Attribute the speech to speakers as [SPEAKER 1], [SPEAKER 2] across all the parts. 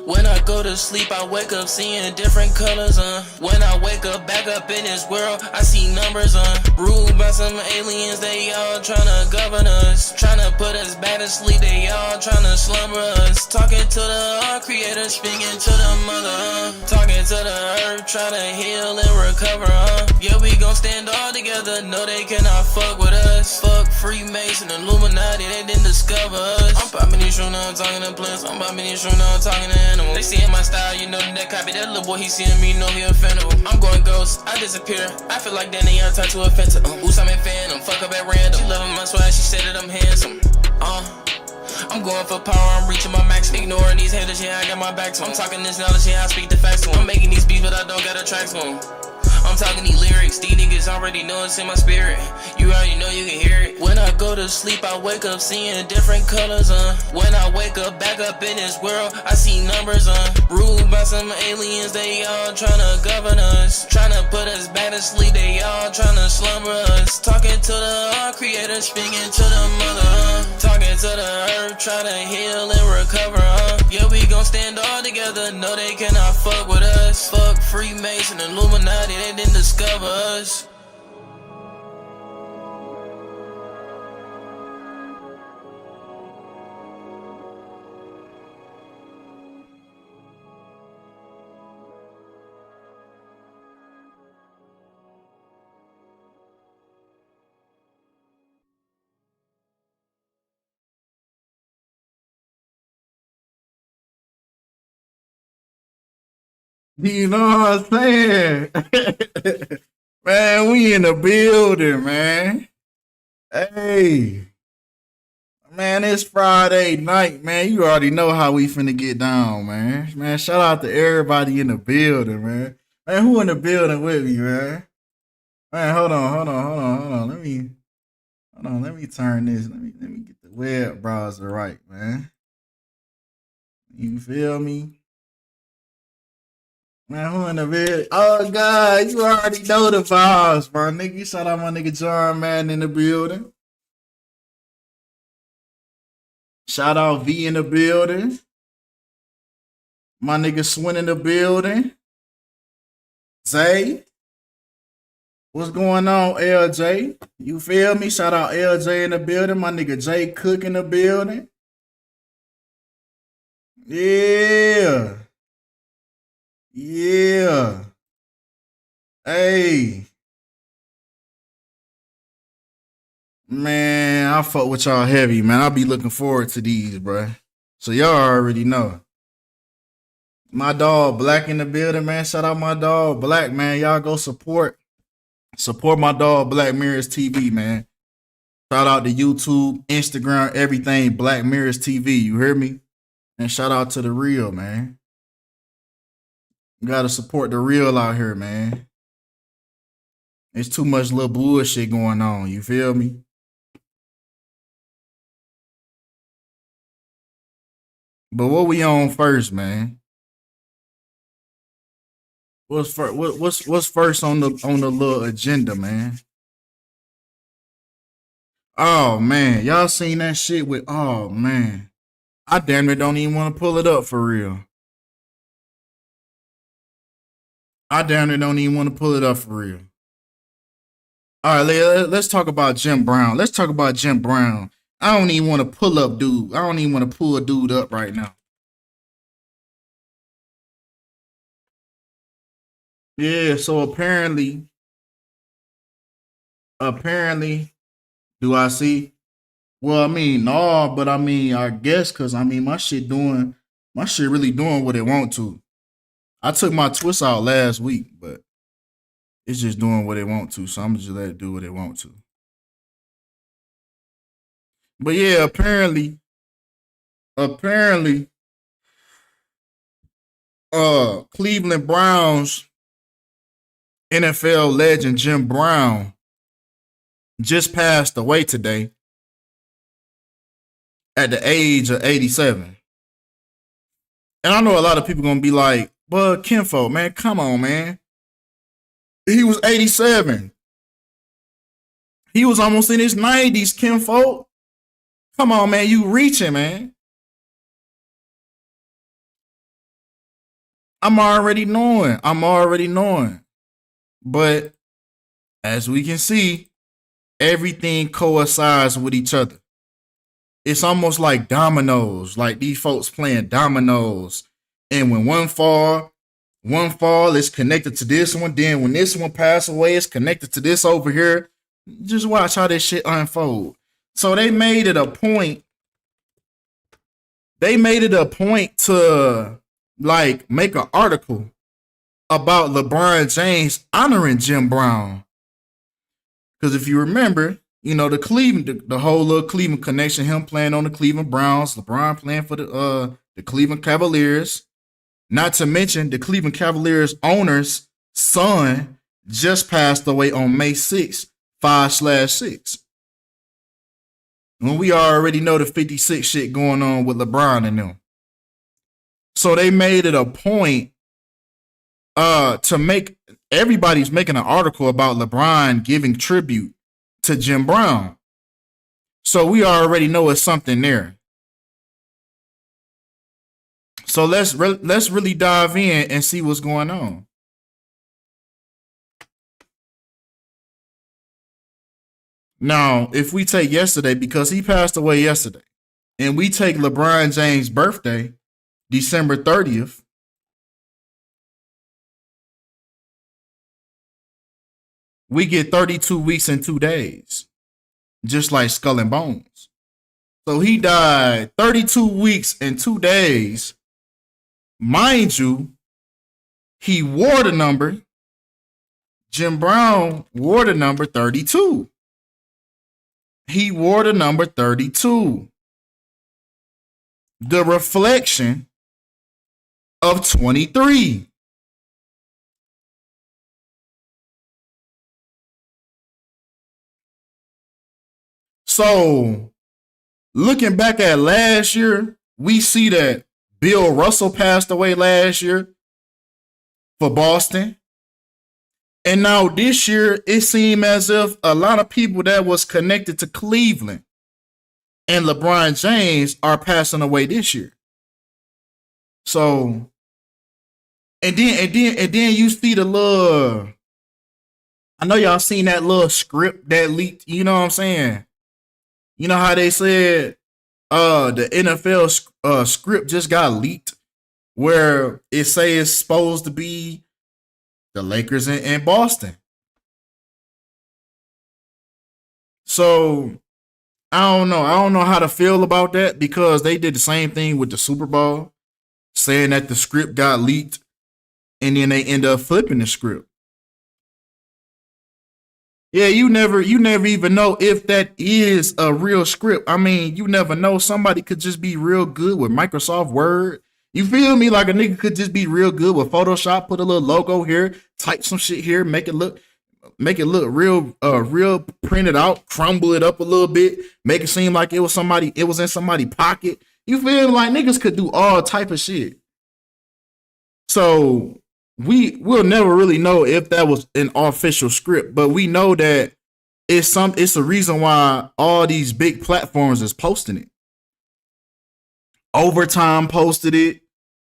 [SPEAKER 1] When I go to sleep, I wake up seeing different colors, When I wake up back up in this world, I see numbers, Ruled by some aliens, they all tryna govern us. Tryna put us back to sleep, they all tryna slumber us. Talking to the creator, speaking to the mother, Talking to the earth, tryna heal and recover, Yeah, we gon' stand all together, no they cannot fuck with us. Fuck Freemason, Illuminati, they didn't discover us. I'm popping these shoes, now I'm talking to plants. I'm popping these shoes, now I'm talking to animals. They seeing my style, you know that copy. That little boy, he seeing me, know he offendable. I'm going ghost, I disappear. I feel like Danny, I'm tied to a fence. Ooh, I'm in phantom, fuck up at random. She loving my swag, she said that I'm handsome. I'm going for power, I'm reaching my max. Ignoring these haters, yeah, I got my back to 'em. I'm talking this knowledge, yeah, I speak the facts to 'em. I'm making these beats, but I don't got a track to 'em. I'm talking these lyrics, these niggas already know it's in my spirit. You already know you can hear it. When I go to sleep, I wake up seeing different colors, When I wake up back up in this world, I see numbers, Ruled by some aliens, they all tryna govern us. Tryna put us back to sleep, they all tryna slumber us. Talking to the creator, speaking to the mother, Talking to the earth, tryna heal and recover, Yeah, we gon' stand all together, no they cannot fuck with us. Fuck Freemason, Illuminati, they didn't discover us.
[SPEAKER 2] You know what I'm saying? Man, we in the building, man. Hey, man, it's Friday night, man. You already know how we finna get down, man. Man, shout out to everybody in the building, man. Man, who in the building with me, man? Man, hold on. Let me turn this. Let me get the web browser right, man. You feel me? Man, who in the bed? Oh, God, you already know the vibes, bro. Nigga, shout out my nigga John, man, in the building. Shout out V in the building. My nigga Swin in the building. Zay. What's going on, LJ? You feel me? Shout out LJ in the building. My nigga Jay Cook in the building. Yeah. Yeah. Hey. Man, I fuck with y'all heavy, man. I'll be looking forward to these, bruh. So y'all already know. My dog Black in the building, man. Shout out my dog Black, man. Y'all go support my dog Black Mirrors TV, man. Shout out to YouTube, Instagram, everything Black Mirrors TV. You hear me? And shout out to the real, man. You gotta support the real out here, man. It's too much little bullshit going on. You feel me? But what we on first, man? What's first? What's first on the little agenda, man? Oh man, y'all seen that shit with? Oh man, I damn near don't even want to pull it up for real. I damn near don't even want to pull it up for real. All right, let's talk about Jim Brown. Let's talk about Jim Brown. I don't even want to pull up dude. I don't even want to pull a dude up right now. Yeah, so apparently, do I see? Well, I mean, no, but I mean, I guess because I mean, my shit really doing what it want to. I took my twist out last week, but it's just doing what it want to, so I'm just let it do what it want to. But yeah, apparently, Cleveland Browns NFL legend Jim Brown just passed away today at the age of 87. And I know a lot of people gonna be like, But Kinfolk, man, come on, man. He was 87. He was almost in his 90s, Kinfolk. Come on, man. You reaching, man. I'm already knowing. But as we can see, everything coincides with each other. It's almost like dominoes, like these folks playing dominoes. And when one fall is connected to this one. Then when this one pass away, it's connected to this over here. Just watch how this shit unfold. So they made it a point. They made it a point to like make an article about LeBron James honoring Jim Brown. Because if you remember, you know, the whole little Cleveland connection, him playing on the Cleveland Browns, LeBron playing for the Cleveland Cavaliers. Not to mention the Cleveland Cavaliers owner's son just passed away on May 6th, 5/6. When we already know the 56 shit going on with LeBron and them. So they made it a point to make everybody's making an article about LeBron giving tribute to Jim Brown. So we already know it's something there. So let's really dive in and see what's going on. Now, if we take yesterday, because he passed away yesterday, and we take LeBron James' birthday, December 30th, we get 32 weeks and 2 days, just like Skull and Bones. So he died 32 weeks and 2 days. Mind you, he wore the number. Jim Brown wore the number 32. He wore the number 32. The reflection of 23. So, looking back at last year, we see that Bill Russell passed away last year for Boston. And now this year, it seemed as if a lot of people that was connected to Cleveland and LeBron James are passing away this year. So, and then you see the little, I know y'all seen that little script that leaked, you know what I'm saying? You know how they said the NFL script just got leaked where it says it's supposed to be the Lakers in Boston. So I don't know. I don't know how to feel about that because they did the same thing with the Super Bowl, saying that the script got leaked and then they end up flipping the script. Yeah, you never even know if that is a real script. I mean, you never know. Somebody could just be real good with Microsoft Word. You feel me? Like a nigga could just be real good with Photoshop, put a little logo here, type some shit here, make it look real printed out, crumble it up a little bit, make it seem like it was in somebody's pocket. You feel like niggas could do all type of shit. So we'll never really know if that was an official script, but we know that it's a reason why all these big platforms is posting it. Overtime posted it.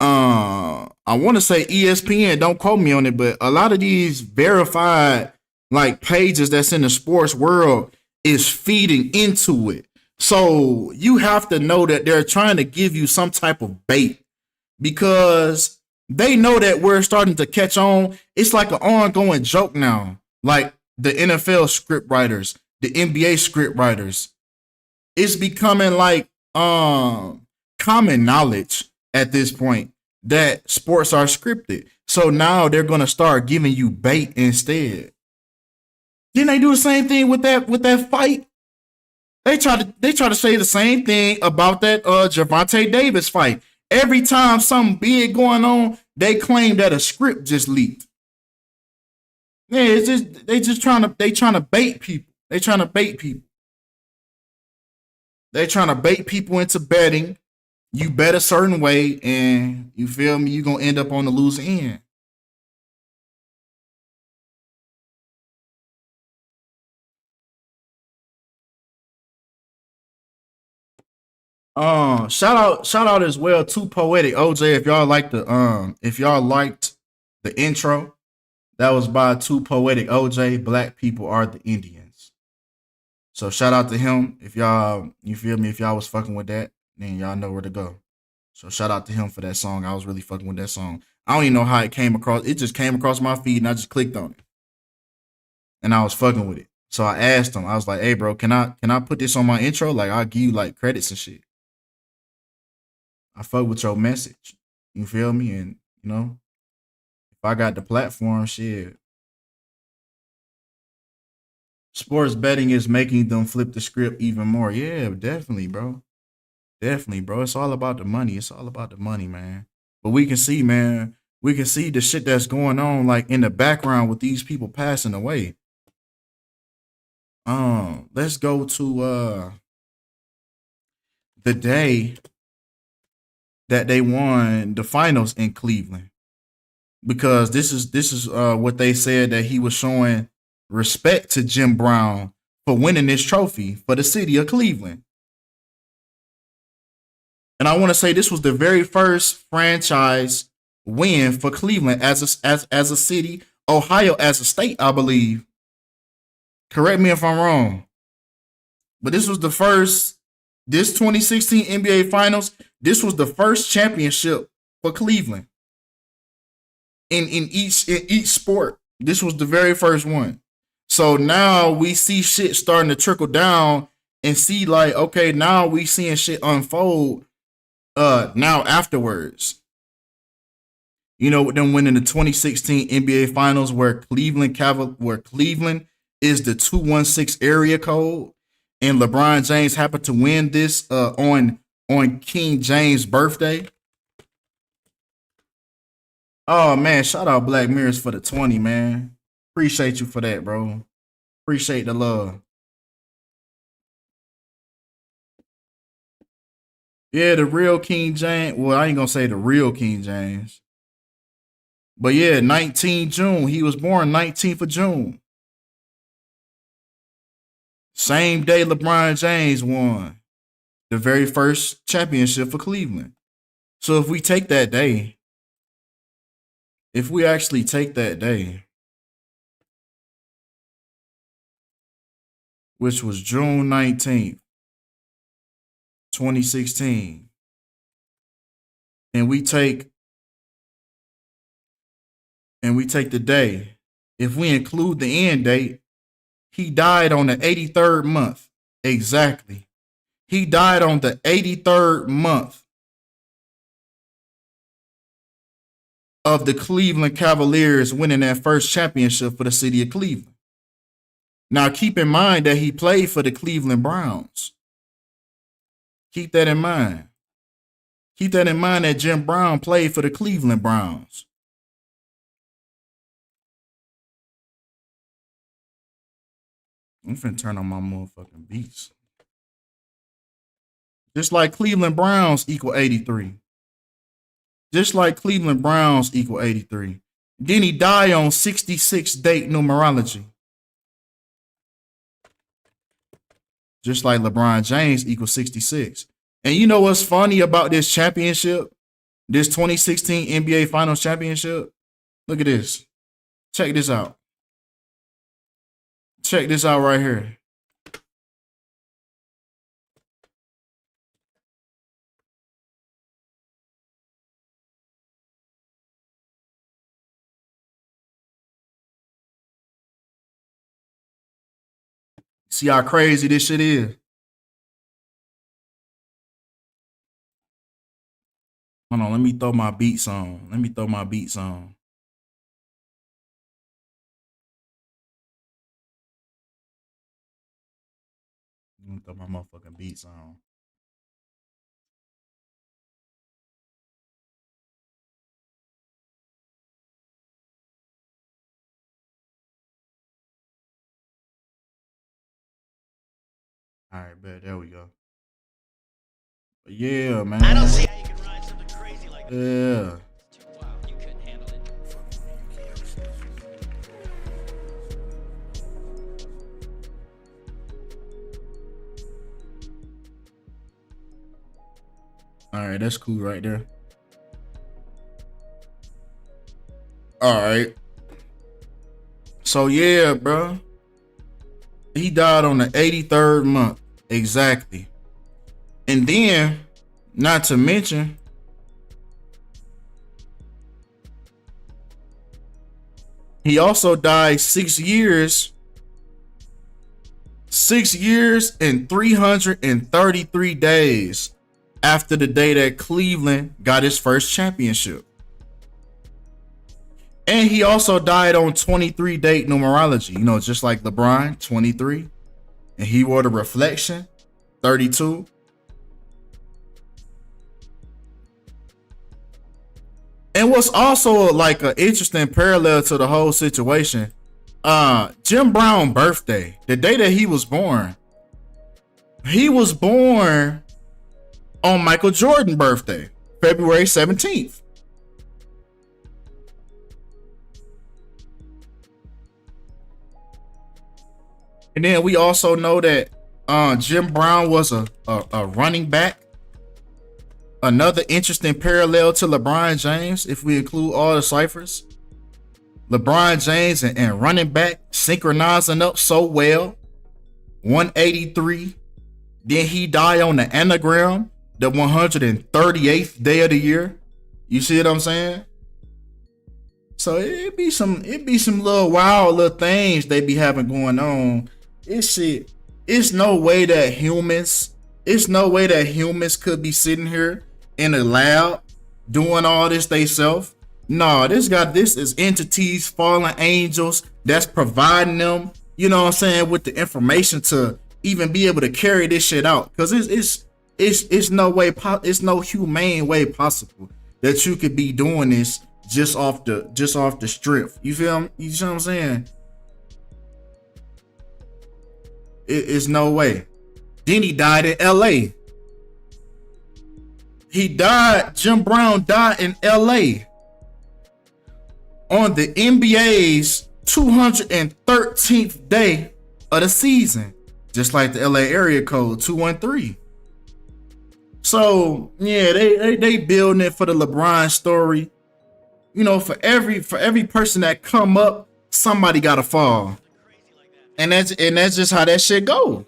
[SPEAKER 2] I want to say ESPN, don't quote me on it, but a lot of these verified like pages that's in the sports world is feeding into it. So you have to know that they're trying to give you some type of bait because they know that we're starting to catch on. It's like an ongoing joke now. Like the NFL script writers, the NBA script writers. It's becoming like common knowledge at this point that sports are scripted. So now they're gonna start giving you bait instead. Didn't they do the same thing with that fight? They try to say the same thing about that Gervonta Davis fight. Every time something big going on, they claim that a script just leaked. Yeah, it's just they trying to bait people. They trying to bait people. They trying to bait people into betting. You bet a certain way, and you feel me, you gonna end up on the losing end. Shout out as well to Poetic OJ. If y'all liked the intro, that was by Too Poetic OJ. Black people are the Indians. So shout out to him. If y'all, you feel me, if y'all was fucking with that, then y'all know where to go. So shout out to him for that song. I was really fucking with that song. I don't even know how it came across. It just came across my feed and I just clicked on it. And I was fucking with it. So I asked him, I was like, hey bro, can I put this on my intro? Like I'll give you like credits and shit. I fuck with your message. You feel me? And you know, if I got the platform, shit. Sports betting is making them flip the script even more. Yeah, definitely, bro. Definitely, bro. It's all about the money. It's all about the money, man. But we can see, man, we can see the shit that's going on like in the background with these people passing away. Let's go to the day that they won the finals in Cleveland. Because this is what they said, that he was showing respect to Jim Brown for winning this trophy for the city of Cleveland. And I want to say this was the very first franchise win for Cleveland as a city, Ohio as a state, I believe. Correct me if I'm wrong, but this was the first. This 2016 NBA Finals. This was the first championship for Cleveland in each sport. This was the very first one. So now we see shit starting to trickle down and see like, okay, now we seeing shit unfold now afterwards. You know, with them winning the 2016 NBA Finals, where Cleveland is the 216 area code, and LeBron James happened to win this on King James' birthday. Oh man, shout out Black Mirrors for the 20, man. Appreciate you for that, bro. Appreciate the love. Yeah, the real King James. Well, I ain't gonna say the real King James, but yeah, 19 June. He was born 19th of June. Same day LeBron James won the very first championship for Cleveland. So if we take that day, if we actually take that day, which was June 19th, 2016, and we take the day, if we include the end date, he died on the 83rd month. Exactly. He died on the 83rd month of the Cleveland Cavaliers winning that first championship for the city of Cleveland. Now, keep in mind that he played for the Cleveland Browns. Keep that in mind. Keep that in mind that Jim Brown played for the Cleveland Browns. I'm finna turn on my motherfucking beats. Just like Cleveland Browns equal 83. Just like Cleveland Browns equal 83. Then he died on 66 date numerology. Just like LeBron James equals 66. And you know what's funny about this championship? This 2016 NBA Finals championship? Look at this. Check this out. Check this out right here. See how crazy this shit is? Hold on, let me throw my beats on. Let me throw my beats on. Let me throw my motherfucking beats on. All right, bet. There we go. Yeah, man. I don't see how you can ride something crazy like that. Yeah. Wow, you couldn't handle it. All right, that's cool right there. All right. So yeah, bro. He died on the 83rd month. Exactly. And then, not to mention, he also died 6 years and 333 days after the day that Cleveland got his first championship. And he also died on 23 date numerology, you know, just like LeBron, 23. And he wore the reflection, 32. And what's also like an interesting parallel to the whole situation, Jim Brown birthday, the day that he was born on Michael Jordan birthday, February 17th. And then we also know that Jim Brown was a running back. Another interesting parallel to LeBron James, if we include all the ciphers. LeBron James and running back synchronizing up so well. 183. Then he died on the anagram, the 138th day of the year. You see what I'm saying? So it be some little wild little things they be having going on. It's no way that humans could be sitting here in a lab doing all this theyself. No, this is entities, fallen angels that's providing them, you know what I'm saying, with the information to even be able to carry this shit out. Cause it's no humane way possible that you could be doing this just off the strip. You feel what I'm saying? It's no way. Then he died in LA. Jim Brown died in LA on the NBA's 213th day of the season, just like the LA area code 213. So yeah, they building it for the LeBron story. You know, for every person that come up, somebody gotta fall. And that's just how that shit go.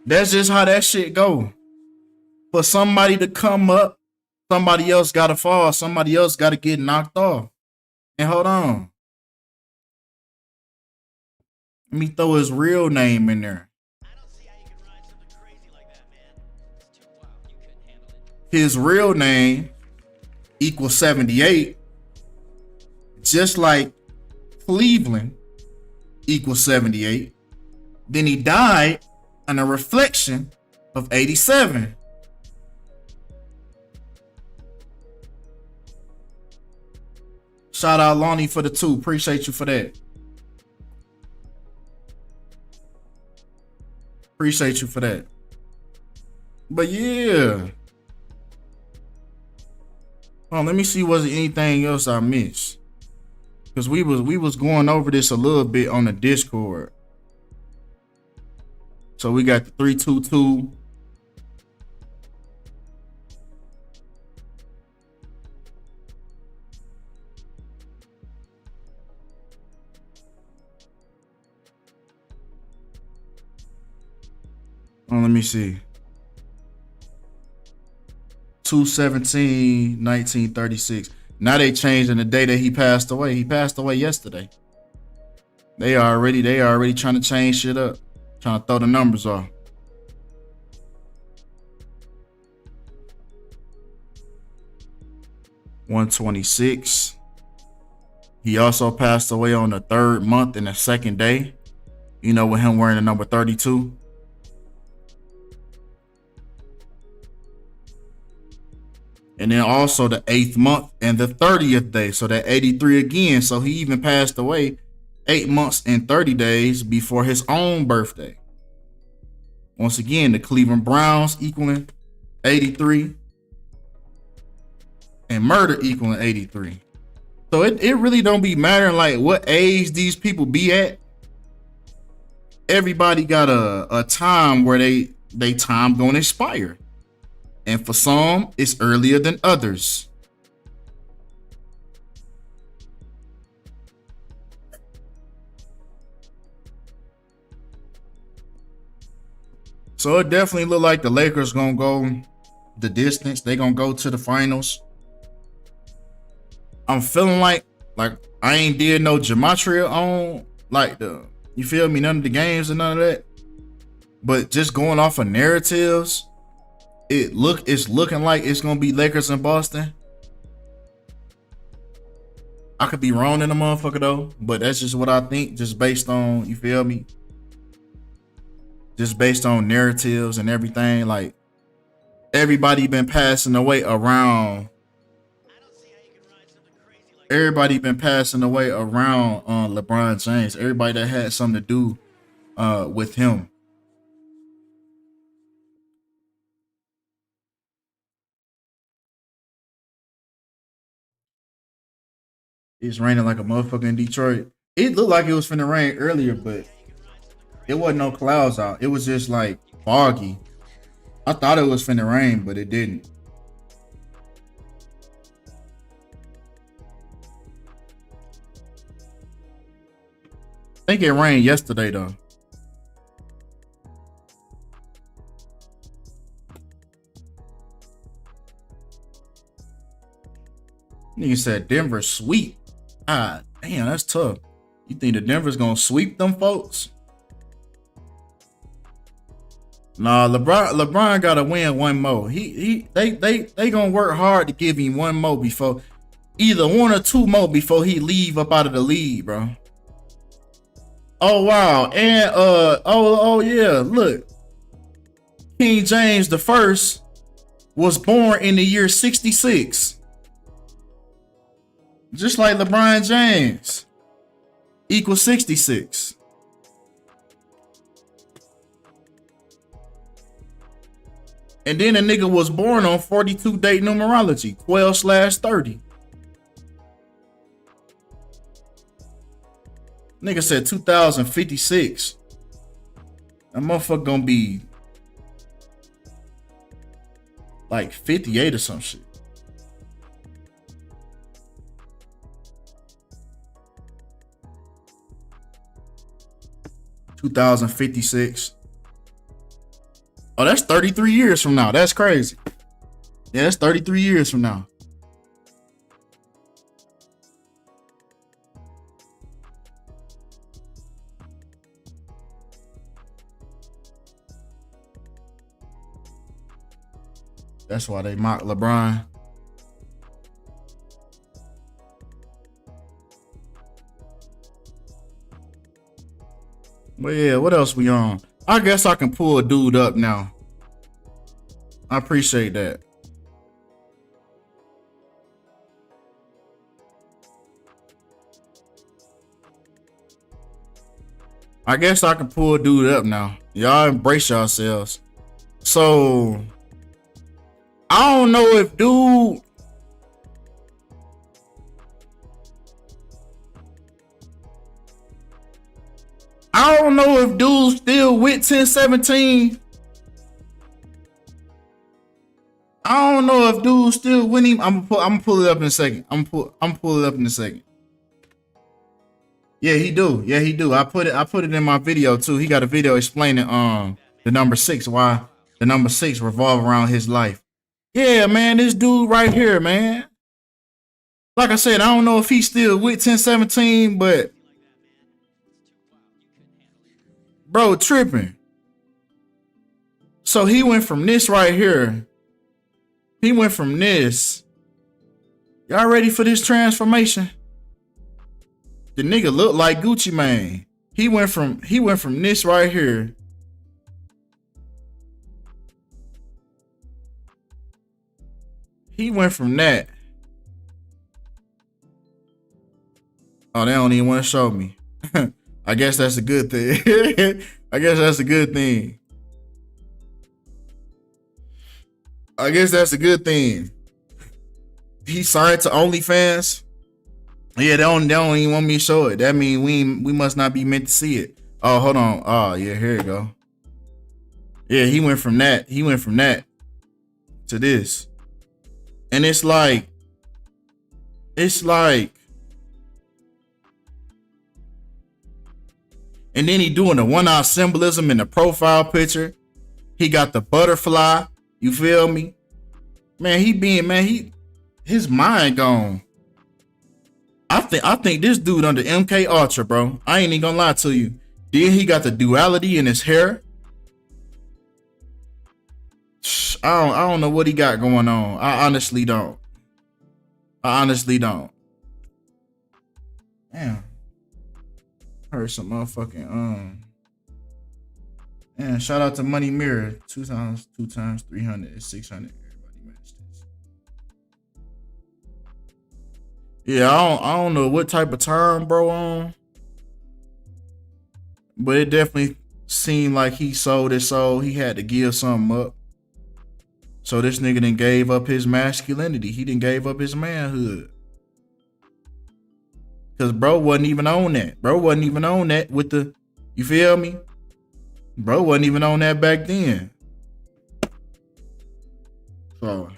[SPEAKER 2] That's just how that shit go. For somebody to come up, somebody else gotta fall. Somebody else gotta get knocked off. And hold on. Let me throw his real name in there. I don't see how you can ride something crazy like that, man. It's too wild. You couldn't handle it. His real name equals 78. Just like Cleveland equals 78. Then he died on a reflection of 87. Shout out Lonnie for the 2. Appreciate you for that. Appreciate you for that. But yeah. Let me see, was there anything else I missed? Because we was going over this a little bit on the Discord. So we got the 322. Let me see. 2/17/1936. Now they changing the day that he passed away. He passed away yesterday. They already trying to change shit up. Trying to throw the numbers off. $126. He also passed away on the 3rd month and the 2nd day. You know, with him wearing the number 32. And then also the 8th month and the 30th day. So that 83 again. So he even passed away 8 months and 30 days before his own birthday. Once again, the Cleveland Browns equaling 83 and murder equaling 83. So it really don't be mattering like what age these people be at. Everybody got a time where they time gonna expire. And for some, it's earlier than others. So it definitely look like the Lakers gonna go the distance. They gonna go to the finals. I'm feeling like I ain't did no gematria on like you feel me, none of the games and none of that. But just going off of narratives, it's looking like it's gonna be Lakers and Boston. I could be wrong in the motherfucker though, but that's just what I think, just based on, you feel me? Just based on narratives and everything. Like everybody been passing away around. Everybody been passing away around LeBron James. Everybody that had something to do with him. It's raining like a motherfucker in Detroit. It looked like it was finna rain earlier, but it wasn't no clouds out. It was just like foggy. I thought it was finna rain, but it didn't. I think it rained yesterday though. Nigga said Denver sweep. Ah, damn, that's tough. You think the Denver's gonna sweep them folks? Nah, LeBron gotta win one more. They gonna work hard to give him one more before, either one or two more before he leave up out of the league, bro. Oh wow, and oh yeah, look, King James the First was born in the year 66, just like LeBron James equals 66. And then a nigga was born on 42 date numerology, 12/30. Nigga said 2056. That motherfucker gonna be like 58 or some shit. $2056. Oh, that's 33 years from now. That's crazy. Yeah, that's 33 years from now. That's why they mock LeBron. But yeah, what else we on? I guess I can pull a dude up now. I appreciate that. I guess I can pull a dude up now. Y'all embrace yourselves. So I don't know if dude. I don't know if dude's still with 1017. I don't know if dude's still with him. I'm gonna pull it up in a second. I'm pull it up in a second. Yeah, he do. Yeah, he do. I put it in my video too. He got a video explaining the number 6, why the number 6 revolve around his life. Yeah, man, this dude right here, man. Like I said, I don't know if he's still with 1017, but bro, tripping. So he went from this right here. He went from this. Y'all ready for this transformation? The nigga looked like Gucci Mane. He went from this right here. He went from that. Oh, they don't even want to show me. I guess that's a good thing. I guess that's a good thing. I guess that's a good thing. He signed to OnlyFans. Yeah, they don't even want me to show it. That means we must not be meant to see it. Oh, hold on. Oh, yeah, here you go. Yeah, he went from that. He went from that to this. And it's like, and then he doing the one-eye symbolism in the profile picture. He got the butterfly. You feel me? Man, his mind gone. I think this dude under MK Ultra, bro. I ain't even gonna lie to you. Then he got the duality in his hair. I don't know what he got going on. I honestly don't. Damn. Heard some motherfucking Man, shout out to Money Mirror. 2 times 300 is 600. Everybody matched this. Yeah, I don't know what type of time bro on. But it definitely seemed like he sold his soul. He had to give something up. So this nigga done gave up his masculinity. He done gave up his manhood. Cause bro wasn't even on that. Bro wasn't even on that with the, you feel me? Bro wasn't even on that back then. So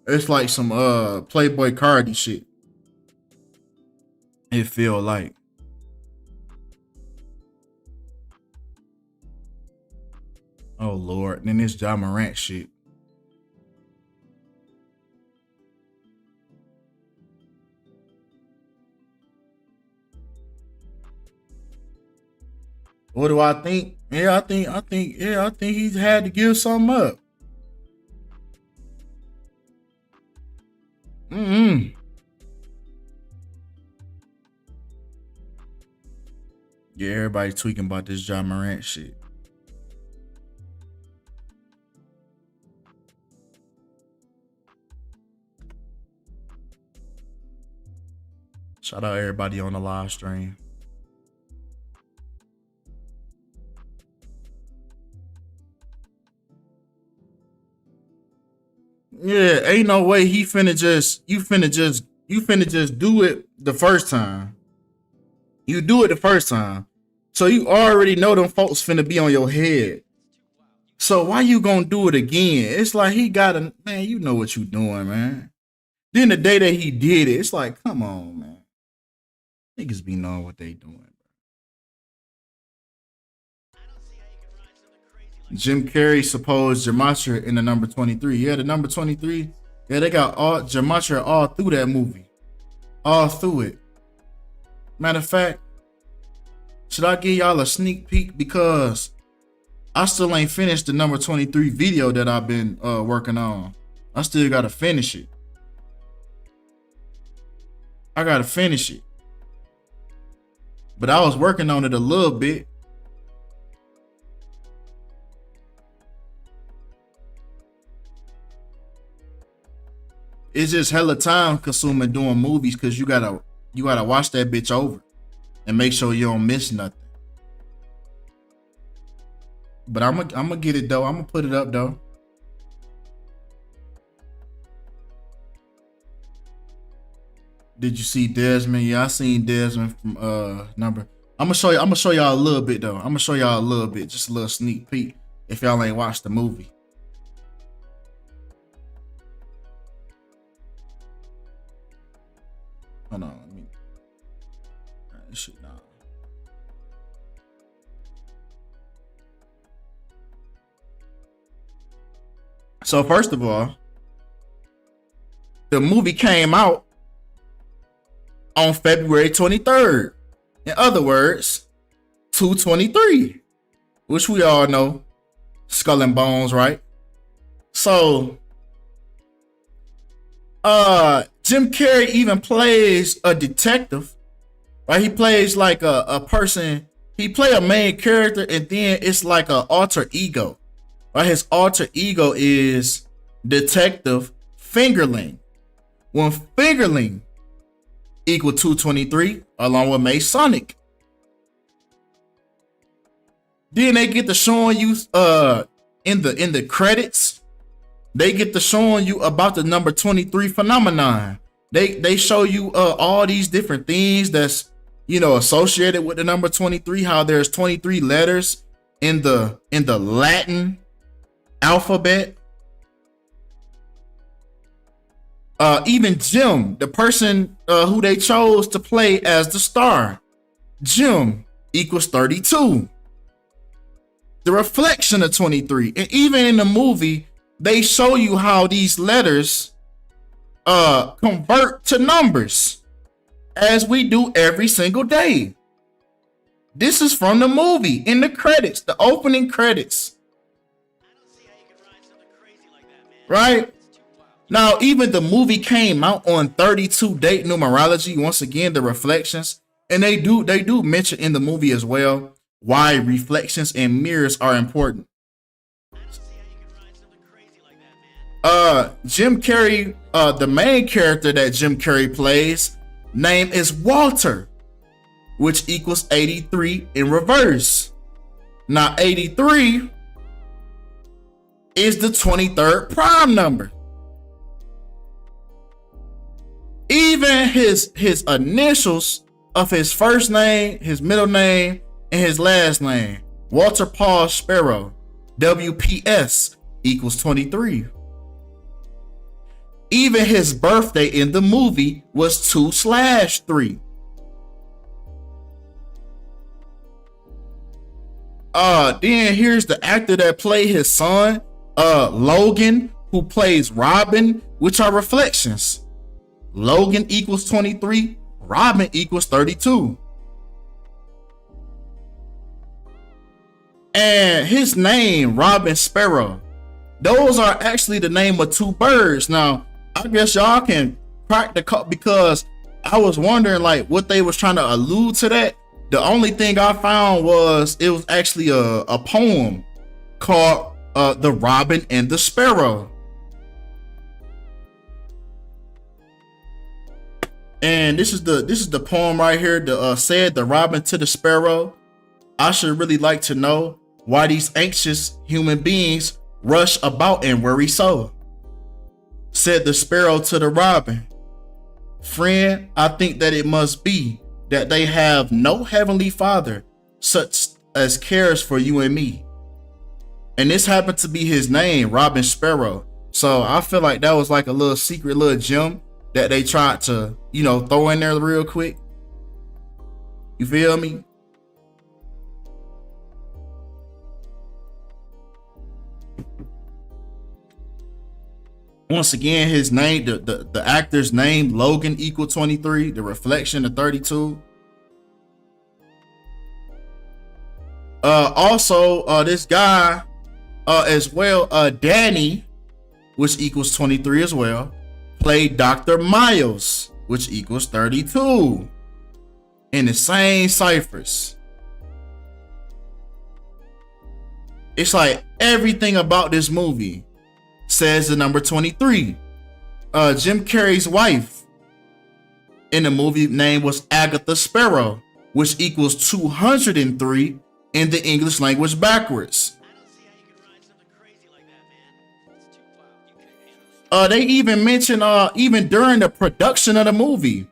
[SPEAKER 2] it's like some Playboy Cardi shit. It feel like. Oh Lord. And then this Ja Morant shit. What do I think? I think he's had to give something up. Yeah, everybody tweaking about this Ja Morant shit. Shout out everybody on the live stream. Yeah, ain't no way you finna just do it the first time. You do it the first time. So you already know them folks finna be on your head. So why you gonna do it again? It's like he gotta, man, you know what you doing, man. Then the day that he did it, it's like, come on, man. Niggas be knowing what they doing. Jim Carrey supposed gematria in the number 23. Yeah, the number 23. Yeah, they got all gematria all through that movie. All through it. Matter of fact, should I give y'all a sneak peek? Because I still ain't finished the number 23 video that I've been working on. I still gotta finish it. I gotta finish it. But I was working on it a little bit. It's just hella time consuming doing movies because you gotta watch that bitch over and make sure you don't miss nothing. But I'm gonna get it though. I'm gonna put it up though. Did you see Desmond? Yeah, I seen Desmond from number. I'm gonna show y'all a little bit though. I'm gonna show y'all a little bit, just a little sneak peek if y'all ain't watched the movie. Hold on, let me. This shit now. So first of all, the movie came out on February 23rd. In other words, 2/23, which we all know, Skull and Bones, right? So, Jim Carrey even plays a detective, right? He plays like a person. He play a main character, and then it's like an alter ego, right? His alter ego is Detective Fingerling. When Fingerling equal 2/23, along with Masonic. Then they get to showing you in the credits, they get to showing you about the number 23 phenomenon. They show you all these different things that's, you know, associated with the number 23, how there's 23 letters in the Latin alphabet. Even Jim, the person who they chose to play as the star, Jim equals 32. The reflection of 23. And even in the movie, they show you how these letters convert to numbers, as we do every single day. This is from the movie, in the credits, the opening credits. Right? Now, even the movie came out on 32 date numerology, once again, the reflections. And they do mention in the movie as well why reflections and mirrors are important. Jim Carrey, the main character that Jim Carrey plays, name is Walter, which equals 83 in reverse. Now 83 is the 23rd prime number. Even his initials of his first name, his middle name, and his last name, Walter Paul Sparrow, WPS, equals 23. Even his birthday in the movie was 2/3. Then here's the actor that played his son, Logan, who plays Robin, which are reflections. Logan equals 23, Robin equals 32. And his name, Robin Sparrow, those are actually the name of two birds. Now, I guess y'all can crack the code, because I was wondering like what they was trying to allude to that. The only thing I found was it was actually a poem called The Robin and the Sparrow. And this is the poem right here. Said the robin to the sparrow, I should really like to know why these anxious human beings rush about and worry so. Said the sparrow to the robin, friend, I think that it must be that they have no heavenly father such as cares for you and me. And this happened to be his name, Robin Sparrow. So I feel like that was like a little secret little gem that they tried to, you know, throw in there real quick. You feel me? Once again, his name, the actor's name, Logan, equal 23, the reflection of 32. Also, this guy as well, Danny, which equals 23 as well, played Dr. Miles, which equals 32 in the same ciphers. It's like everything about this movie says the number 23. Jim Carrey's wife in the movie name was Agatha Sparrow, which equals 203 in the English language backwards. They even mentioned even during the production of the movie,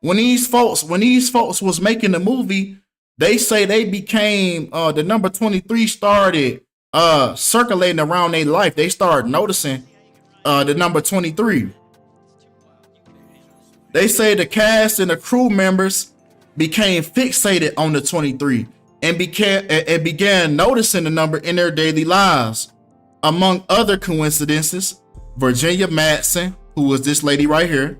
[SPEAKER 2] when these folks was making the movie, they say they became the number 23 started circulating around their life. They started noticing the number 23. They say the cast and the crew members became fixated on the 23 and began noticing the number in their daily lives. Among other coincidences, Virginia Madsen, who was this lady right here,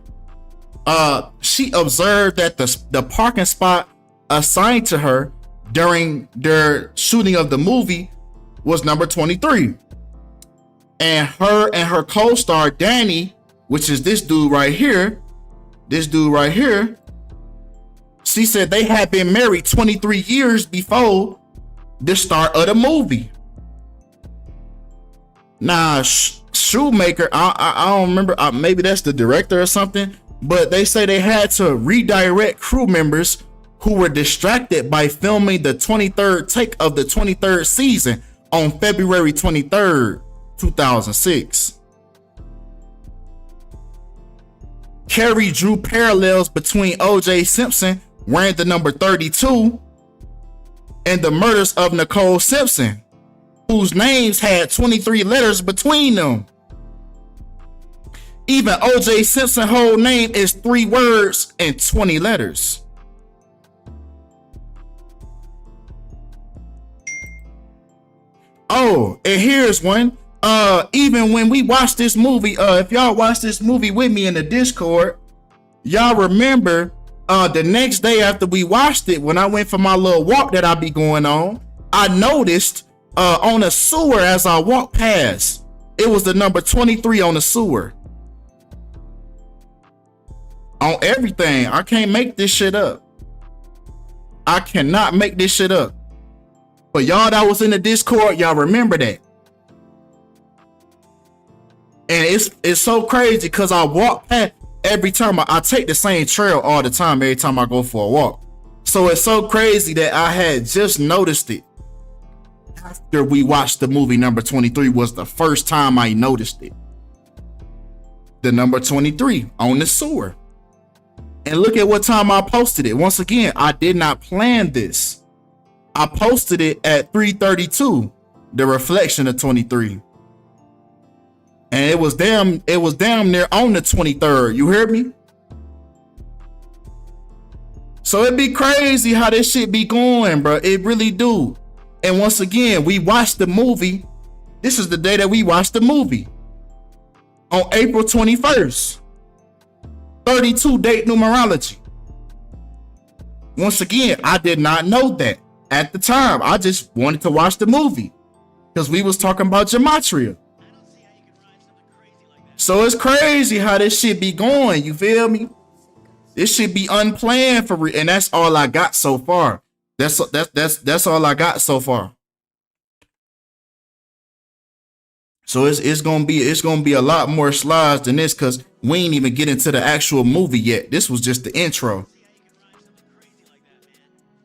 [SPEAKER 2] she observed that the parking spot assigned to her during their shooting of the movie was number 23. And her co-star Danny, which is this dude right here, she said they had been married 23 years before the start of the movie. Now, Shoemaker, I don't remember, maybe that's the director or something, but they say they had to redirect crew members who were distracted by filming the 23rd take of the 23rd season on February 23rd, 2006. Kerry drew parallels between O.J. Simpson wearing the number 32 and the murders of Nicole Simpson, whose names had 23 letters between them. Even O.J. Simpson's whole name is 3 words and 20 letters. Oh, and here's one. Even when we watched this movie, if y'all watched this movie with me in the Discord, y'all remember the next day after we watched it, when I went for my little walk that I be going on, I noticed on a sewer as I walked past, it was the number 23 on the sewer. On everything. I can't make this shit up. I cannot make this shit up. But y'all that was in the Discord, y'all remember that. And it's so crazy because I walk past every time. I take the same trail all the time every time I go for a walk. So it's so crazy that I had just noticed it after we watched the movie. Number 23 was the first time I noticed it. The number 23 on the sewer. And look at what time I posted it. Once again, I did not plan this. I posted it at 3:32, the reflection of 23. And it was damn near on the 23rd. You hear me? So it'd be crazy how this shit be going, bro. It really do. And once again, we watched the movie. This is the day that we watched the movie. On April 21st. 32 date numerology. Once again, I did not know that at the time. I just wanted to watch the movie because we was talking about gematria. So it's crazy how this shit be going. You feel me? This should be unplanned for real, and that's all I got so far. That's all I got so far. So it's gonna be a lot more slides than this because we ain't even get into the actual movie yet. This was just the intro.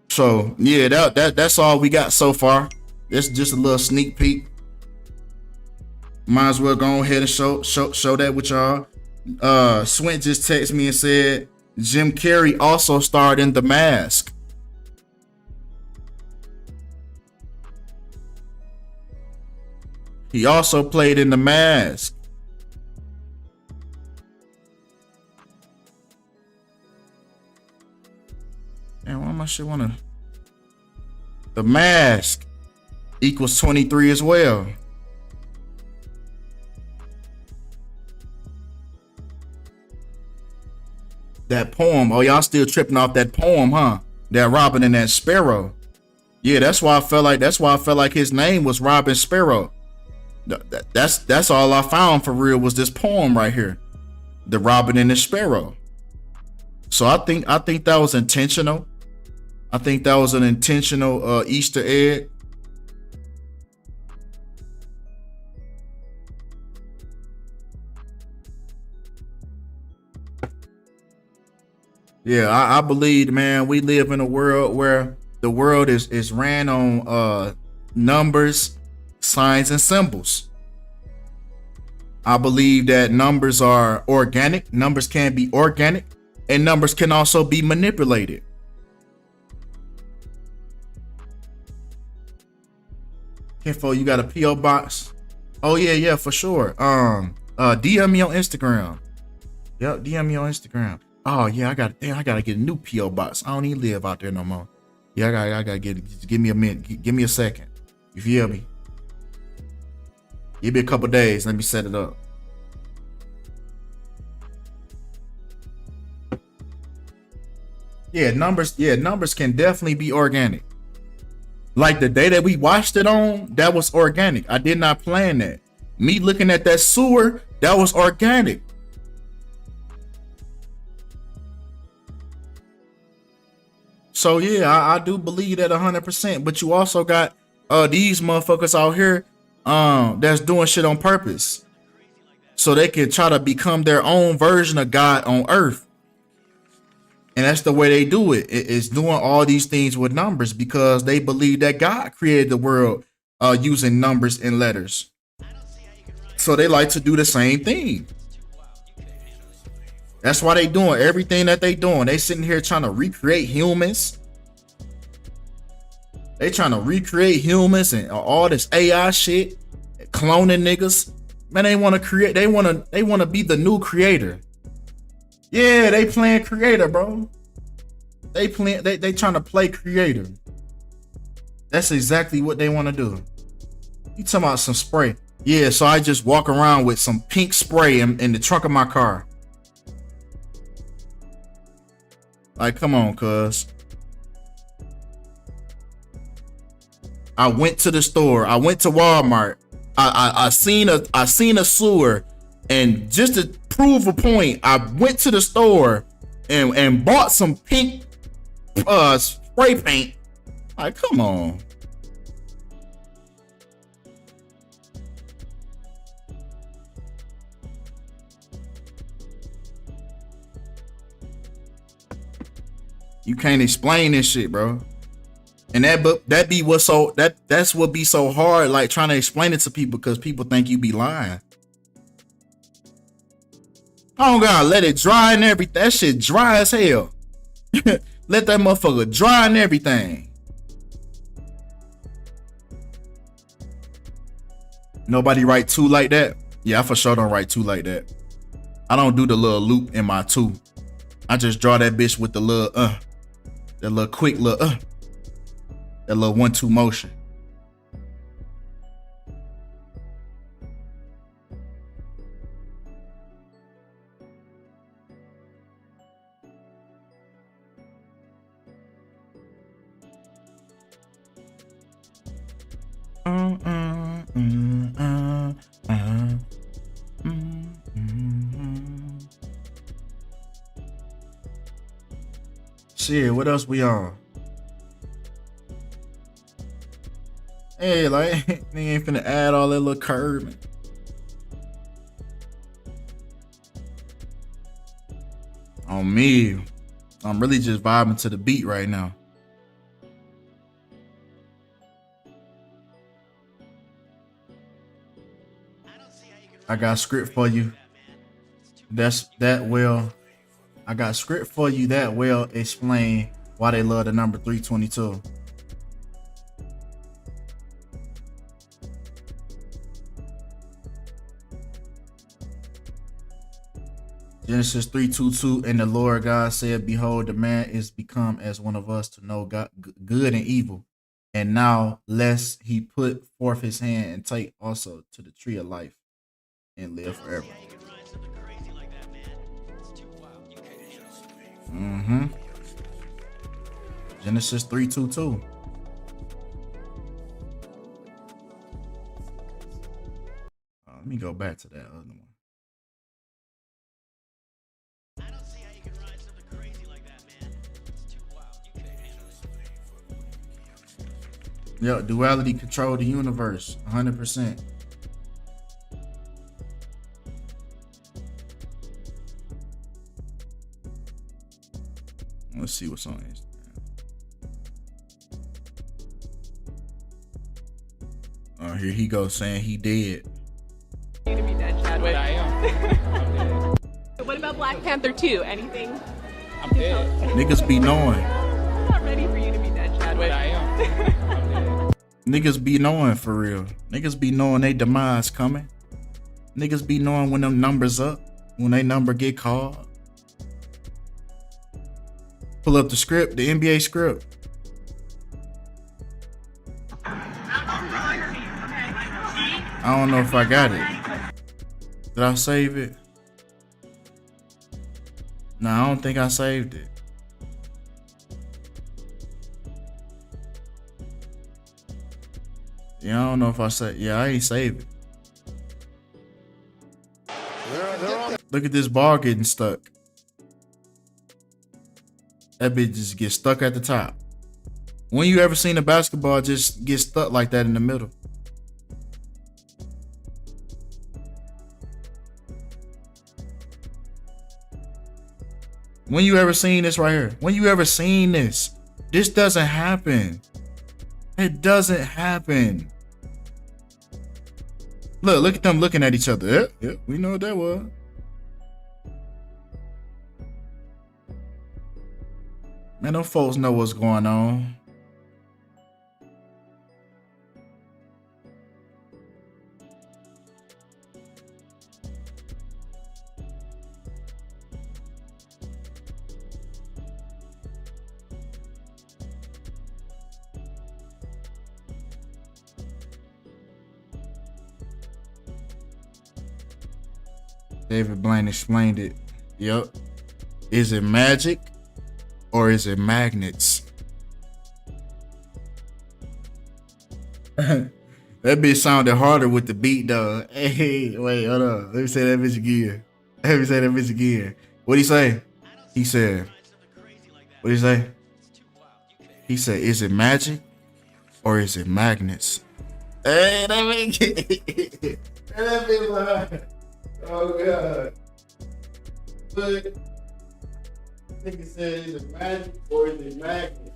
[SPEAKER 2] So yeah, that's all we got so far. This is just a little sneak peek. Might as well go ahead and show that with y'all. Swint just texted me and said Jim Carrey also starred in The Mask. He also played in The Mask. And why my shit wanna? The Mask equals 23 as well. That poem. Oh, y'all still tripping off that poem, huh? That Robin and that Sparrow. Yeah, that's why I felt like his name was Robin Sparrow. That's all I found for real was this poem right here. The Robin and the Sparrow. So I think that was intentional. I think that was an intentional Easter egg. Yeah, I believe, man, we live in a world where the world is ran on numbers, signs, and symbols. I believe that numbers are organic. Numbers can be organic, and numbers can also be manipulated. Kinfolk, you got a P.O. box? Oh yeah, for sure. DM me on Instagram. Yep, DM me on Instagram. Oh yeah, I gotta get a new P.O. box. I don't even live out there no more. Yeah, I gotta give me a minute. Give me a second. You feel me? Give me a couple days. Let me set it up. Yeah, numbers can definitely be organic. Like the day that we watched it on, that was organic. I did not plan that. Me looking at that sewer, that was organic. So yeah, I do believe that 100%. But you also got these motherfuckers out here that's doing shit on purpose, so they can try to become their own version of God on earth. And that's the way they do it. It's doing all these things with numbers because they believe that God created the world using numbers and letters. So they like to do the same thing. That's why they doing everything that they doing. They sitting here trying to recreate humans. They trying to recreate humans and all this AI shit, cloning niggas. Man, they want to create. They want to be the new creator. Yeah, they playing creator, bro. They trying to play creator. That's exactly what they want to do. You talking about some spray? Yeah, so I just walk around with some pink spray in the trunk of my car. Like, come on, cuz. I went to the store. I went to Walmart. I seen a sewer, and just to prove a point, I went to the store and bought some pink spray paint. Like, come on. You can't explain this shit, bro. And that's what be so hard, like trying to explain it to people, because people think you be lying. I don't gotta let it dry and everything. That shit dry as hell. Let that motherfucker dry and everything. Nobody write two like that? Yeah, I for sure don't write two like that. I don't do the little loop in my two. I just draw that bitch with the little that little quick little that little 1-2 motion. Shit, what else we on? Hey, like, they ain't finna add all that little curve. On me, I'm really just vibing to the beat right now. I got a script for you. I got a script for you that will explain why they love the number 322. Genesis 3:22, and the Lord God said, behold, the man is become as one of us to know God, good and evil. And now lest he put forth his hand and take also to the tree of life and live forever. Genesis 3:22. Let me go back to that other one. Yeah, duality control the universe 100%. Let's see what's on Instagram. Oh, here he goes saying he dead.
[SPEAKER 3] You to be dead, Chadwick. I am. What about Black Panther 2? Anything?
[SPEAKER 1] I'm dead.
[SPEAKER 2] Niggas be knowing.
[SPEAKER 3] I'm not ready for you to be dead, Chadwick.
[SPEAKER 1] I am.
[SPEAKER 2] Niggas be knowing for real. Niggas be knowing they demise coming. Niggas be knowing when them numbers up, when they number get called. Pull up the script, the NBA script. I don't know if I got it. Did I save it? No, I don't think I saved it. Yeah, I don't know if I said. Yeah, I ain't saved it. Look at this ball getting stuck. That bitch just gets stuck at the top. When you ever seen a basketball just get stuck like that in the middle? When you ever seen this right here? When you ever seen this? This doesn't happen. It doesn't happen. Look at them looking at each other. Yeah, we know what that was. Man, them folks know what's going on. David Blaine explained it. Yep. Is it magic or is it magnets? That bitch sounded harder with the beat though. Hey, wait, hold on. Let me say that bitch again. What'd he say? He said, what'd he say? He said, is it magic or is it magnets? Hey, that bitch. That bitch like, oh god. Look. Nigga said, is it magic or is it magnet?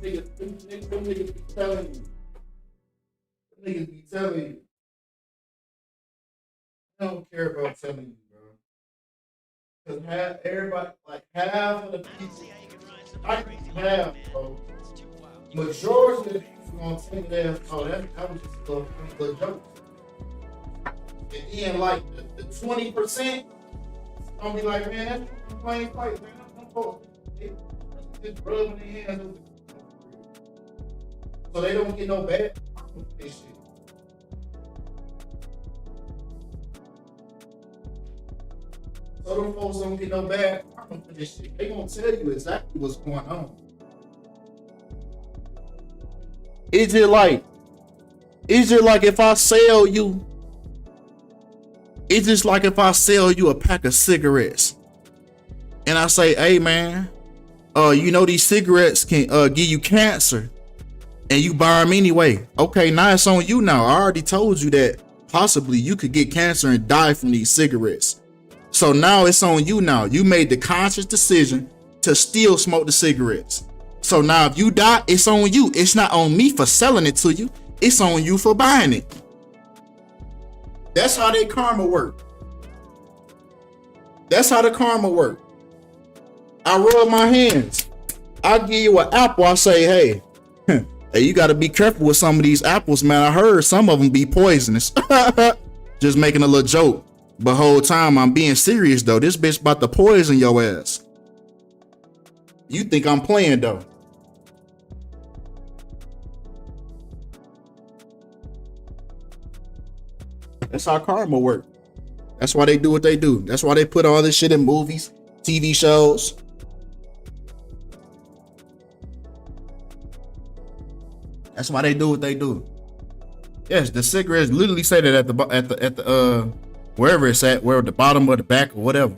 [SPEAKER 2] Niggas be telling you. Niggas be telling you. I don't care about telling you, bro. Cause half of the people, half, bro. Majority of the people gonna think that, oh, that was just a little joke. And then like the 20% gonna be like, man, that's plain fight, man. Them folks, they just rubbing their hands over so they don't get no bad this shit. So them folks don't get no bad for this shit. They gonna tell you exactly what's going on. Is it like if I sell you? It's just like if I sell you a pack of cigarettes and I say, hey man, you know these cigarettes can give you cancer and you buy them anyway. Okay, now it's on you now. I already told you that possibly you could get cancer and die from these cigarettes. So now it's on you now. You made the conscious decision to still smoke the cigarettes. So now if you die, it's on you. It's not on me for selling it to you. It's on you for buying it. That's how they karma work. That's how the karma work. I rub my hands. I give you an apple. I say, hey, hey, you got to be careful with some of these apples, man. I heard some of them be poisonous. Just making a little joke. But whole time I'm being serious though. This bitch about to poison your ass. You think I'm playing though? That's how karma work. That's why they do what they do. That's why they put all this shit in movies, TV shows. That's why they do what they do. Yes, the cigarettes literally say that at the wherever it's at, where the bottom or the back or whatever.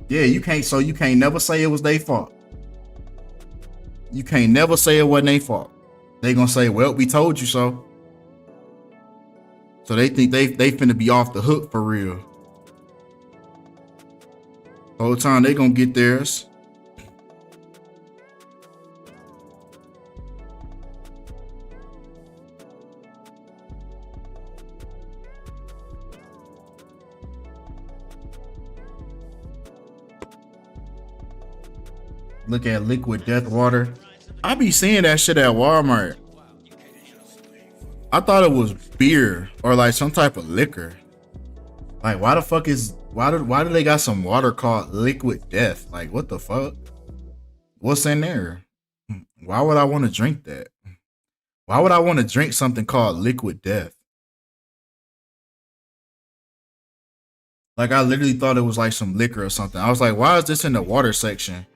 [SPEAKER 2] Yeah, you can't never say it was their fault. You can't never say it wasn't their fault. They gonna say, well, we told you so. So they think they finna be off the hook for real. Whole time they gonna get theirs. Look at liquid death water. I be seeing that shit at Walmart. I thought it was beer or like some type of liquor. Like why do they got some water called liquid death? Like what the fuck? What's in there? Why would I want to drink that? Why would I want to drink something called liquid death? Like I literally thought it was like some liquor or something. I was like, why is this in the water section?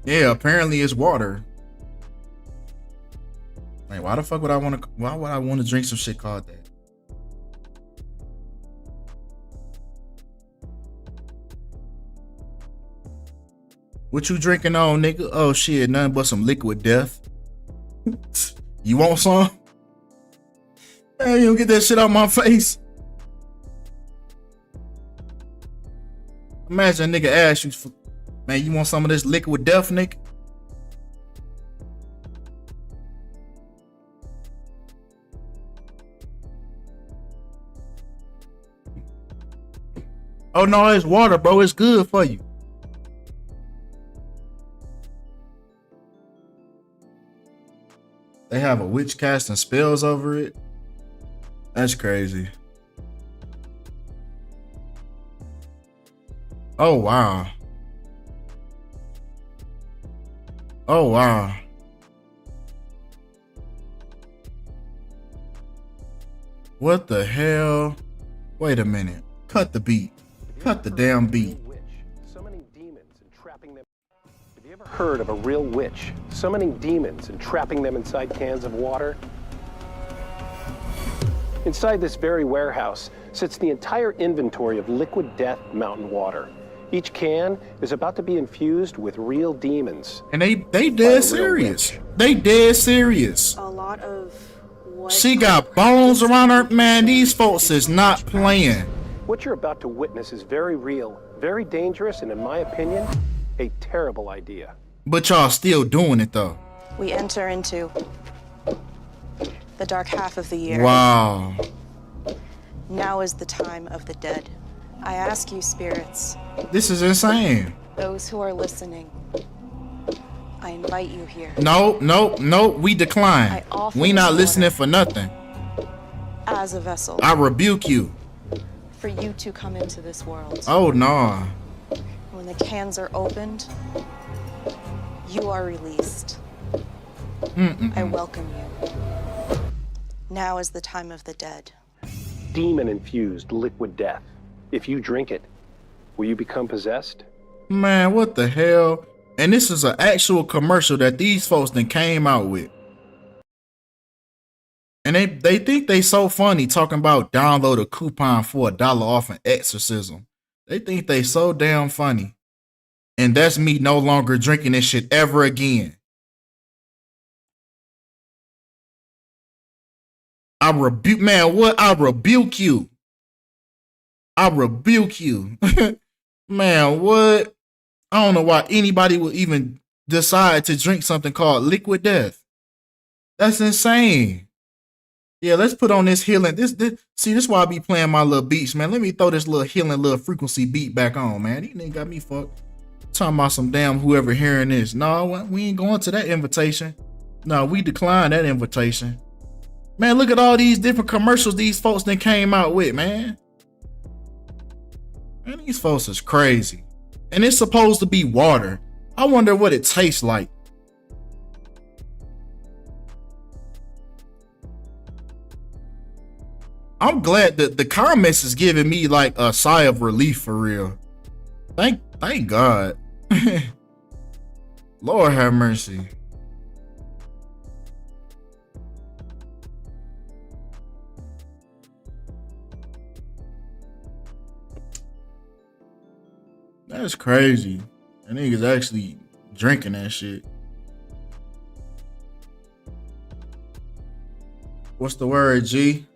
[SPEAKER 2] Yeah, apparently it's water. Like, why the fuck would I want to? Why would I want to drink some shit called that? What you drinking on, nigga? Oh shit, nothing but some liquid death. You want some? Man, you don't get that shit out my face. Imagine a nigga ask you, for, man, you want some of this liquid death, nigga? Oh no, it's water, bro. It's good for you. They have a witch casting spells over it. That's crazy. Oh wow. Oh wow. What the hell? Wait a minute. Cut the beat. Cut the damn beat.
[SPEAKER 4] Summoning demons and trapping them. Have you ever heard of a real witch summoning demons and trapping them inside cans of water? Inside this very warehouse sits the entire inventory of liquid death mountain water. Each can is about to be infused with real demons.
[SPEAKER 2] And they dead serious. They dead serious.
[SPEAKER 5] A lot of what
[SPEAKER 2] She got bones around her. Man, these folks is not playing.
[SPEAKER 4] What you're about to witness is very real, very dangerous, and in my opinion, a terrible idea.
[SPEAKER 2] But y'all still doing it though.
[SPEAKER 5] we enter into the dark half of the year.
[SPEAKER 2] Wow.
[SPEAKER 5] Now is the time of the dead. I ask you, spirits,
[SPEAKER 2] This is insane.
[SPEAKER 5] those who are listening, I invite you here
[SPEAKER 2] No, we decline.
[SPEAKER 5] I offer
[SPEAKER 2] We not
[SPEAKER 5] this
[SPEAKER 2] listening
[SPEAKER 5] order.
[SPEAKER 2] for nothing.
[SPEAKER 5] as a vessel
[SPEAKER 2] I rebuke you.
[SPEAKER 5] for you to come into this world.
[SPEAKER 2] Oh no.
[SPEAKER 5] When the cans are opened, you are released. I welcome you. Now is the time of the dead.
[SPEAKER 4] Demon-infused liquid death. If you drink it, will you become possessed?
[SPEAKER 2] Man, what the hell? And this is an actual commercial that these folks then came out with. And they think they so funny talking about download a coupon for $1 off an exorcism. They think they so damn funny. And that's me no longer drinking this shit ever again. I rebuke, man, what? I rebuke you. I rebuke you. Man, what? I don't know why anybody would even decide to drink something called liquid death. That's insane. Yeah, let's put on this healing. This see, this is why I be playing my little beats, man. Let me throw this little healing, little frequency beat back on, man. These niggas got me fucked. Talking about some damn whoever hearing this. No, we ain't going to that invitation. No, we decline that invitation. Man, look at all these different commercials these folks then came out with, man. Man, these folks is crazy. And it's supposed to be water. I wonder what it tastes like. I'm glad that the comments is giving me like a sigh of relief for real. Thank God. Lord have mercy. That's crazy. That nigga's actually drinking that shit. What's the word, G?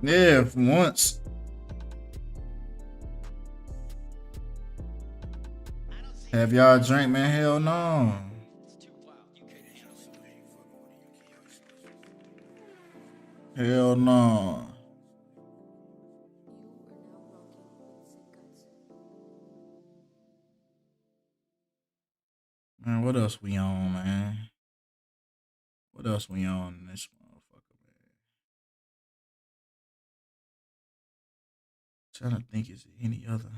[SPEAKER 2] Yeah, for once. Have y'all drank, man? Hell no. Hell no. Man, what else we on, man? What else we on in this motherfucker, man? Trying to think, is there any other?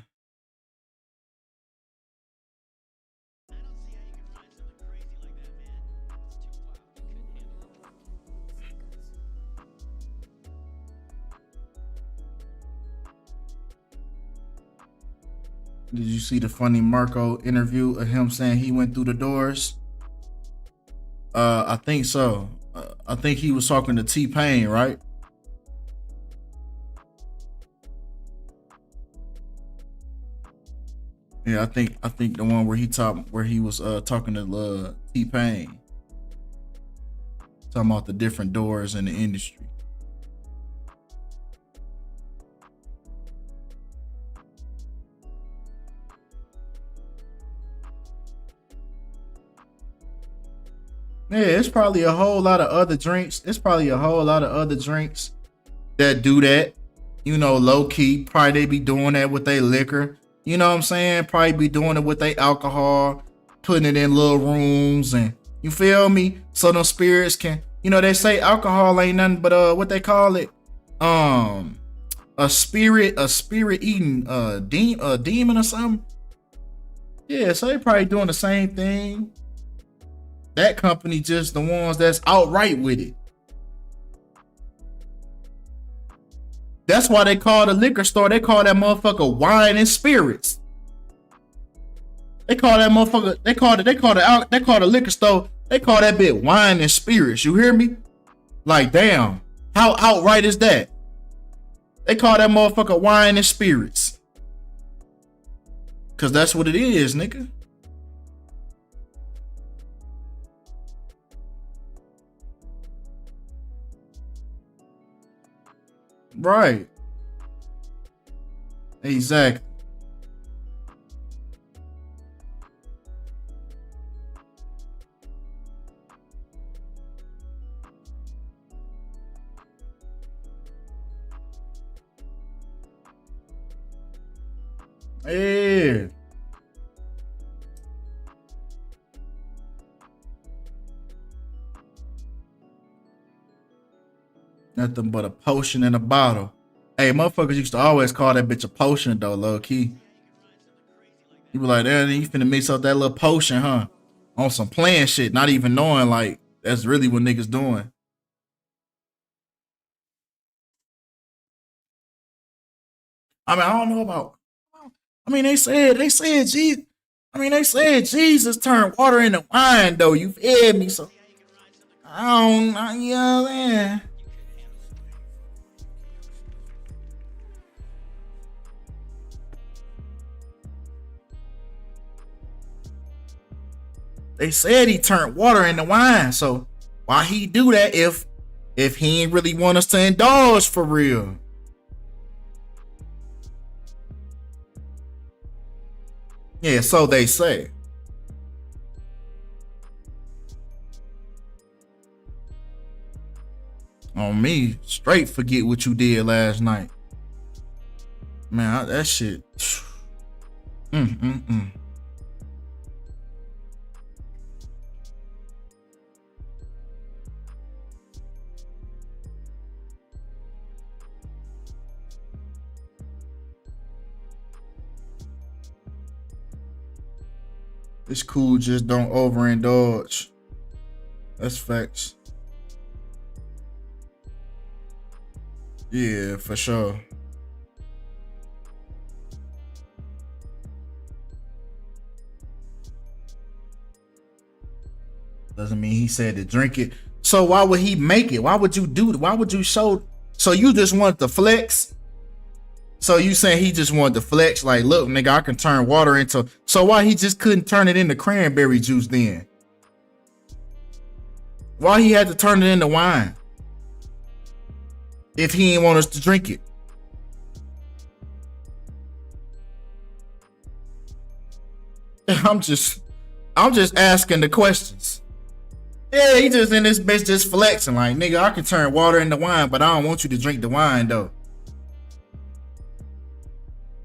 [SPEAKER 2] Did you see the funny Marco interview of him saying he went through the doors? I think so. I think he was talking to T-Pain, right? Yeah, I think the one where he was talking to T-Pain. Talking about the different doors in the industry. Yeah, it's probably a whole lot of other drinks. It's probably a whole lot of other drinks that do that. You know, low key. Probably they be doing that with their liquor. You know what I'm saying? Probably be doing it with their alcohol, putting it in little rooms, and you feel me? So them spirits can, you know, they say alcohol ain't nothing but what they call it? A spirit eating a demon or something. Yeah, so they probably doing the same thing. That company just the ones that's outright with it. That's why they call the liquor store, they call that motherfucker wine and spirits. They call that motherfucker, they call the liquor store, they call that bit wine and spirits. You hear me? Like, damn, how outright is that? They call that motherfucker wine and spirits. Cause that's what it is, nigga. Right. Exactly. Yeah. Nothing but a potion in a bottle. Hey, motherfuckers used to always call that bitch a potion though, low key. You be like, damn, you finna mix up that little potion, huh? On some playing shit, not even knowing like that's really what niggas doing. I mean, I don't know about. I mean, they said Jesus. I mean, they said Jesus turned water into wine though. You feel me? So I don't know, you know what I'm saying? They said he turned water into wine. So why he do that if he ain't really want us to indulge for real? Yeah, so they say. On me, straight forget what you did last night. Man, that shit. It's cool, just don't overindulge. That's facts. Yeah, for sure. Doesn't mean he said to drink it. So why would he make it? Why would you do it? Why would you show? So you just want to flex? So you saying he just wanted to flex? Like, look, nigga, I can turn water into. So why he just couldn't turn it into cranberry juice then? Why he had to turn it into wine? If he didn't want us to drink it. I'm just asking the questions. Yeah, he just in this bitch just flexing like, nigga, I can turn water into wine, but I don't want you to drink the wine though.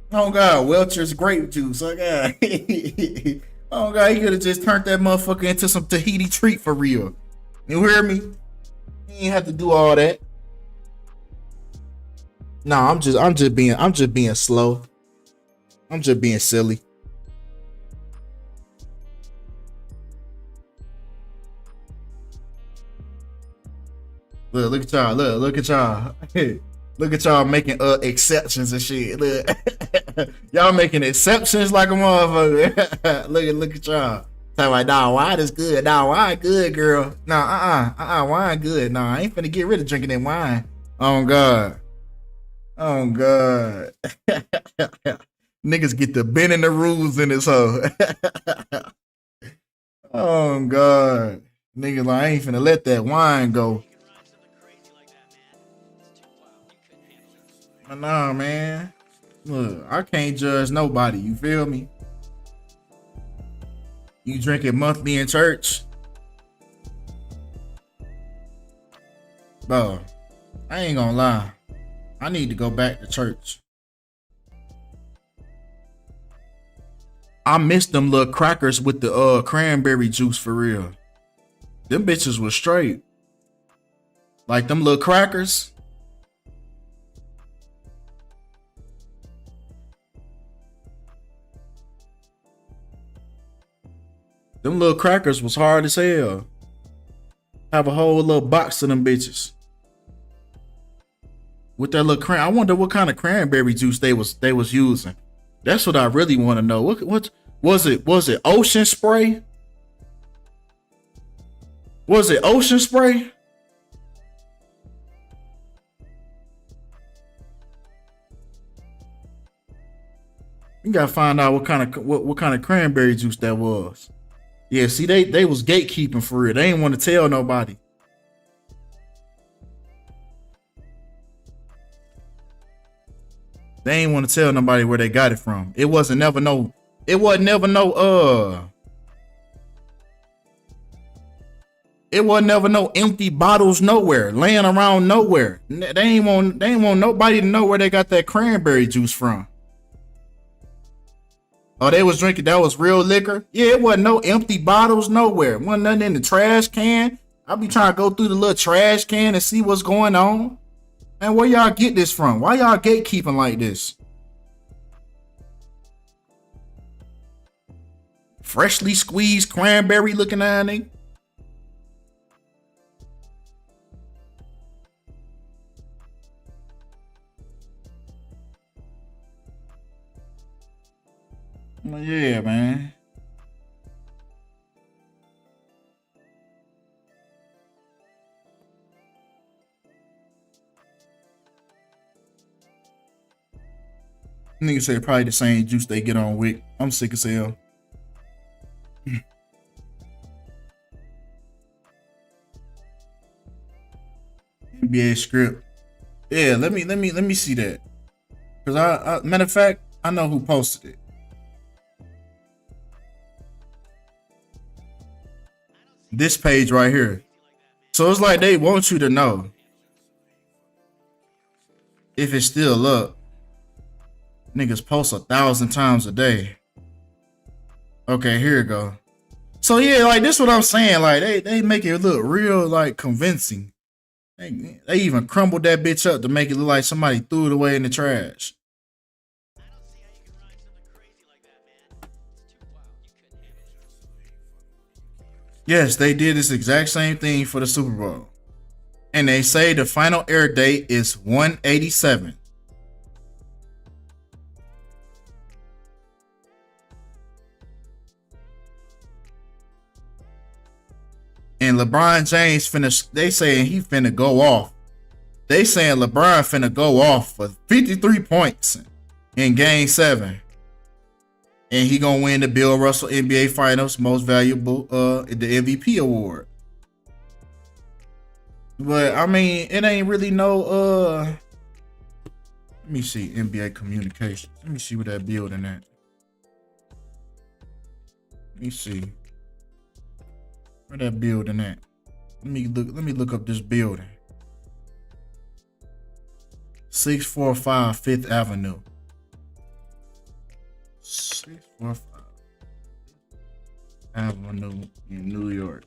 [SPEAKER 2] Oh God, Welch's grape juice. Oh God. Oh God, he could have just turned that motherfucker into some Tahiti treat for real. You hear me? He ain't have to do all that. Nah, I'm just being slow. I'm just being silly. Look at y'all. Look at y'all. Look at y'all making exceptions and shit. Look. Y'all making exceptions like a motherfucker. look at y'all. Talking like, nah, wine is good. Nah, wine good, girl. Nah, wine good. Nah, I ain't finna get rid of drinking that wine. Oh God. Oh God. Niggas get the bending the rules in this hoe. Oh God. Nigga, like, I ain't finna let that wine go. Nah, man. Look, I can't judge nobody. You feel me? You drinking monthly in church? Bro, I ain't gonna lie. I need to go back to church. I miss them little crackers with the cranberry juice for real. Them bitches was straight. Like them little crackers. Them little crackers was hard as hell. Have a whole little box of them bitches. With that little I wonder what kind of cranberry juice they was using. That's what I really want to know. What was it? Was it Ocean Spray? Was it Ocean Spray? You gotta find out what kind of cranberry juice that was. Yeah, see, they was gatekeeping for real. They ain't want to tell nobody. They ain't want to tell nobody where they got it from. It wasn't never no empty bottles nowhere, laying around nowhere. They ain't want nobody to know where they got that cranberry juice from. Oh, they was drinking, that was real liquor? Yeah, it wasn't no empty bottles nowhere. Wasn't nothing in the trash can. I be trying to go through the little trash can and see what's going on. Man, where y'all get this from? Why y'all gatekeeping like this? Freshly squeezed cranberry looking at nigga. Yeah, man. Niggas say probably the same juice they get on Wick. I'm sick as hell. NBA script. Yeah, let me see that. Cause I matter of fact, I know who posted it. This page right here. So it's like they want you to know if it's still up. Niggas post 1,000 times a day. Okay, here it go. So yeah, like this what I'm saying. Like they make it look real like convincing. They even crumbled that bitch up to make it look like somebody threw it away in the trash. Yes, they did this exact same thing for the Super Bowl. And they say the final air date is 187. And LeBron James they saying he finna go off. They saying LeBron finna go off for 53 points in game 7. And he gonna win the Bill Russell NBA Finals Most Valuable the MVP award. But I mean, it ain't really no let me see NBA communications. Let me see what that building at. Let me see. Where that building at? Let me look up this building. 645 5th Avenue. 645 Avenue in New York.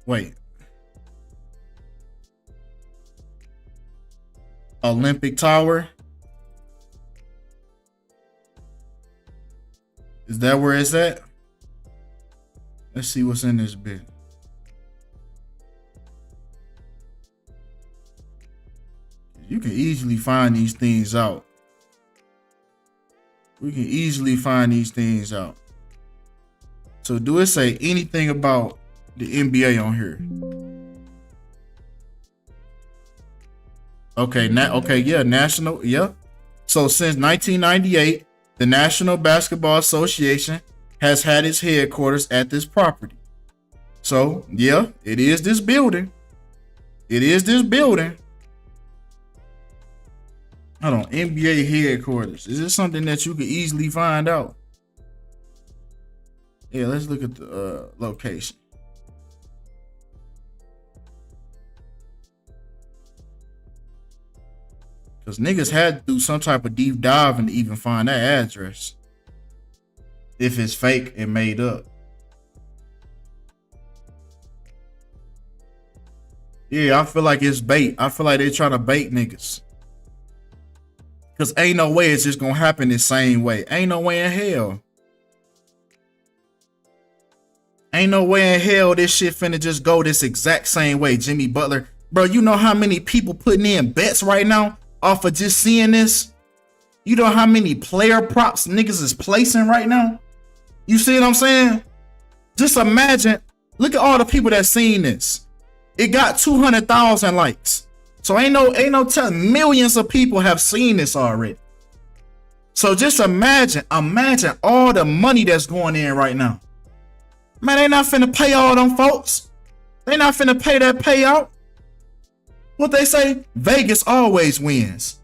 [SPEAKER 2] Wait. Olympic Tower? Is that where it's at? Let's see what's in this bit. You can easily find these things out. We can easily find these things out. So do it say anything about the NBA on here? Okay, okay, yeah, national, yeah. So since 1998, the National Basketball Association has had its headquarters at this property. So yeah, it is this building. It is this building. Hold on, NBA headquarters. Is this something that you could easily find out? Yeah, let's look at the location. Because niggas had to do some type of deep dive and even find that address. If it's fake and made up. Yeah, I feel like it's bait. I feel like they're trying to bait niggas. Because ain't no way it's just going to happen the same way. Ain't no way in hell. Ain't no way in hell this shit finna just go this exact same way, Jimmy Butler. Bro, you know how many people putting in bets right now off of just seeing this? You know how many player props niggas is placing right now? You see what I'm saying? Just imagine, look at all the people that seen this. It got 200,000 likes. So ain't no telling, millions of people have seen this already. So just imagine all the money that's going in right now. Man, they not finna pay all them folks. They not finna pay that payout. What they say? Vegas always wins.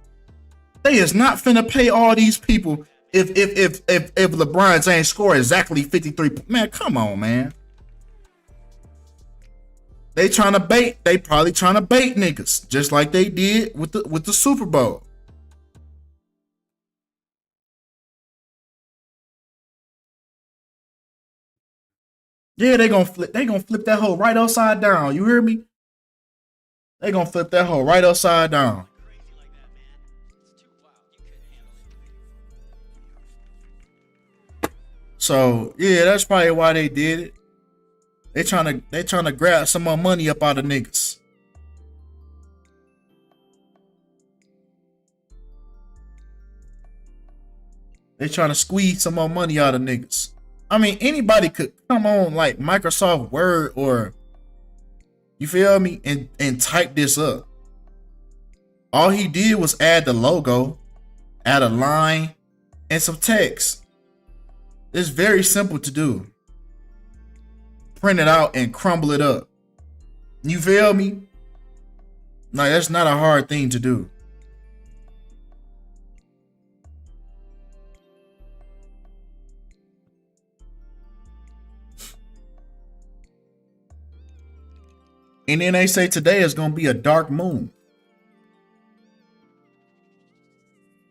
[SPEAKER 2] They is not finna pay all these people if LeBron James score exactly 53. Man, come on, man. They trying to bait. They probably trying to bait niggas, just like they did with the Super Bowl. Yeah, they gonna flip that hole right upside down. You hear me? They gonna flip that hole right upside down. So yeah, that's probably why they did it. They trying to grab some more money up out of niggas. They trying to squeeze some more money out of niggas. I mean, anybody could come on like Microsoft Word or, you feel me, and type this up. All he did was add the logo, add a line, and some text. It's very simple to do. Print it out and crumble it up. You feel me? Like, that's not a hard thing to do. And then they say today is gonna be a dark moon.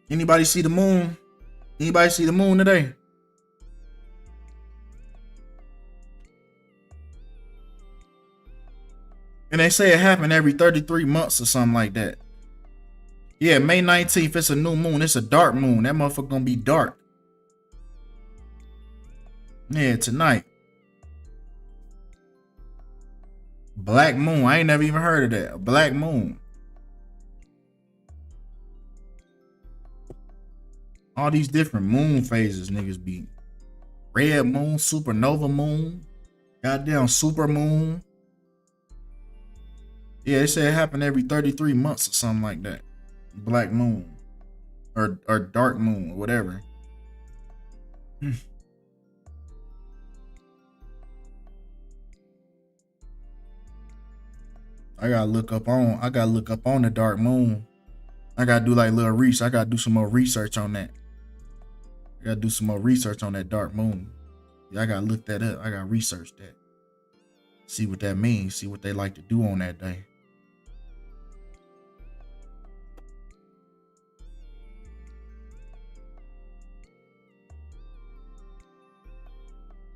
[SPEAKER 2] Anybody see the moon? Anybody see the moon today? And they say it happened every 33 months or something like that. Yeah, May 19th, it's a new moon. It's a dark moon. That motherfucker gonna be dark. Yeah, tonight. Black moon. I ain't never even heard of that. A black moon. All these different moon phases niggas be. Red moon, supernova moon, goddamn super moon. Yeah, they say it happened every 33 months or something like that. Black moon. Or dark moon or whatever. I gotta look up on the dark moon. I gotta do like little research. I gotta do some more research on that. I gotta do some more research on that dark moon. Yeah, I gotta look that up. I gotta research that. See what that means. See what they like to do on that day.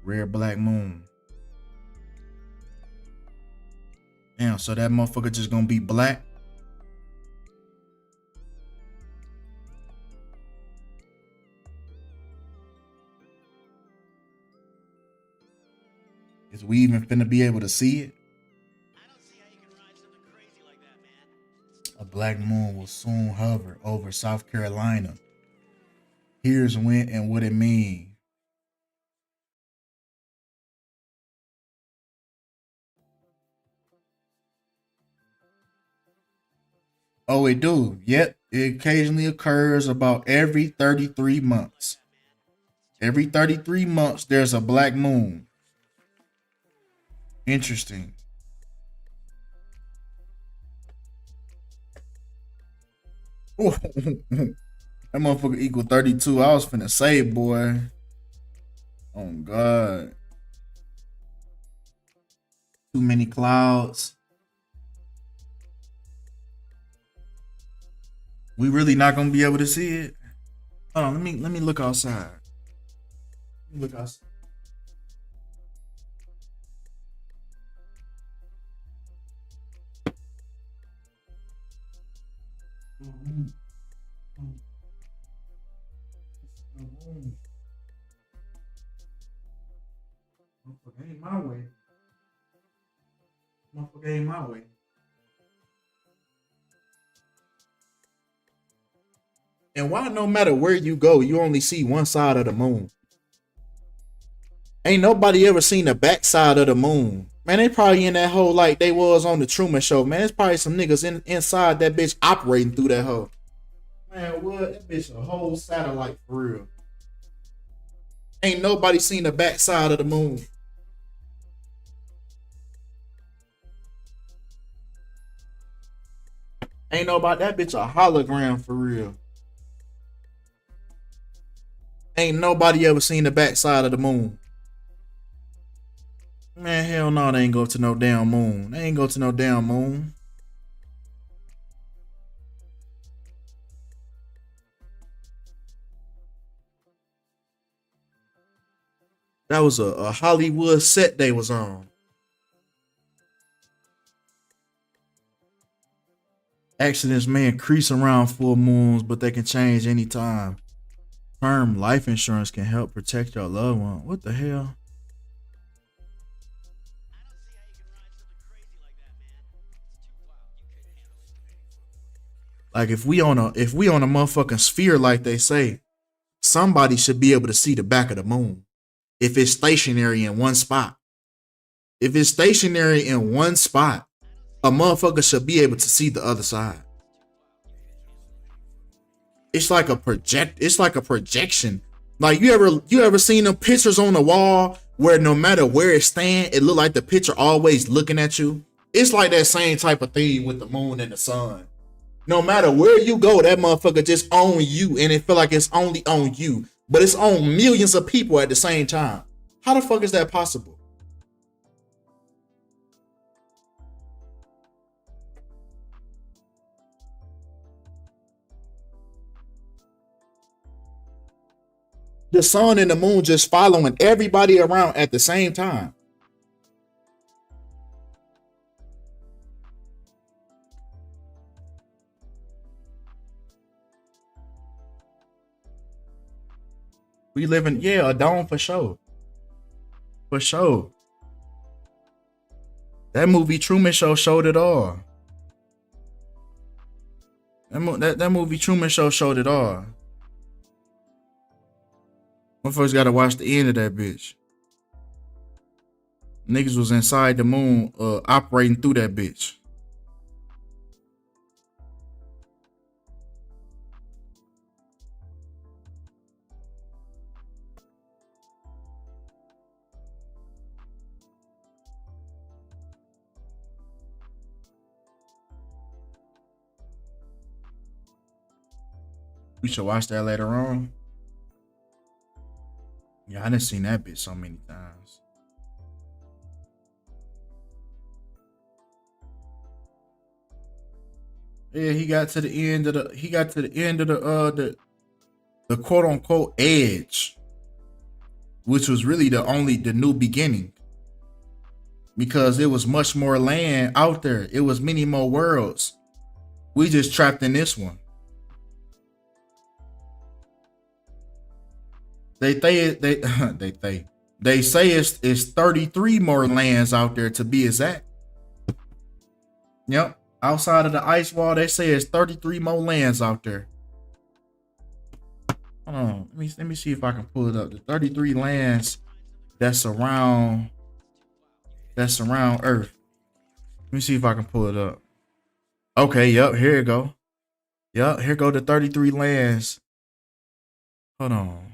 [SPEAKER 2] Rare black moon. Damn, so that motherfucker just gonna be black? Is we even finna be able to see it?
[SPEAKER 6] I don't see how you can ride something crazy like that, man.
[SPEAKER 2] A black moon will soon hover over South Carolina. Here's when and what it means. Oh, it do. Yep. It occasionally occurs about every 33 months. Every 33 months, there's a black moon. Interesting. That motherfucker equal 32. I was finna say, boy. Oh, God. Too many clouds. We really not gonna be able to see it. Hold on, let me look outside. Let me look outside. Motherfucker ain't my way. Motherfucker ain't my way. And why no matter where you go, you only see one side of the moon? Ain't nobody ever seen the back side of the moon. Man, they probably in that hole like they was on the Truman Show. Man, there's probably some niggas inside that bitch operating through that hole. Man, what? That bitch a whole satellite for real. Ain't nobody seen the back side of the moon. Ain't nobody, that bitch a hologram for real. Ain't nobody ever seen the back side of the moon. Man, hell no, they ain't go to no damn moon. They ain't go to no damn moon. That was a Hollywood set they was on. Accidents may increase around full moons, but they can change anytime. Term life insurance can help protect your loved one. What the hell? Like if we on a motherfucking sphere like they say, somebody should be able to see the back of the moon. If it's stationary in one spot. If it's stationary in one spot, a motherfucker should be able to see the other side. It's like a projection. Like you ever seen them pictures on the wall where no matter where it stand, it look like the picture always looking at you? It's like that same type of thing with the moon and the sun. No matter where you go, that motherfucker just on you, and it feel like it's only on you, but it's on millions of people at the same time. How the fuck is that possible? The sun and the moon just following everybody around at the same time. We live in, yeah, a dome for sure. For sure. That movie Truman Show showed it all. That movie Truman Show showed it all. Motherfuckers gotta watch the end of that bitch. Niggas was inside the moon, operating through that bitch. We should watch that later on. Yeah, I done seen that bitch so many times. Yeah, he got to the end of the quote unquote edge, which was really the new beginning. Because it was much more land out there. It was many more worlds. We just trapped in this one. They say it's 33 more lands out there to be exact. Yep. Outside of the ice wall, they say it's 33 more lands out there. Hold on. Let me see if I can pull it up. The 33 lands that surround Earth. Let me see if I can pull it up. Okay, yep, here you go. Yeah, here go the 33 lands. Hold on.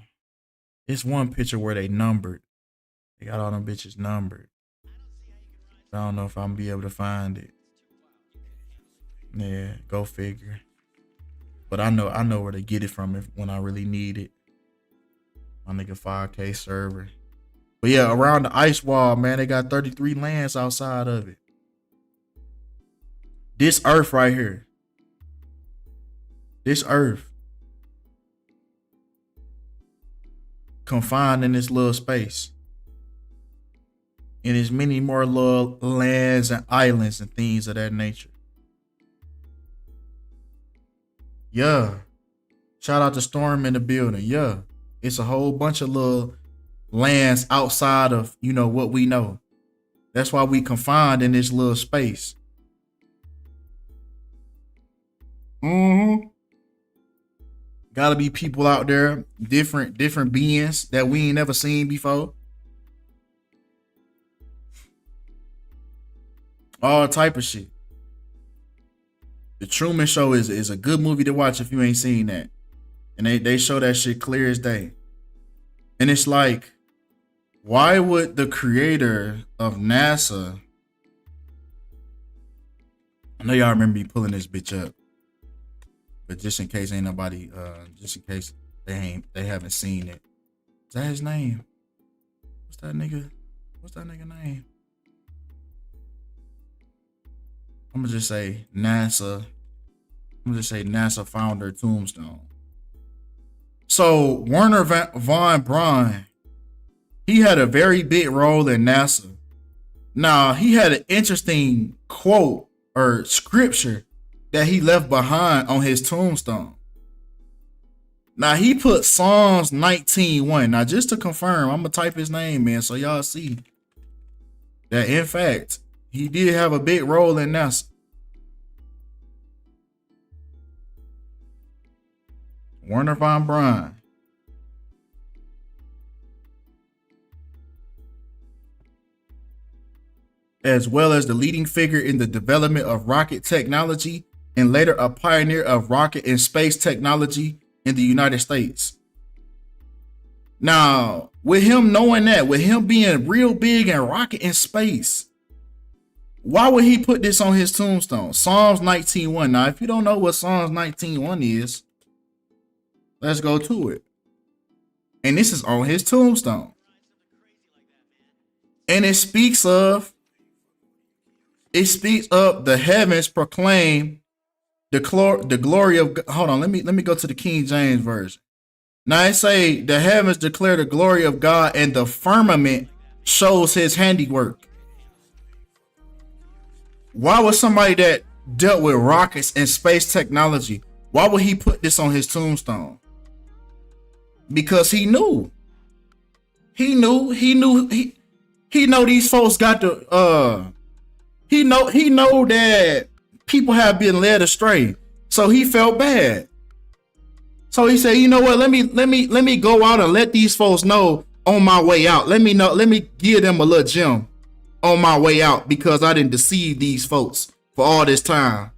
[SPEAKER 2] It's one picture where they numbered. They got all them bitches numbered. I don't know if I'm gonna be able to find it. Yeah, go figure. But I know where to get it from when I really need it. My nigga 5K server. But yeah, around the ice wall, man, they got 33 lands outside of it. This earth right here. This earth. Confined in this little space. And there's many more little lands and islands and things of that nature. Yeah. Shout out to Storm in the building. Yeah. It's a whole bunch of little lands outside of, you know, what we know. That's why we confined in this little space. Gotta be people out there, different beings that we ain't never seen before. All type of shit. The Truman Show is a good movie to watch if you ain't seen that. And they show that shit clear as day. And it's like, why would the creator of NASA, I know y'all remember me pulling this bitch up, but just in case ain't nobody, just in case they haven't seen it. Is that his name? What's that nigga name? I'm gonna just say NASA. I'm gonna just say NASA founder tombstone. So Werner von Braun, he had a very big role in NASA. Now, he had an interesting quote or scripture that he left behind on his tombstone. Now, he put Psalms 19:1. Now, just to confirm, I'm gonna type his name in so y'all see that in fact he did have a big role in NASA. Werner von Braun. As well as the leading figure in the development of rocket technology and later a pioneer of rocket and space technology in the United States. Now, with him knowing that, with him being real big in rocket and space, why would he put this on his tombstone? Psalms 19:1. Now, if you don't know what Psalms 19:1 is, let's go to it. And this is on his tombstone. And it speaks of the heavens proclaim the glory of God. Hold on, let me go to the King James version. Now it say the heavens declare the glory of God and the firmament shows his handiwork. Why would somebody that dealt with rockets and space technology, why would he put this on his tombstone? Because he knew know these folks got the he know that people have been led astray. So he felt bad. So he said, you know what, let me go out and let these folks know on my way out. Let me give them a little gem on my way out because I didn't deceive these folks for all this time.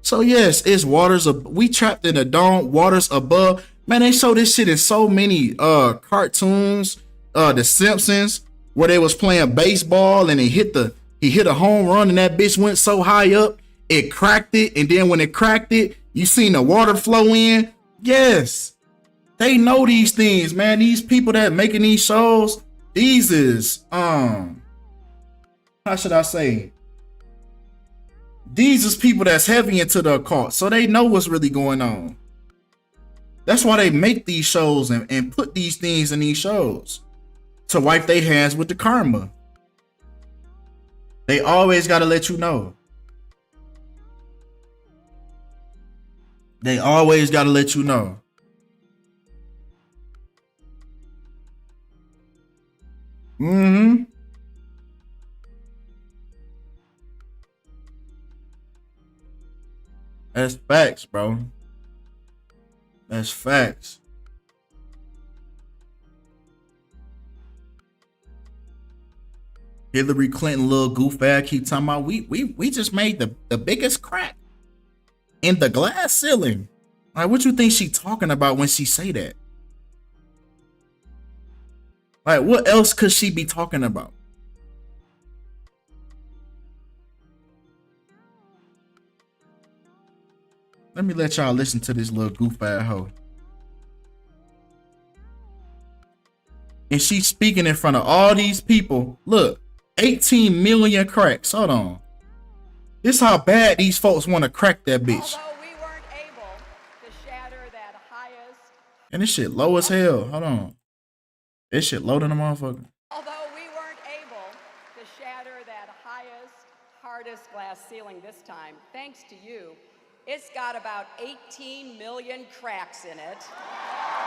[SPEAKER 2] So yes, it's we trapped in the dome, waters above. Man, they show this shit in so many cartoons, The Simpsons, where they was playing baseball and he hit a home run and that bitch went so high up, it cracked it. And then when it cracked it, you seen the water flow in. Yes, they know these things, man. These people that making these shows, these is, how should I say? These is people that's heavy into the occult. So they know what's really going on. That's why they make these shows and put these things in these shows to wipe their hands with the karma. They always got to let you know. They always got to let you know. That's facts, bro. That's facts. Hillary Clinton, little goof bag, keep talking about we just made the biggest crack. in the glass ceiling. Like, what you think she talking about when she say that? Like, what else could she be talking about? Let me let y'all listen to this little goof ass hoe. And she's speaking in front of all these people. Look, 18 million cracks. Hold on. This how bad these folks want to crack that bitch.
[SPEAKER 7] Although we weren't able to shatter that highest.
[SPEAKER 2] And this shit low as hell. Hold on. This shit low than a motherfucker.
[SPEAKER 7] Although we weren't able to shatter that highest, hardest glass ceiling this time, thanks to you, it's got about 18 million cracks in it.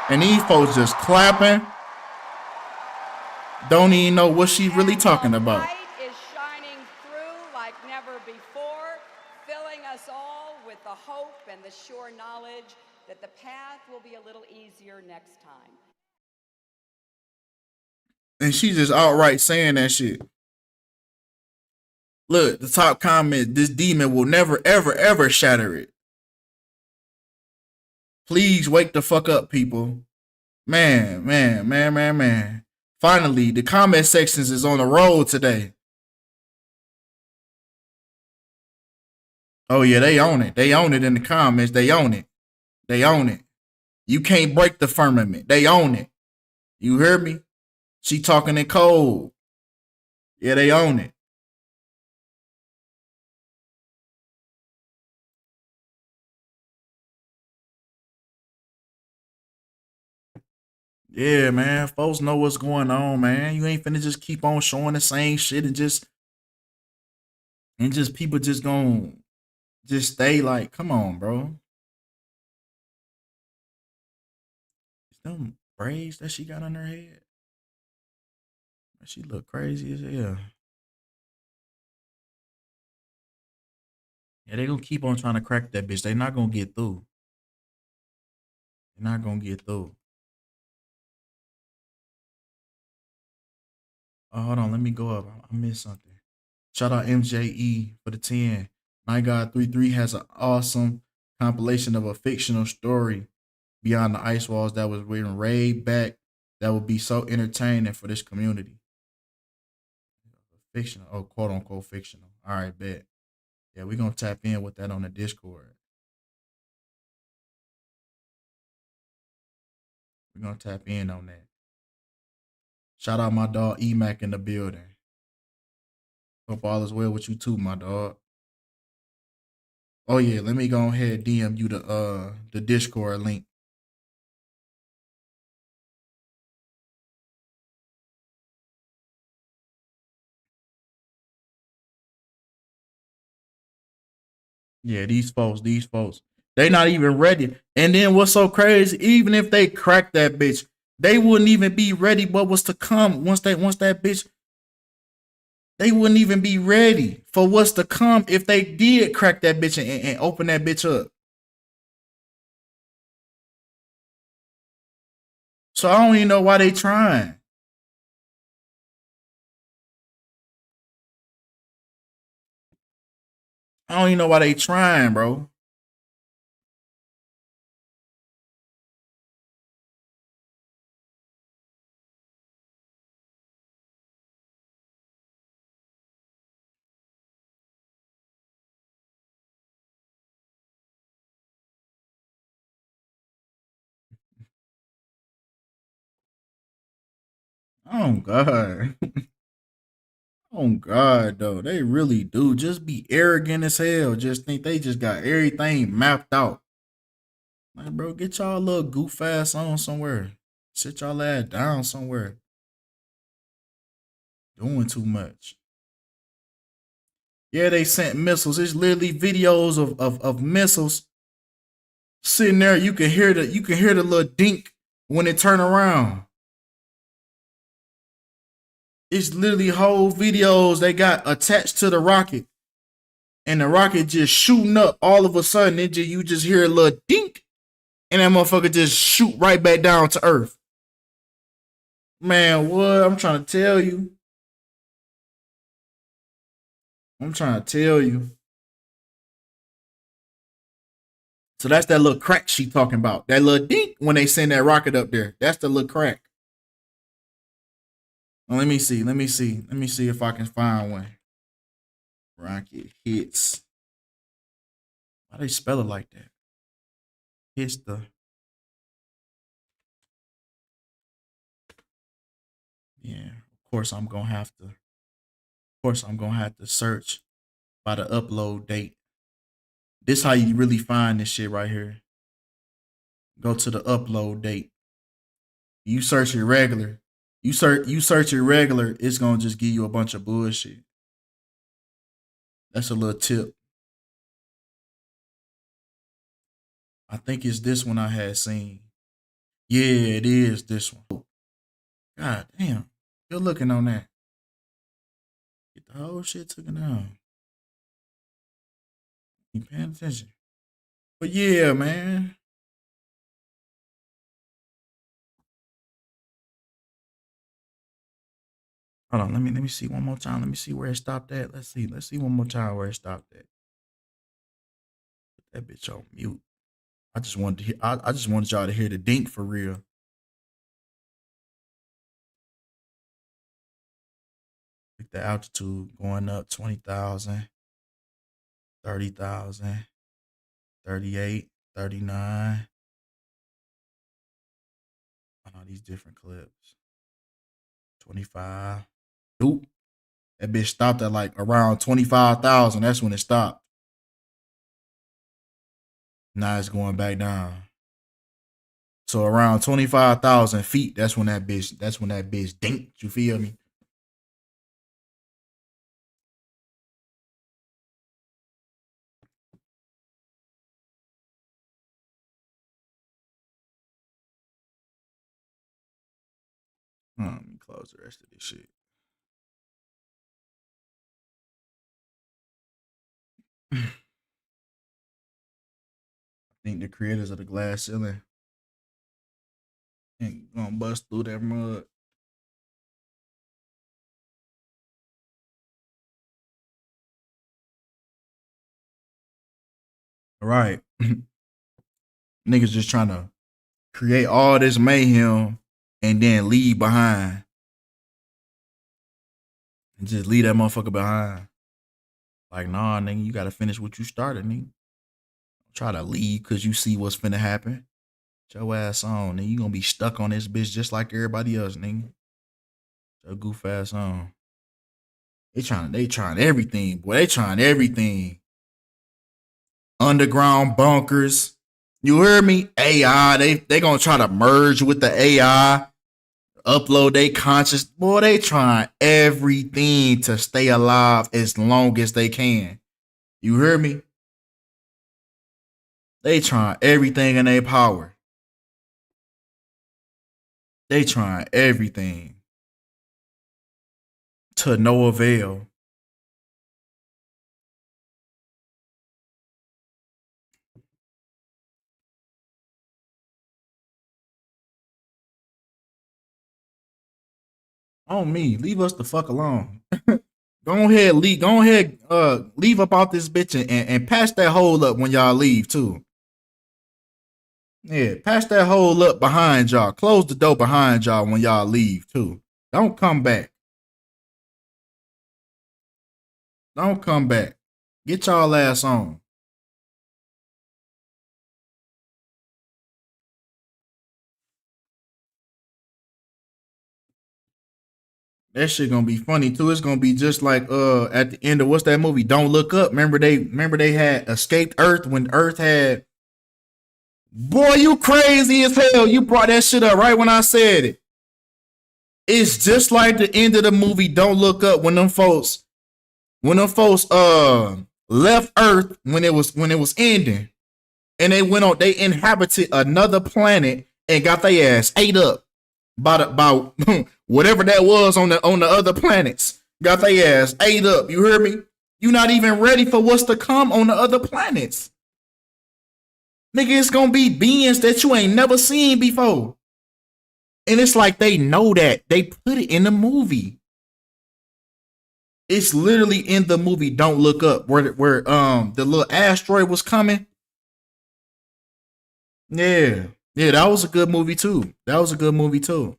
[SPEAKER 2] And these folks just clapping. Don't even know what she really talking about.
[SPEAKER 7] Light is shining through like never before, filling us all with the hope and the sure knowledge that the path will be a little easier next time.
[SPEAKER 2] And she just outright saying that shit. Look, the top comment, this demon will never, ever, ever shatter it. Please wake the fuck up, people. Man. Finally, the comment sections is on the road today. Oh yeah, they own it. They own it in the comments. They own it. They own it. You can't break the firmament. They own it. You hear me? She talking in code. Yeah, they own it. Yeah, man. Folks know what's going on, man. You ain't finna just keep on showing the same shit and just people just gonna just stay like, come on, bro. It's them braids that she got on her head. She look crazy as hell. Yeah, they gonna keep on trying to crack that bitch. They not gonna get through. They're not gonna get through. Oh, hold on, let me go up. I missed something. Shout out MJE for the 10. Night God 33 has an awesome compilation of a fictional story beyond the ice walls that was written way back that would be so entertaining for this community. Fictional, oh, quote unquote fictional. All right, bet. Yeah, we're gonna tap in with that on the Discord. We're gonna tap in on that. Shout out my dog E-Mac in the building. Hope all is well with you too, my dog. Oh yeah, let me go ahead and DM you the Discord link. Yeah, these folks, they not even ready. And then what's so crazy, even if they crack that bitch, they wouldn't even be ready what was to come once that bitch, they wouldn't even be ready for what's to come if they did crack that bitch and open that bitch up. So I don't even know why they trying. I don't even know why they trying, bro. Oh God. Oh God, though. They really do. Just be arrogant as hell. Just think they just got everything mapped out. Like, bro, get y'all little goof ass on somewhere. Sit y'all ass down somewhere. Doing too much. Yeah, they sent missiles. It's literally videos of missiles sitting there. You can hear the little dink when it turn around. It's literally whole videos they got attached to the rocket. And the rocket just shooting up all of a sudden. You just hear a little dink. And that motherfucker just shoot right back down to earth. Man, what? I'm trying to tell you. So that's that little crack she talking about. That little dink when they send that rocket up there. That's the little crack. Well, let me see. Let me see if I can find one. Rocket hits. Why they spell it like that? Hits the. Yeah, of course I'm gonna have to. Of course I'm gonna have to search by the upload date. This how you really find this shit right here. Go to the upload date. You search it regular. You search it regular, it's gonna just give you a bunch of bullshit. That's a little tip. I think it's this one I had seen. Yeah, it is this one. God damn. Good looking on that. Get the whole shit taken down. You paying attention. But yeah, man. Hold on, let me see one more time. Let me see where it stopped at. Let's see one more time where it stopped at. Put that bitch on mute. I just wanted to hear, I just wanted y'all to hear the dink for real. Like the altitude going up 20,000, 30,000, 38, 39. I know these different clips. 25. Nope. That bitch stopped at like around 25,000. That's when it stopped. Now it's going back down. So around 25,000 feet, that's when that bitch dinked. You feel me? Let me close the rest of this shit. I think the creators of the glass ceiling ain't gonna bust through that mud. All right. Niggas just trying to create all this mayhem and then leave behind. And just leave that motherfucker behind. Like, nah, nigga, you gotta finish what you started, nigga. Try to leave because you see what's finna happen. Get your ass on, nigga. You gonna be stuck on this bitch just like everybody else, nigga. Your goof ass on. They trying everything, boy. They trying everything. Underground bunkers. You heard me? AI. They gonna try to merge with the AI. Upload they conscious. Boy, they trying everything to stay alive as long as they can. You hear me? They trying everything in their power. They trying everything to no avail. On me, leave us the fuck alone. Go ahead, leave up out this bitch and patch that hole up when y'all leave too. Yeah, patch that hole up behind y'all. Close the door behind y'all when y'all leave too. Don't come back. Don't come back. Get y'all ass on. That shit gonna be funny too. It's gonna be just like at the end of what's that movie? Don't Look Up. Remember they had escaped Earth when Earth had. Boy, you crazy as hell. You brought that shit up right when I said it. It's just like the end of the movie Don't Look Up when them folks left Earth when it was ending. And they inhabited another planet and got their ass ate up by whatever that was on the other planets. Got their ass ate up. You hear me? You not even ready for what's to come on the other planets. Nigga, it's gonna be beings that you ain't never seen before. And it's like they know that. They put it in the movie. It's literally in the movie Don't Look Up where the little asteroid was coming. Yeah. Yeah, that was a good movie too. That was a good movie too.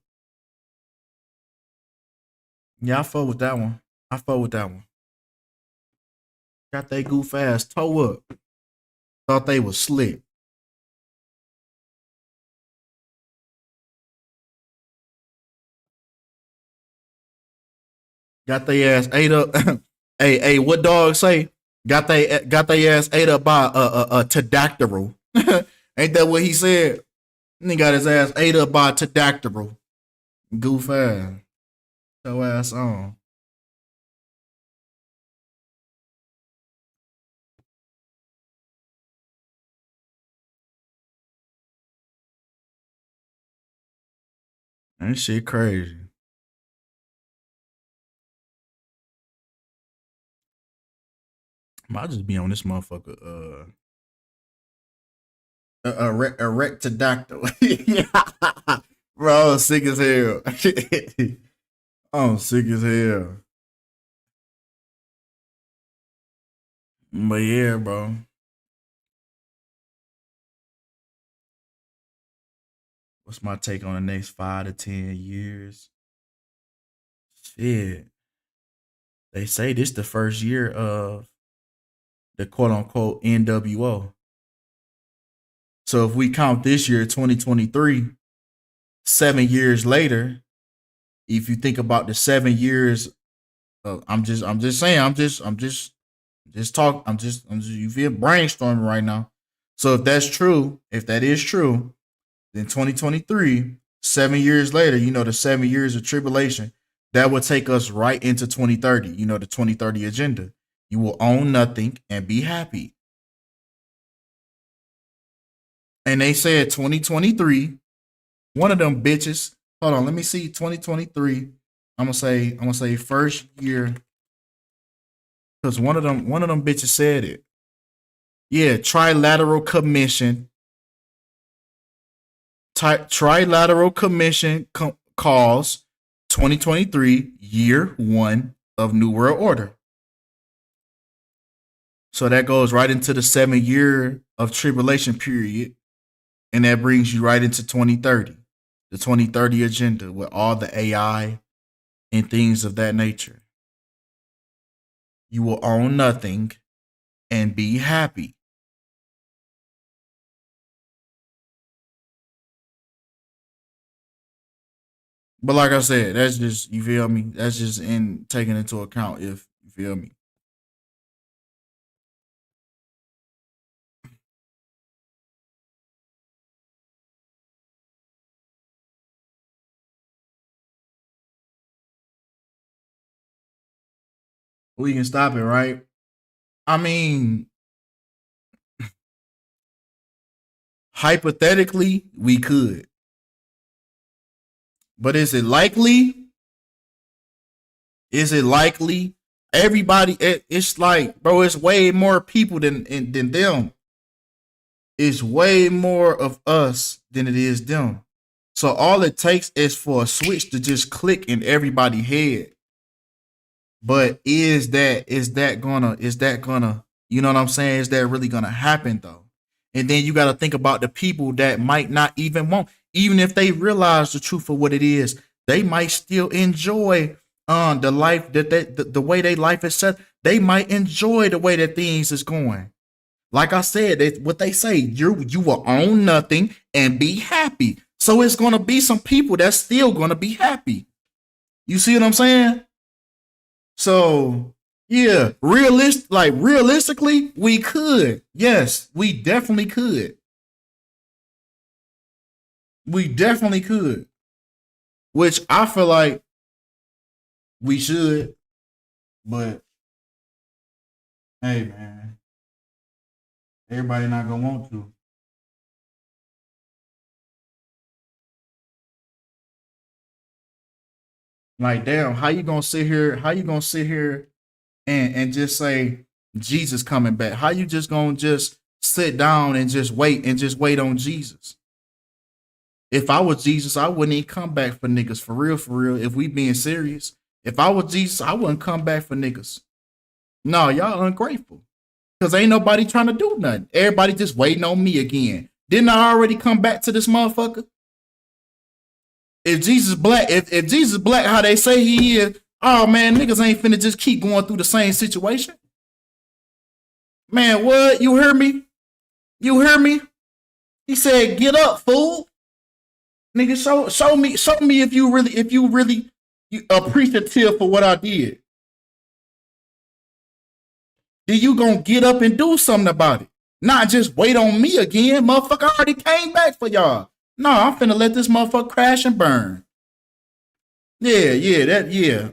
[SPEAKER 2] Yeah, I fuck with that one. I fuck with that one. Got they goof ass toe up. Thought they was slick. Got they ass ate up. Hey, what dog say? Got they ass ate up by a pterodactyl. Ain't that what he said? And he got his ass ate up by a pterodactyl. Goof ass. Show ass on. That shit crazy. I'll just be on this motherfucker. Erectodactyl. Yeah. Bro, I'm sick as hell. I'm sick as hell. But yeah, bro. What's my take on the next 5 to 10 years? Shit. They say this the first year of the quote unquote NWO. So if we count this year, 2023, 7 years later, if you think about the 7 years, I'm just you feel brainstorming right now. So if that's true, if that is true, then 2023, 7 years later, the 7 years of tribulation, that would take us right into 2030, the 2030 agenda. You will own nothing and be happy. And they said 2023, one of them bitches. Hold on, let me see. 2023. I'm gonna say first year. Because one of them bitches said it. Yeah, Trilateral Commission. Trilateral Commission calls 2023 year one of New World Order. So that goes right into the 7 year of tribulation period. And that brings you right into 2030, the 2030 agenda with all the AI and things of that nature. You will own nothing and be happy. But like I said, that's just, you feel me? That's just in taking into account, if you feel me. We can stop it, right? I mean, hypothetically, we could. But is it likely? Is it likely? Everybody, it's like, bro, it's way more people than them. It's way more of us than it is them. So all it takes is for a switch to just click in everybody's head. But is that gonna, you know what I'm saying? Is that really gonna happen though? And then you gotta think about the people that might not even want, even if they realize the truth of what it is, they might still enjoy the life that the way their life is set. They might enjoy the way that things is going. Like I said, what they say, you will own nothing and be happy. So it's gonna be some people that's still gonna be happy. You see what I'm saying? So yeah, realistically, we could. Yes, we definitely could. We definitely could. Which I feel like we should. But hey, man, everybody not gonna want to. Like, damn, how you gonna sit here? How you gonna sit here and just say Jesus coming back? How you just gonna just sit down and just wait on Jesus? If I was Jesus, I wouldn't even come back for niggas, for real, for real. If we being serious, if I was Jesus, I wouldn't come back for niggas. No, y'all ungrateful. Because ain't nobody trying to do nothing. Everybody just waiting on me again. Didn't I already come back to this motherfucker? If Jesus black, if Jesus black, how they say he is, oh man, niggas ain't finna just keep going through the same situation. Man, what? You hear me? You hear me? He said, "Get up, fool." Nigga, show me if you really appreciative for what I did. Then you gonna get up and do something about it. Not just wait on me again. Motherfucker, I already came back for y'all. No, I'm finna let this motherfucker crash and burn. Yeah.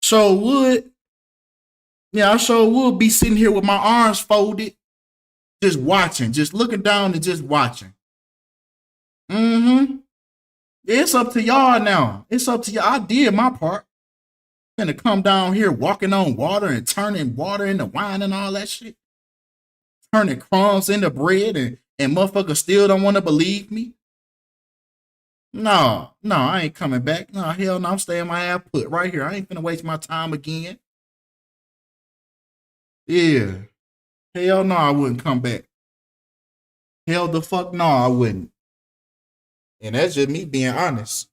[SPEAKER 2] So would. Yeah, I sure would be sitting here with my arms folded, just watching, just looking down and just watching. It's up to y'all now. It's up to y'all. I did my part. Gonna come down here walking on water and turning water into wine and all that shit. Turning crumbs into bread and motherfuckers still don't want to believe me. No, I ain't coming back. No, hell no, I'm staying my ass put right here. I ain't finna waste my time again. Yeah. Hell no, I wouldn't come back. Hell the fuck no, I wouldn't. And that's just me being honest.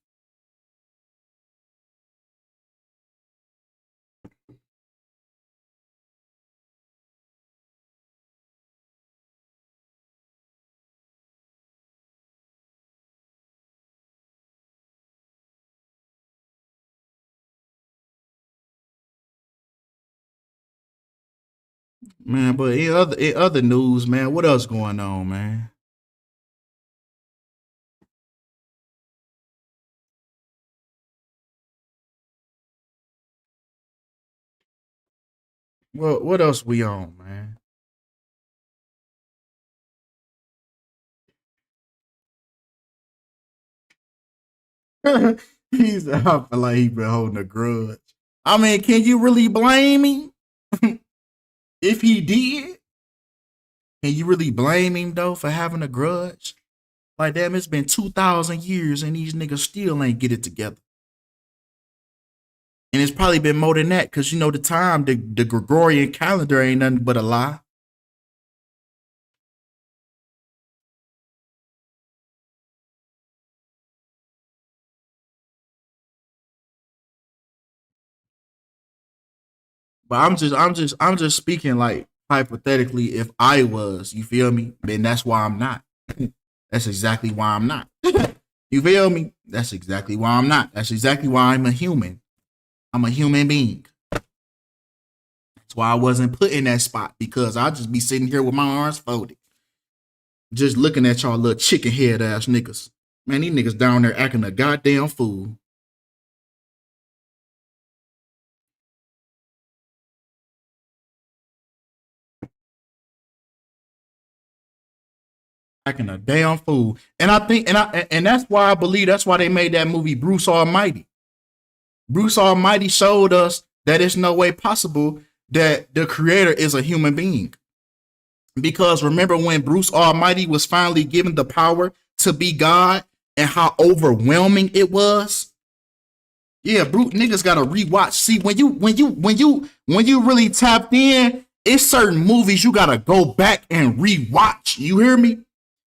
[SPEAKER 2] Man, but in other news, man, what else going on, man? Well, what else we on, man? He's I feel like he been holding a grudge. I mean, can you really blame him if he did? Can you really blame him though for having a grudge? Like, damn, it's been 2,000 years and these niggas still ain't get it together. And it's probably been more than that because you know the time, the Gregorian calendar ain't nothing but a lie. But I'm just speaking like hypothetically. If I was, you feel me? Then that's why I'm not. That's exactly why I'm not. You feel me? That's exactly why I'm not. That's exactly why I'm a human. I'm a human being. That's why I wasn't put in that spot because I'll just be sitting here with my arms folded, just looking at y'all little chicken head ass niggas. Man, these niggas down there acting a goddamn fool. Acting a damn fool. And I think, and that's why I believe that's why they made that movie Bruce Almighty. Bruce Almighty showed us that it's no way possible that the creator is a human being. Because remember when Bruce Almighty was finally given the power to be God and how overwhelming it was? Yeah, Bruce niggas gotta rewatch. See, when you really tapped in, it's certain movies you gotta go back and rewatch. You hear me?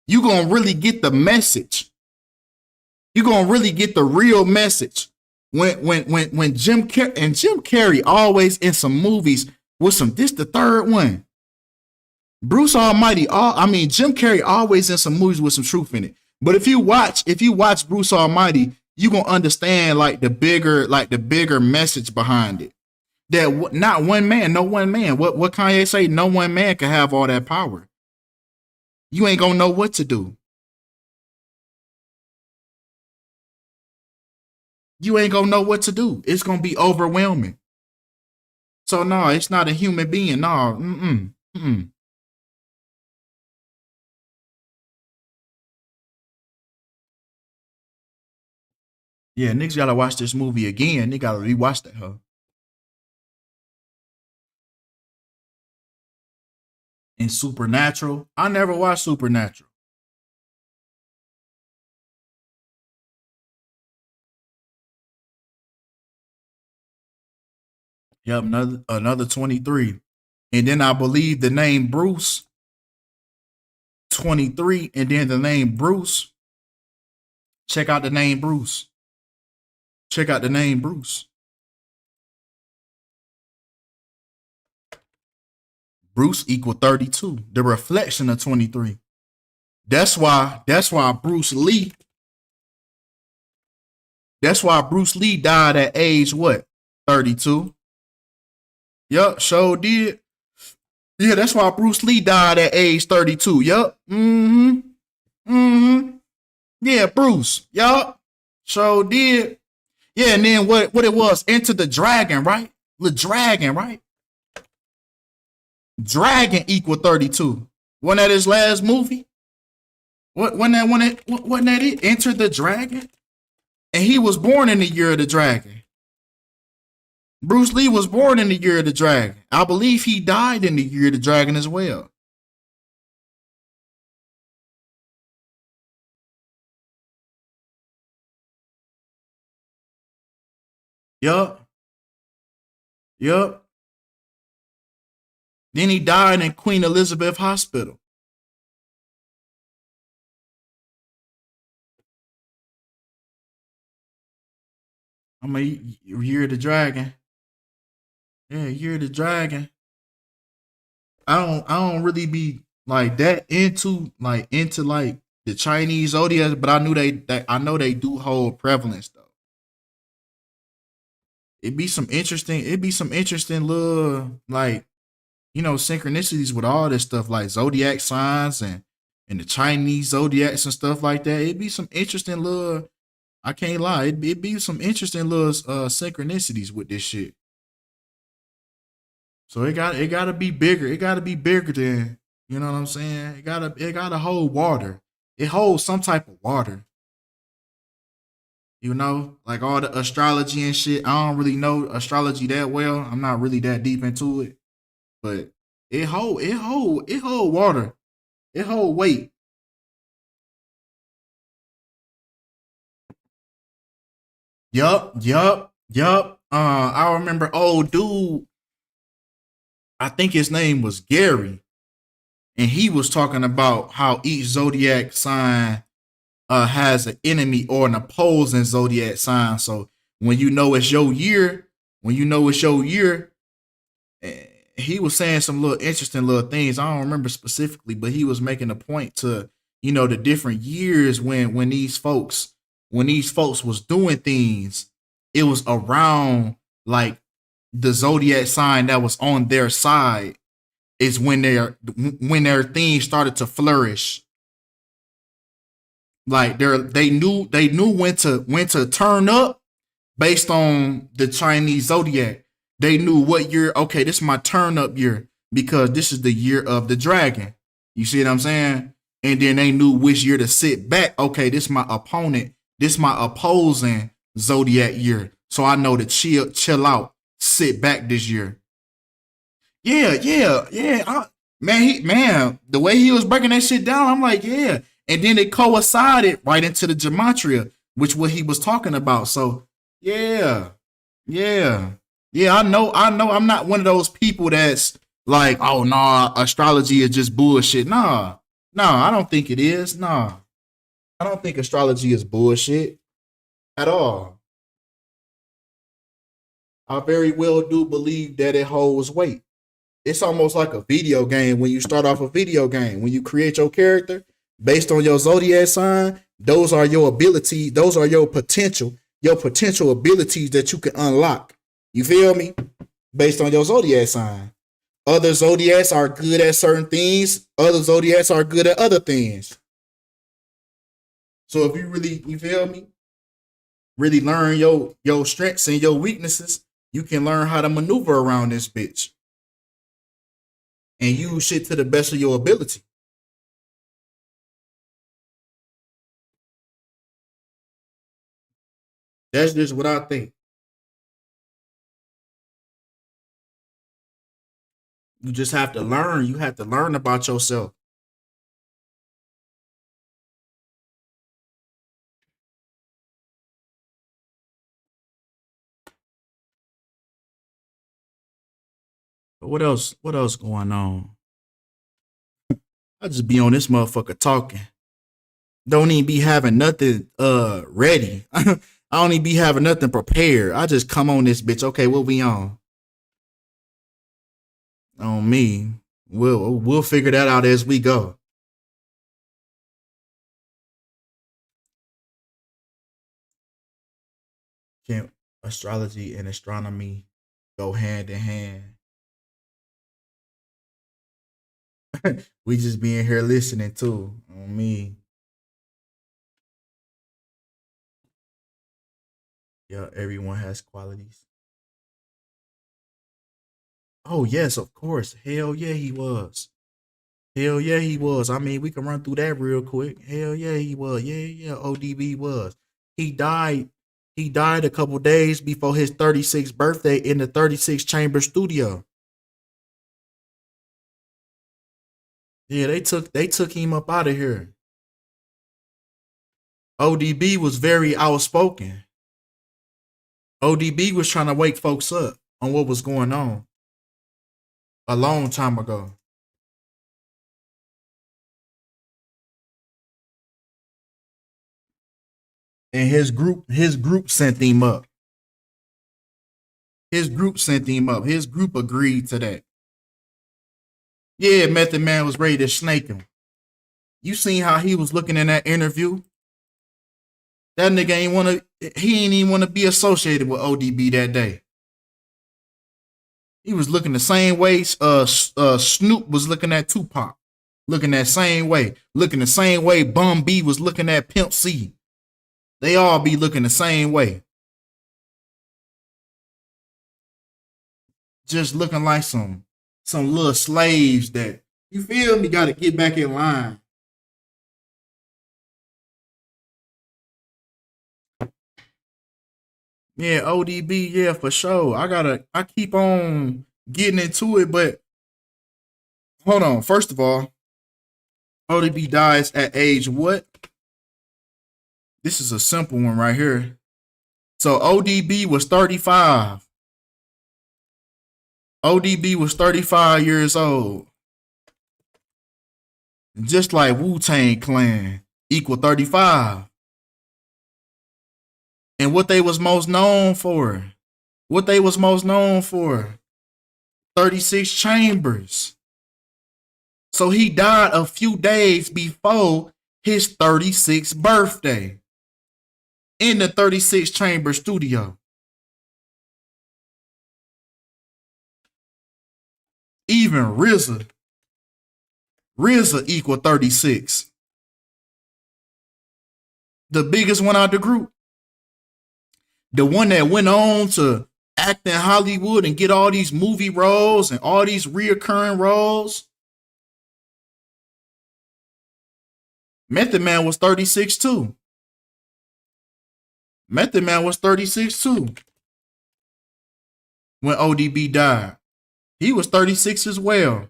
[SPEAKER 2] You gonna really get the message. You gonna really get the real message. When Jim Carrey always in some movies with some this the third one. Bruce Almighty, Jim Carrey always in some movies with some truth in it. But if you watch Bruce Almighty, you gonna understand like the bigger message behind it. That not one man, no one man. What Kanye say? No one man can have all that power. You ain't gonna know what to do. You ain't gonna know what to do. It's gonna be overwhelming. So no, it's not a human being. No, Yeah, niggas gotta watch this movie again. They gotta rewatch that, huh? And Supernatural. I never watched Supernatural. Yep, another 23. And then I believe the name Bruce 23 and then the name Bruce, check out the name Bruce. Check out the name Bruce. Bruce equal 32, the reflection of 23. That's why Bruce Lee. That's why Bruce Lee died at age what? 32. Yup, sure did. Yeah, that's why Bruce Lee died at age 32. Yup. Yeah, Bruce. Yup. Sure did. Yeah, and then what it was? Enter the Dragon, right? The Dragon, right? Dragon equal 32. Wasn't that his last movie? Wasn't that it? Enter the Dragon? And he was born in the year of the dragon. Bruce Lee was born in the year of the dragon. I believe he died in the year of the dragon as well. Yup. Yup. Then he died in Queen Elizabeth Hospital. I mean, year of the dragon. Yeah, year of the dragon. I don't really be like that into like the Chinese zodiac, but I know they do hold prevalence though. It'd be some interesting little like, you know, synchronicities with all this stuff like zodiac signs and the Chinese zodiacs and stuff like that. It'd be some interesting little, I can't lie, it'd be some interesting little synchronicities with this shit. So it gotta be bigger. It gotta be bigger than, you know what I'm saying? It gotta hold water. It holds some type of water. You know, like all the astrology and shit. I don't really know astrology that well. I'm not really that deep into it. But it hold water. It hold weight. Yup. I remember old dude, I think his name was Gary, and he was talking about how each zodiac sign has an enemy or an opposing zodiac sign. So when you know it's your year, eh, he was saying some little interesting little things. I don't remember specifically, but he was making a point to, you know, the different years when these folks was doing things, it was around like the zodiac sign that was on their side is when their things started to flourish. Like they knew when to turn up based on the Chinese zodiac. They knew what year, okay, this is my turn up year because this is the year of the dragon. You see what I'm saying? And then they knew which year to sit back. Okay, this is my opponent. This is my opposing zodiac year. So I know to chill out, sit back this year. Yeah. Man, the way he was breaking that shit down, I'm like, yeah. And then it coincided right into the gematria, which what he was talking about. So yeah, yeah, yeah. I know. I'm not one of those people that's like, oh nah, astrology is just bullshit. Nah, I don't think it is. Nah, I don't think astrology is bullshit at all. I very well do believe that it holds weight. It's almost like a video game when you start off a video game. When you create your character based on your zodiac sign, those are your abilities, those are your potential abilities that you can unlock. You feel me? Based on your zodiac sign. Other zodiacs are good at certain things, other zodiacs are good at other things. So if you really, you feel me? Really learn your strengths and your weaknesses, you can learn how to maneuver around this bitch and use shit to the best of your ability. That's just what I think. You just have to learn. You have to learn about yourself. But what else? What else going on? I just be on this motherfucker talking. Don't even be having nothing ready. I don't even be having nothing prepared. I just come on this bitch. Okay, what we on? On me. We'll figure that out as we go. Can astrology and astronomy go hand in hand? We just being here listening too. On me. Yeah, everyone has qualities. Oh, yes, of course. Hell yeah, he was. Hell yeah, he was. I mean, we can run through that real quick. Hell yeah, he was. Yeah, ODB was. He died. He died a couple days before his 36th birthday in the 36 chamber studio. Yeah, they took him up out of here. ODB was very outspoken. ODB was trying to wake folks up on what was going on a long time ago. And his group sent him up. His group sent him up. His group agreed to that. Yeah, Method Man was ready to snake him. You seen how he was looking in that interview? That nigga he ain't even want to be associated with ODB that day. He was looking the same way Snoop was looking at Tupac. Looking that same way. Looking the same way Bum B was looking at Pimp C. They all be looking the same way. Just looking like some little slaves that, you feel me, got to get back in line. Yeah, ODB, yeah, for sure. I keep on getting into it, but hold on. First of all, ODB dies at age what? This is a simple one right here. So ODB was 35. ODB was 35 years old. Just like Wu-Tang Clan equal 35. And what they was most known for? 36 chambers. So he died a few days before his 36th birthday in the 36 chamber studio. Even RZA equal 36. The biggest one out the group. The one that went on to act in Hollywood and get all these movie roles and all these reoccurring roles. Method Man was 36 too. Method Man was 36 too. When ODB died. He was 36 as well.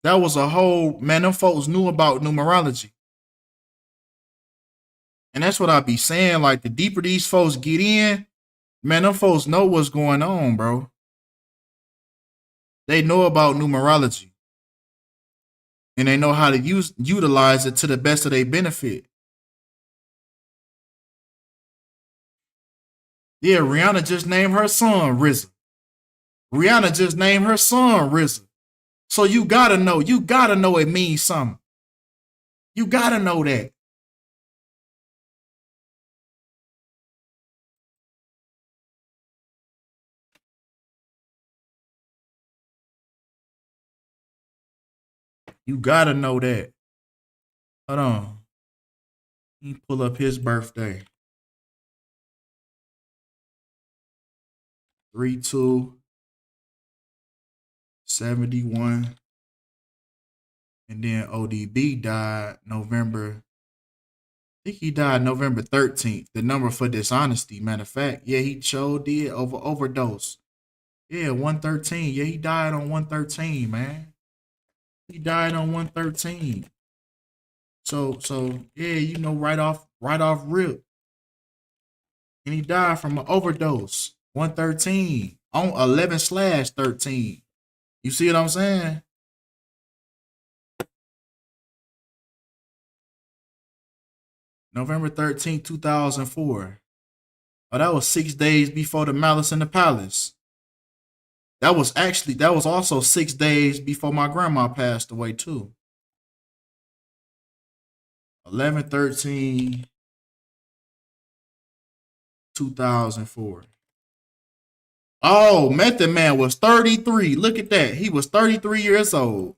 [SPEAKER 2] That was a whole, man, them folks knew about numerology. And that's what I be saying. Like, the deeper these folks get in, man, them folks know what's going on, bro. They know about numerology. And they know how to utilize it to the best of their benefit. Yeah, Rihanna just named her son RZA. So you gotta know it means something. You gotta know that. You gotta know that. Hold on. Let me pull up his birthday. 3/2/71. And then ODB died November. I think he died November 13th. The number for dishonesty. Matter of fact, yeah, he did overdose. Yeah, 113. Yeah, he died on 113, man. He died on 113. So yeah, you know, right off rip. And he died from an overdose. 113 on 11/13. You see what I'm saying? November 13th, 2004. Oh, that was 6 days before the Malice in the Palace. That was also 6 days before my grandma passed away too. 11/13/2004. Oh, Method Man was 33. Look at that. He was 33 years old.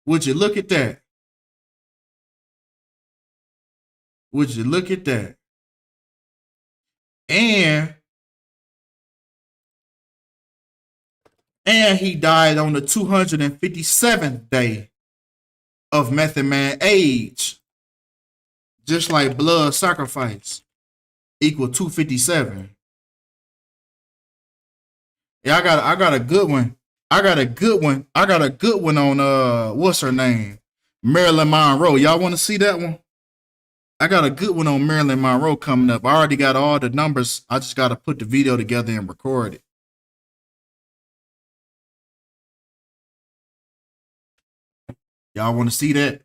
[SPEAKER 2] Would you look at that? Would you look at that? And he died on the 257th day of Method Man age. Just like blood sacrifice equal 257. Yeah, I got a good one. I got a good one on what's her name? Marilyn Monroe. Y'all want to see that one? I got a good one on Marilyn Monroe coming up. I already got all the numbers. I just got to put the video together and record it. Y'all want to see that?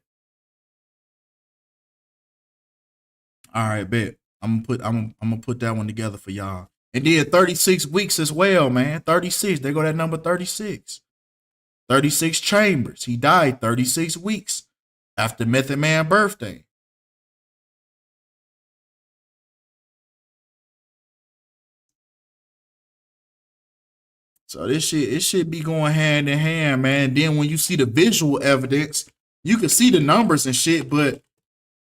[SPEAKER 2] All right, bet. I'm gonna put that one together for y'all. And then 36 weeks as well, man. 36. They go that number 36. 36 chambers. He died 36 weeks after Method Man birthday. So this shit, it should be going hand in hand, man. Then when you see the visual evidence, you can see the numbers and shit, but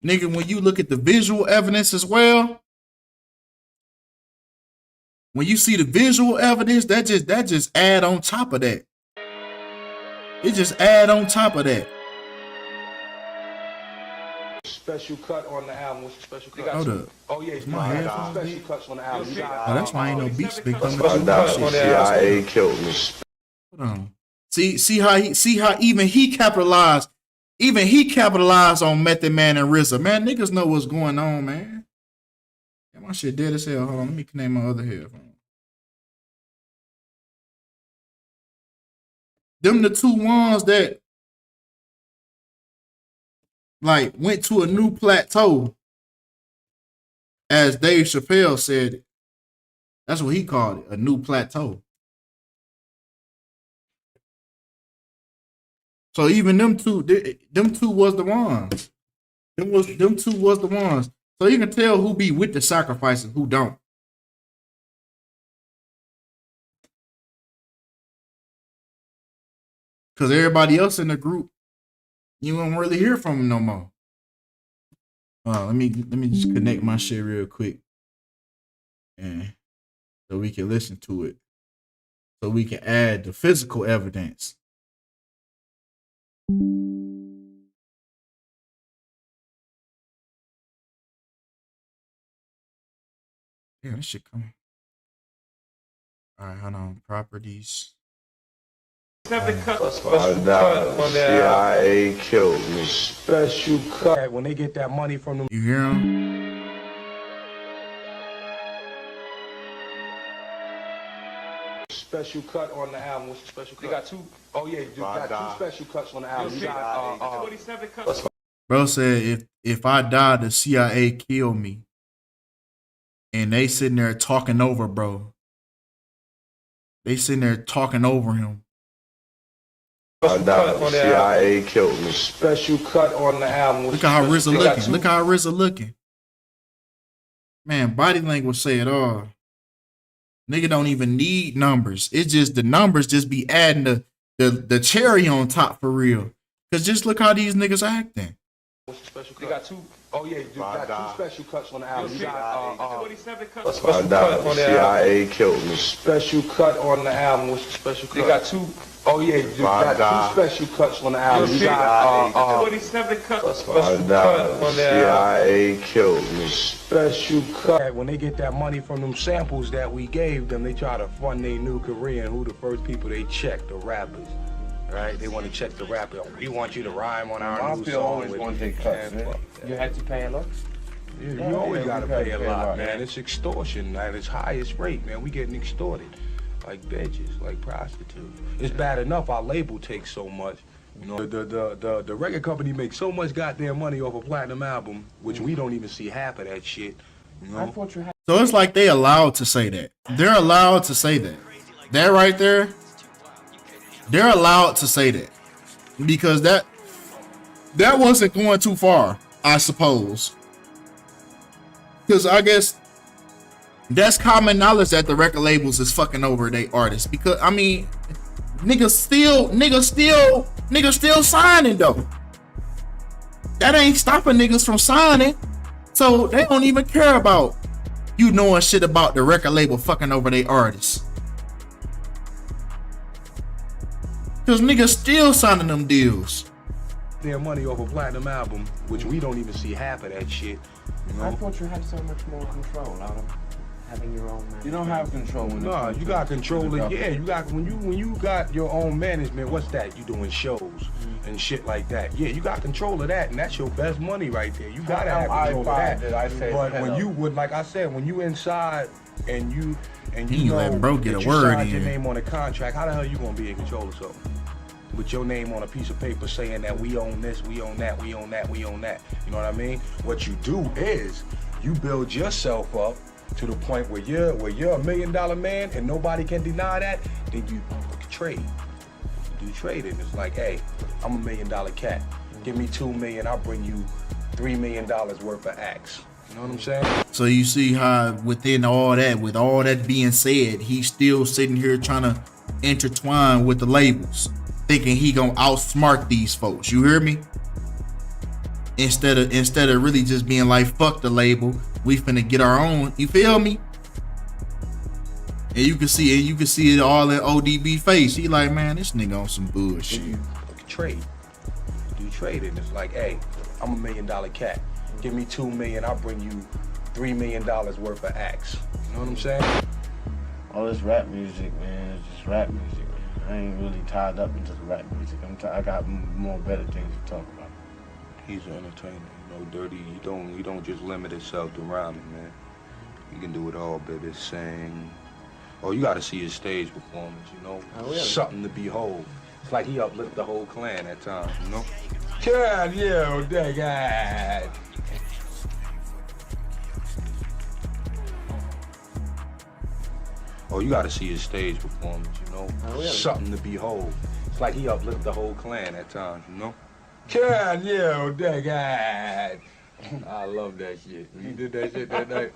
[SPEAKER 2] nigga, when you look at the visual evidence as well, when you see the visual evidence, that just add on top of that. It just add on top of that.
[SPEAKER 8] Special cut on the album. What's the special cut?
[SPEAKER 2] Hold up.
[SPEAKER 8] Oh yeah, special cuts on the album.
[SPEAKER 2] Oh, that's why ain't no beats big coming.
[SPEAKER 8] CIA killed me.
[SPEAKER 2] Hold on. See how even he capitalized. Even he capitalized on Method Man and RZA. Man, niggas know what's going on, man. Yeah, my shit dead as hell. Hold on, let me connect my other headphone. Them the two ones that like went to a new plateau, as Dave Chappelle said it. That's what he called it, a new plateau. So even them two was the ones. Them two was the ones. So you can tell who be with the sacrifice and who don't. Because everybody else in the group, you won't really hear from them no more. Let me just connect my shit real quick, and so we can listen to it, so we can add the physical evidence. Yeah, this shit coming. All right, hold on. Properties.
[SPEAKER 8] CIA killed me. Special cut. When they get that money from them.
[SPEAKER 2] You hear him?
[SPEAKER 8] Special cut on the album. What's the special cut? They got two. Oh yeah, you got two special cuts on the album. You got 27 cuts.
[SPEAKER 2] Bro said if I die, the CIA kill me. And they sitting there talking over, bro. They sitting there talking over him.
[SPEAKER 8] CIA killed me. Special cut on the album.
[SPEAKER 2] Look at how RZA looking. Look how RZA looking. Man, body language say it all. Nigga don't even need numbers. It's just the numbers just be adding the cherry on top for real. Cause just look how these niggas acting.
[SPEAKER 8] They got two. Oh yeah, you got two special cuts on the album. You got 27 cuts. CIA killed me. Special cut on the album. What's the special cut? They got two. Oh yeah, you got two special cuts on the album. You got 27 cuts. CIA killed me. Special cut. When they get that money from them samples that we gave them, they try to fund their new career. And who the first people they check? The rappers. Right? They want to check the rapper. We want you to rhyme on our new song. Always want to take cuts, man. You had to pay a lot? Yeah, you always got to pay a lot, man. It's extortion at its highest rate, man. We getting extorted like bitches, like prostitutes. It's bad enough our label takes so much. You know, the record company makes so much goddamn money off a platinum album, which we don't even see half of that shit. You know?
[SPEAKER 2] So it's like they allowed to say that. They're allowed to say that. That right there, they're allowed to say that. Because that wasn't going too far, I suppose. Because I guess that's common knowledge that the record labels is fucking over they artists. Because I mean, niggas still signing though. That ain't stopping niggas from signing. So they don't even care about you knowing shit about the record label fucking over they artists. Cause niggas still signing them deals.
[SPEAKER 8] Their money off a platinum album, which we don't even see half of that shit. You know?
[SPEAKER 9] I thought you had so much more control out of having your own management. You don't have control when
[SPEAKER 8] No, you got control of, yeah, you got when you got your own management, what's that? You doing shows and shit like that. Yeah, you got control of that, and that's your best money right there. You gotta have control of that. But when you would, like I said, when you inside and you know
[SPEAKER 2] letting bro get
[SPEAKER 8] that
[SPEAKER 2] a
[SPEAKER 8] you
[SPEAKER 2] word
[SPEAKER 8] signed
[SPEAKER 2] in.
[SPEAKER 8] your name on a contract, how the hell you gonna be in control of something? With your name on a piece of paper saying that we own this, we own that, we own that, we own that. You know what I mean? What you do is you build yourself up to the point where you're $1 million man and nobody can deny that, then you trade. You do trading. It's like, hey, I'm $1 million cat. Give me $2 million, I'll bring you $3 million worth of acts. You know what I'm saying?
[SPEAKER 2] So you see how within all that, with all that being said, he's still sitting here trying to intertwine with the labels, thinking he gonna outsmart these folks. You hear me? Instead of really just being like, fuck the label, we finna get our own. You feel me? And you can see it all in ODB face. He like, man, this nigga on some bullshit.
[SPEAKER 8] You trade. You trade it. It's like, hey, I'm $1 million cat. Give me $2 million, I'll bring you $3 million worth of acts. You know what I'm saying?
[SPEAKER 9] All this rap music, man, it's just rap music, man. I ain't really tied up into the rap music. I got more better things to talk about.
[SPEAKER 8] He's an entertainer, you know, Dirty. You don't just limit itself to rhyming, man. You can do it all, baby. Sing. Oh, you gotta see his stage performance, you know?
[SPEAKER 9] Oh, really?
[SPEAKER 8] Something to behold. It's like he uplift the whole clan at times, you know? God, yeah, that guy. Oh, you gotta see his stage performance, you know?
[SPEAKER 9] Oh, really?
[SPEAKER 8] Something to behold. It's like he uplift the whole clan at times, you know? God, yeah, that guy. I love that shit. When you did that shit that night,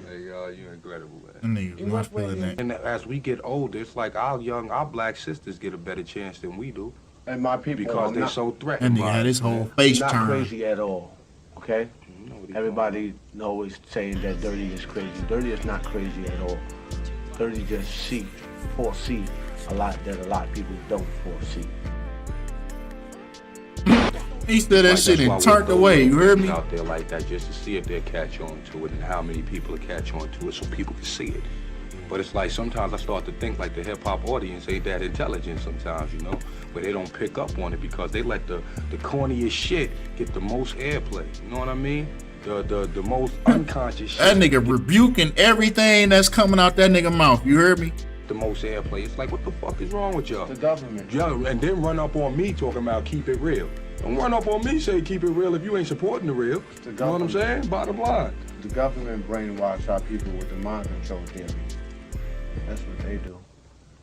[SPEAKER 8] hey, y'all, you're incredible, man.
[SPEAKER 2] Nigga, not feeling that.
[SPEAKER 8] And as we get older, it's like our black sisters get a better chance than we do.
[SPEAKER 9] And my people,
[SPEAKER 8] Because they're so
[SPEAKER 2] That
[SPEAKER 8] threatened
[SPEAKER 2] nigga
[SPEAKER 8] by
[SPEAKER 2] had
[SPEAKER 8] it,
[SPEAKER 2] his whole
[SPEAKER 8] man.
[SPEAKER 2] face
[SPEAKER 9] not
[SPEAKER 2] turned.
[SPEAKER 9] crazy at all, okay?
[SPEAKER 8] You know what he
[SPEAKER 9] Everybody always saying that Dirty is crazy. Dirty is not crazy at all. Dirty just foresee a lot that a lot of people don't foresee.
[SPEAKER 2] He said that
[SPEAKER 8] Like,
[SPEAKER 2] shit
[SPEAKER 8] that's why
[SPEAKER 2] and
[SPEAKER 8] we
[SPEAKER 2] turned
[SPEAKER 8] throw
[SPEAKER 2] away. You heard me?
[SPEAKER 8] out there like that just to see if they'll catch on to it and how many people will catch on to it so people can see it. But it's like sometimes I start to think like the hip hop audience ain't that intelligent sometimes, you know? But they don't pick up on it because they let the corniest shit get the most airplay. You know what I mean? The most unconscious shit.
[SPEAKER 2] That nigga rebuking everything that's coming out that nigga mouth. You heard me?
[SPEAKER 8] The most airplay. It's like, what the fuck is wrong with y'all?
[SPEAKER 9] The government.
[SPEAKER 8] And then run up on me talking about keep it real. Don't run up on me say keep it real if you ain't supporting the real. You know what I'm saying? Bottom line.
[SPEAKER 9] The government brainwash our people with the mind control theory. That's what they do.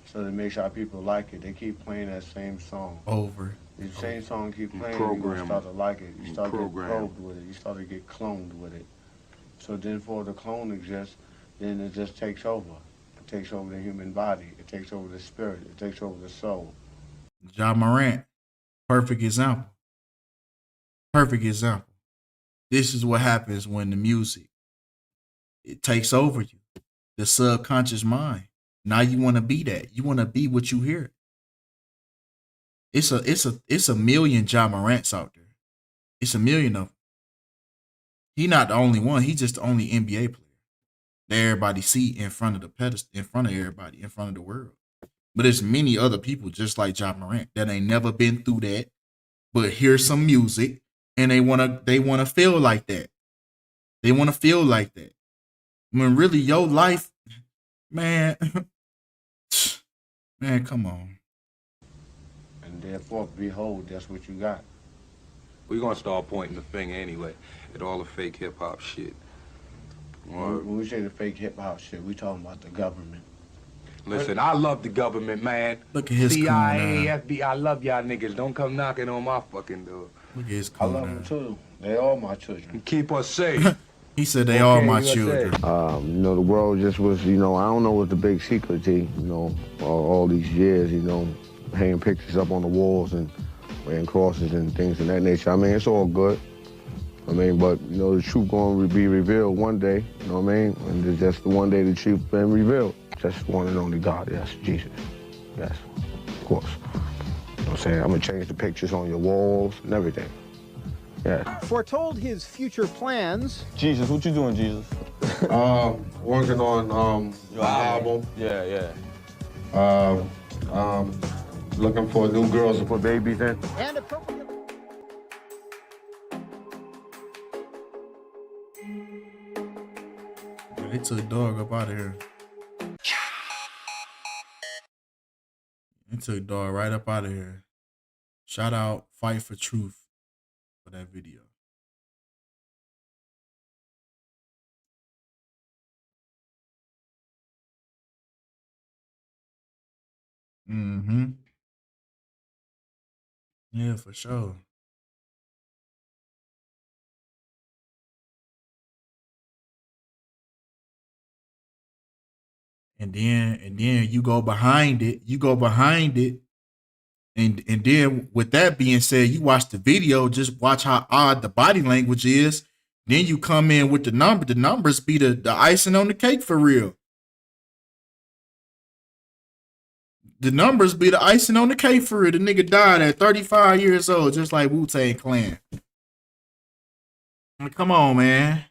[SPEAKER 9] So to make sure our people like it, they keep playing that same song.
[SPEAKER 2] Over.
[SPEAKER 9] The same song keep playing,
[SPEAKER 8] Program.
[SPEAKER 9] you start to like it. You start to get
[SPEAKER 8] Program.
[SPEAKER 9] probed with it. You start to get cloned with it. So then for the clone exists, then it just takes over. It takes over the human body. It takes over the spirit. It takes over the soul.
[SPEAKER 2] Ja Morant, perfect example. Perfect example. This is what happens when the music, it takes over you. The subconscious mind. Now you want to be that. You want to be what you hear. It's a million Ja Morants out there. It's a million of them. He not the only one. He just the only NBA player that everybody see in front of the pedestal, in front of everybody, in front of the world. But there's many other people just like Ja Morant that ain't never been through that, but hear some music and they wanna feel like that. They wanna feel like that. When really your life, man, man, come on.
[SPEAKER 9] And Therefore, behold, that's what you got.
[SPEAKER 8] We're gonna start pointing the finger anyway at all the fake hip hop shit.
[SPEAKER 9] When we say the fake hip hop shit, we talking about the government.
[SPEAKER 8] Listen, I love the government, man.
[SPEAKER 2] Look at his
[SPEAKER 8] CIA,
[SPEAKER 2] coon
[SPEAKER 8] FBI, I love y'all niggas. Don't come knocking on my fucking door.
[SPEAKER 2] Look at his
[SPEAKER 9] I
[SPEAKER 2] coon
[SPEAKER 9] love them too. They all my children.
[SPEAKER 8] Keep us safe.
[SPEAKER 2] He said they all my
[SPEAKER 8] USA.
[SPEAKER 2] children.
[SPEAKER 10] You know, the world just was, you know, I don't know what the big secret, G, you know, all these years, you know, hanging pictures up on the walls and wearing crosses and things of that nature. I mean, it's all good. I mean, but, you know, the truth going to be revealed one day, you know what I mean? And it's just the one day the truth been revealed. Just one and only God, yes, Jesus. Yes, of course. You know what I'm saying? I'm going to change the pictures on your walls and everything. Yeah.
[SPEAKER 11] Foretold his future plans.
[SPEAKER 12] Jesus, what you doing, Jesus?
[SPEAKER 9] Working on your album.
[SPEAKER 12] Yeah.
[SPEAKER 9] Looking for new girls to put babies in.
[SPEAKER 11] And appropriate.
[SPEAKER 2] They took dog up out of here. They took dog right up out of here. Shout out Fight for Truth for that video. Mm-hmm. Yeah, for sure. And then you go behind it. And then with that being said, you watch the video, just watch how odd the body language is. Then you come in with the number. The numbers be the icing on the cake for real. The numbers be the icing on the cake for real. The nigga died at 35 years old, just like Wu-Tang Clan. Come on, man.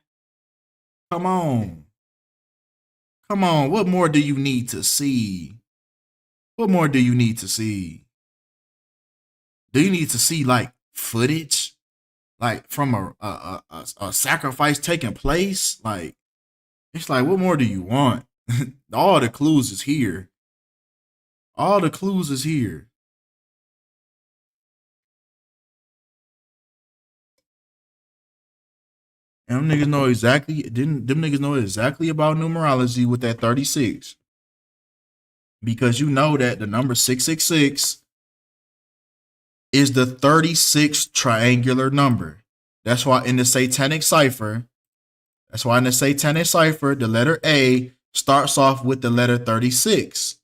[SPEAKER 2] Come on. What more do you need to see? What more do you need to see? Do you need to see like footage, like from a sacrifice taking place? Like, it's like, what more do you want? All the clues is here. All the clues is here. And them niggas know exactly. Them niggas know exactly about numerology with that 36, because you know that the number 666 is the 36th triangular number. That's why in the satanic cipher, the letter A starts off with the letter 36.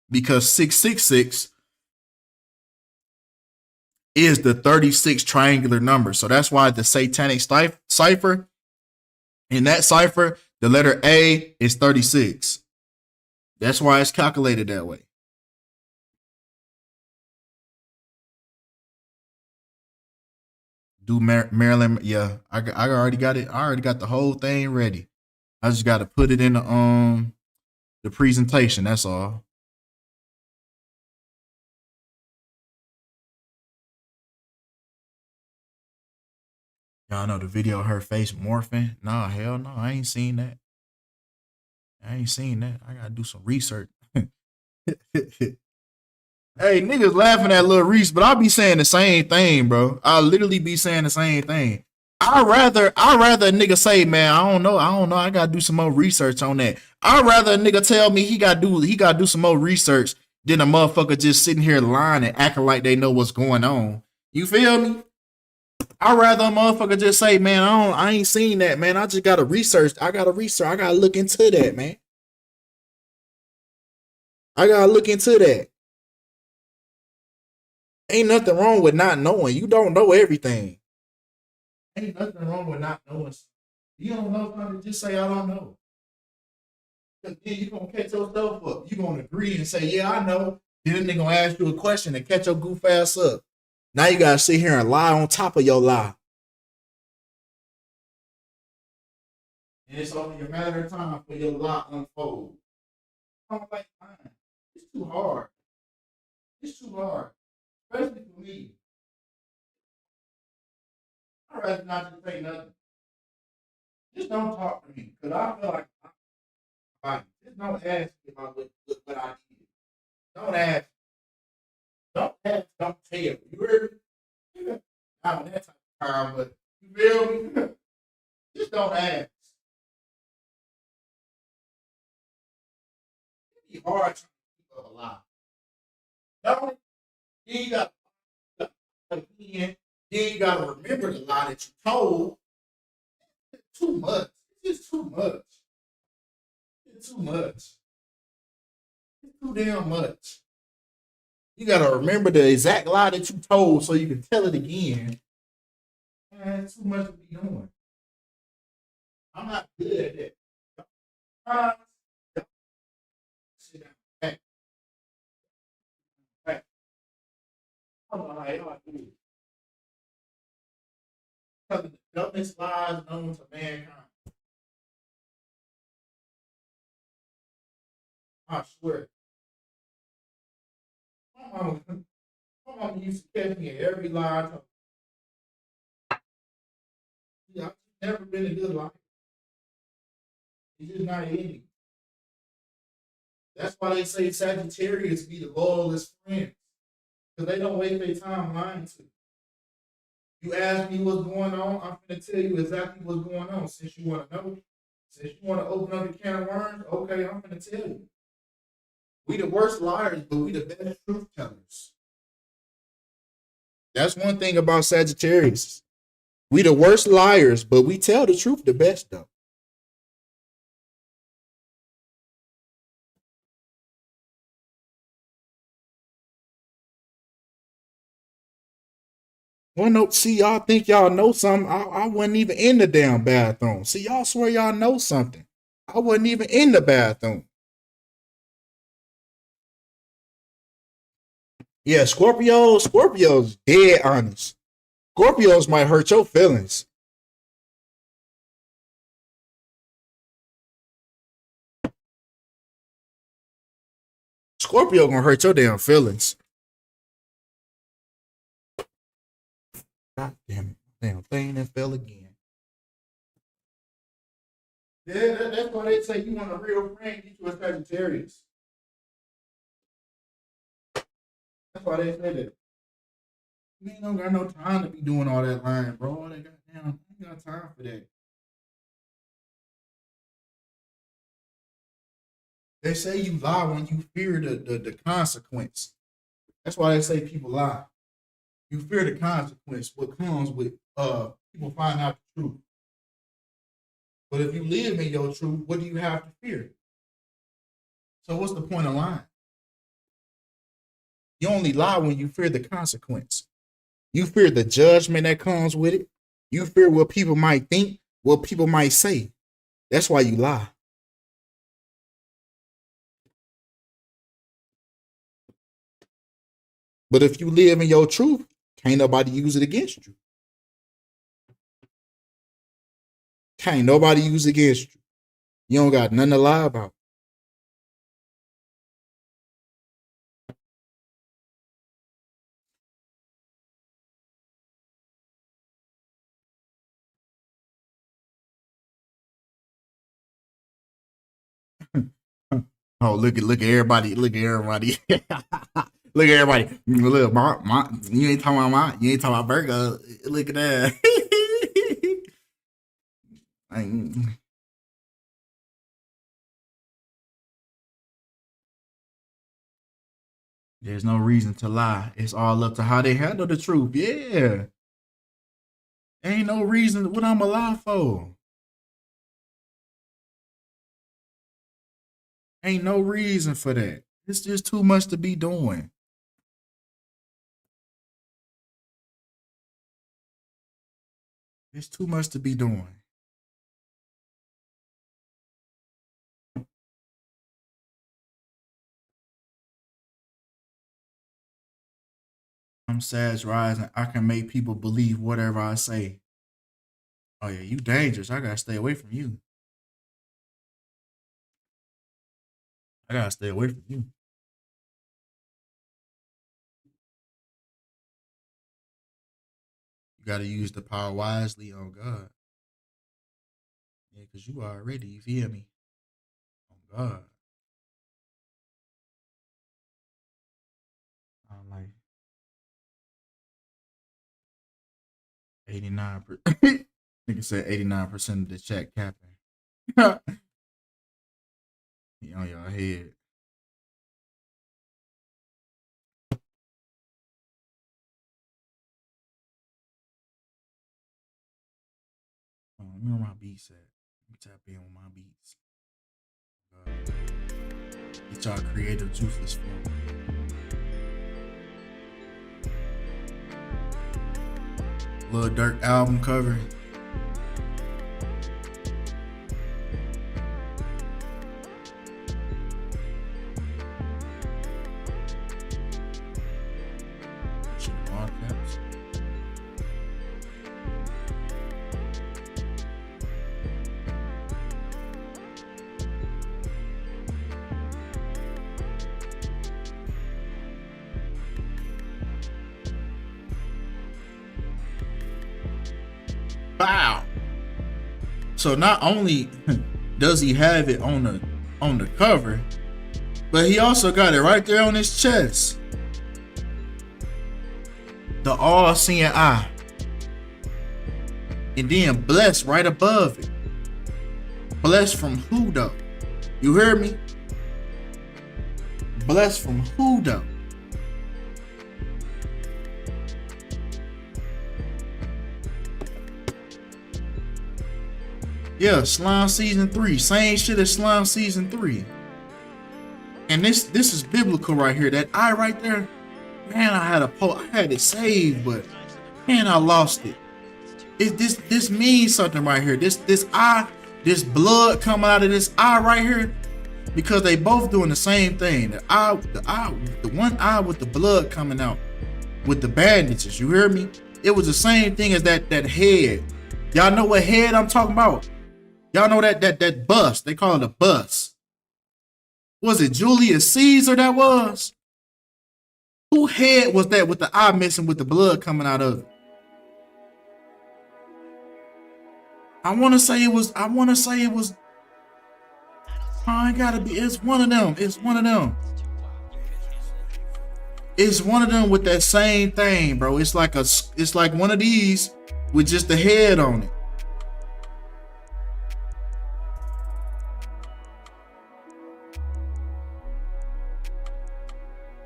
[SPEAKER 2] Because 666 is the 36th triangular number. So that's why the satanic cipher, in that cipher, the letter A is 36. That's why it's calculated that way. Do Maryland? Yeah, I already got it. I already got the whole thing ready. I just got to put it in the presentation. That's all. Y'all know the video of her face morphing? Nah, hell no, I ain't seen that. I gotta do some research. Hey, niggas laughing at Lil Reese, but I be saying the same thing, bro. I literally be saying the same thing. I rather a nigga say, man, I don't know, I gotta do some more research on that. I'd rather a nigga tell me he gotta do some more research than a motherfucker just sitting here lying and acting like they know what's going on. You feel me? I'd rather a motherfucker just say, man, I ain't seen that, man. I just gotta research. I gotta look into that, man. I gotta look into that. Ain't nothing wrong with not knowing. You don't know everything. Ain't nothing wrong with not knowing. You don't know something, just say I don't know. Because then you're gonna catch yourself up. You're gonna agree and say, yeah, I know. Then they're gonna ask you a question and catch your goof ass up. Now you gotta sit here and lie on top of your lie. And it's only a matter of time for your lie unfold. I don't like lying. It's too hard. Especially for me. I'd rather not just say nothing. Just don't talk to me. Because I feel like just don't ask me about what I did. Don't ask. Don't ask, don't tell. You heard me? Not in that type of time, but you feel me? Just don't ask. It'd be hard to keep up a lie. Don't. Then you got again. Then you got to remember the lie that you told. It's too much. It's just too much. It's too much. It's too damn much. You gotta remember the exact lie that you told so you can tell it again. Man, it's too much to be doing. I'm not good at that. Sit down. Hey, hey. I don't know how y'all do it. Telling the dumbest lies known to mankind. I swear. My mama used to catch me in every lie. I've never been a good liar. It's just not in me. That's why they say Sagittarius be the loyalest friends. Because they don't waste their time lying to you. You ask me what's going on, I'm going to tell you exactly what's going on. Since you want to know, since you want to open up the can of worms, okay, I'm going to tell you. We the worst liars, but we the best truth tellers. That's one thing about Sagittarius. We the worst liars, but we tell the truth the best, though. Well, no, see, y'all think y'all know something. I wasn't even in the damn bathroom. See, y'all swear y'all know something. I wasn't even in the bathroom. Yeah, Scorpios dead honest. Scorpios might hurt your feelings. Scorpio gonna hurt your damn feelings. God damn it. Damn thing that fell again. Yeah, that's why they say you want a real friend, get you a Sagittarius. That's why they say that. You ain't don't got no time to be doing all that lying, bro. They goddamn, you ain't got time for that. They say you lie when you fear the consequence. That's why they say people lie. You fear the consequence, what comes with people find out the truth. But if you live in your truth, what do you have to fear? So what's the point of lying? You only lie when you fear the consequence. You fear the judgment that comes with it. You fear what people might think, what people might say. That's why you lie. But if you live in your truth, can't nobody use it against you. Can't nobody use it against you. You don't got nothing to lie about. Oh, look at everybody. Look at everybody. Look at everybody. Look, you ain't talking about you ain't talking about Virgo. Look at that. There's no reason to lie. It's all up to how they handle the truth. Yeah. Ain't no reason what I'm a lie for. Ain't no reason for that. It's just too much to be doing. It's too much to be doing. I'm Sag Rising. I can make people believe whatever I say. Oh yeah, you dangerous. I gotta stay away from you. I gotta stay away from you. You gotta use the power wisely on God. Yeah, because you already, you feel me? On God. I'm like, 89%. Nigga said 89% of the chat capping. He on your head. Oh, where my beats at? Let me tap in with my beats. Get y'all creative juices for me. Lil Durk album cover. Shit, all caps. Wow. So not only does he have it on the cover, but he also got it right there on his chest. The all-seeing eye. And then blessed right above it. Blessed from who though? You hear me? Blessed from who though? Yeah, Slime Season 3. Same shit as Slime Season 3. And this is biblical right here. That eye right there. Man, I had it saved, but man, I lost it. This means something right here. This eye, this blood coming out of this eye right here. Because they both doing the same thing. The one eye with the blood coming out with the bandages. You hear me? It was the same thing as that head. Y'all know what head I'm talking about? Y'all know that bust. They call it a bust. Was it Julius Caesar that was? Who head was that with the eye missing with the blood coming out of it? I want to say it was. Oh, it gotta be. It's one of them. It's one of them. It's one of them with that same thing, bro. It's like one of these with just the head on it.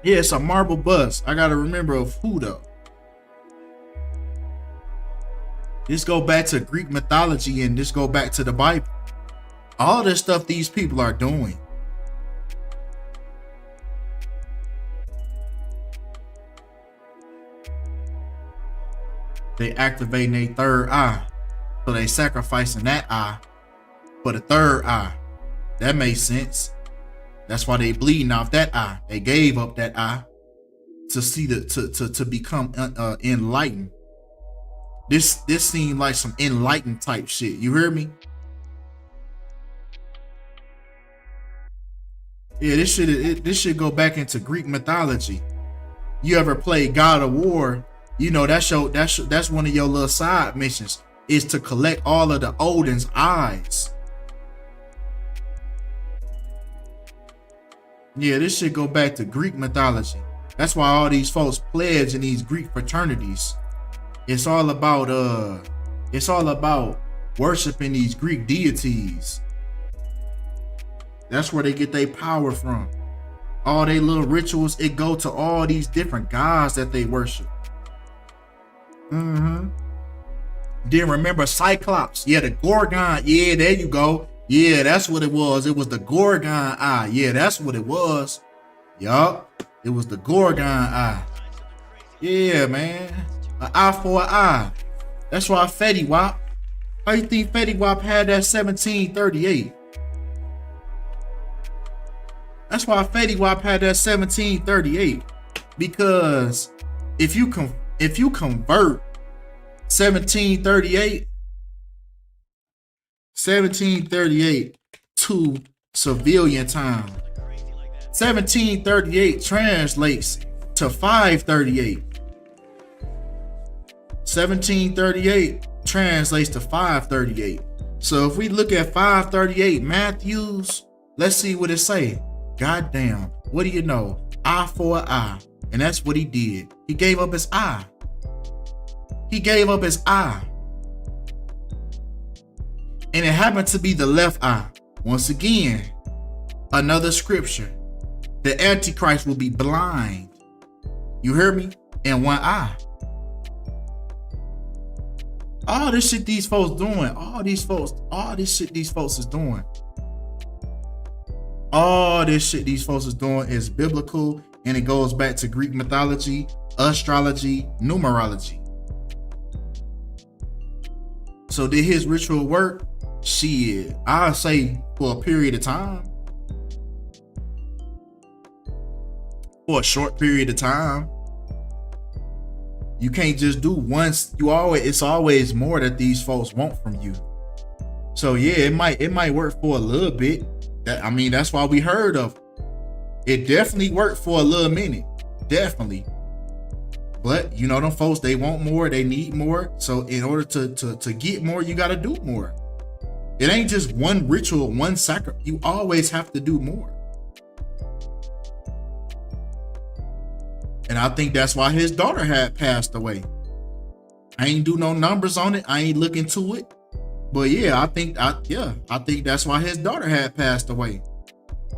[SPEAKER 2] Yeah, it's a marble bust. I gotta remember of who though. This go back to Greek mythology and this go back to the Bible. All this stuff these people are doing. They activating their third eye. So they sacrificing that eye for the third eye. That makes sense. That's why they bleeding off that eye. They gave up that eye to see to become enlightened. This seemed like some enlightened type shit. You hear me? Yeah, this should go back into Greek mythology. You ever play God of War? You know that's one of your little side missions is to collect all of the Odin's eyes. Yeah, this should go back to Greek mythology. That's why all these folks pledge in these Greek fraternities. It's all about worshiping these Greek deities. That's where they get their power from. All their little rituals, it go to all these different gods that they worship. Then remember Cyclops. Yeah, the Gorgon. Yeah, there you go. Yeah, that's what it was. It was the Gorgon eye. Yeah, that's what it was. Yup. It was the Gorgon eye. Yeah, man. An eye for an eye. That's why Fetty Wap. How you think Fetty Wap had that 1738? That's why Fetty Wap had that 1738. Because if you convert 1738 to civilian time, 1738 translates to 538. 1738 translates to 538. So if we look at 538 Matthews, let's see what it say. Goddamn, what do you know? Eye for an eye. And that's what he did. He gave up his eye. He gave up his eye. And it happened to be the left eye. Once again, another scripture. The Antichrist will be blind. You hear me? In one eye. All this shit these folks doing. All this shit these folks is doing. All this shit these folks is doing is biblical, and it goes back to Greek mythology, astrology, numerology. So did his ritual work? Shit, I'll say for a period of time. For a short period of time. You can't just do once. It's always more that these folks want from you. So yeah, it might work for a little bit. That's why we heard of it. It definitely worked for a little minute. Definitely. But you know them folks, they want more, they need more. So in order to get more, you gotta do more. It ain't just one ritual, one sacrifice. You always have to do more. And I think that's why his daughter had passed away. I ain't do no numbers on it. I ain't look into it. But yeah, I think that's why his daughter had passed away.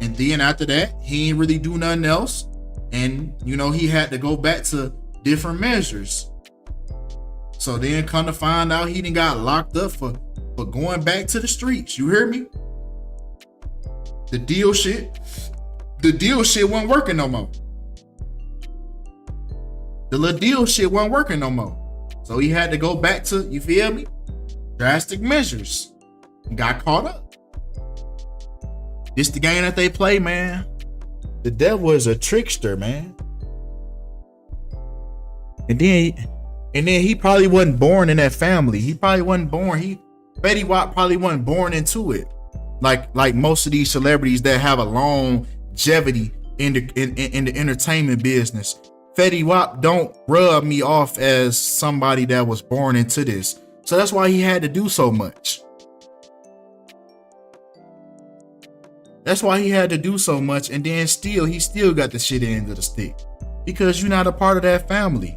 [SPEAKER 2] And then after that, he ain't really do nothing else. And he had to go back to different measures. So then come to find out he done got locked up for going back to the streets. You hear me? The deal shit wasn't working no more. The little deal shit wasn't working no more. So he had to go back to, you feel me? Drastic measures. Got caught up. This the game that they play, man. The devil is a trickster, man. And then he probably wasn't born in that family. He probably wasn't born. Fetty Wap probably wasn't born into it. Like most of these celebrities that have a longevity in the entertainment business. Fetty Wap don't rub me off as somebody that was born into this. So that's why he had to do so much. That's why he had to do so much. And then he still got the shit end of the stick. Because you're not a part of that family.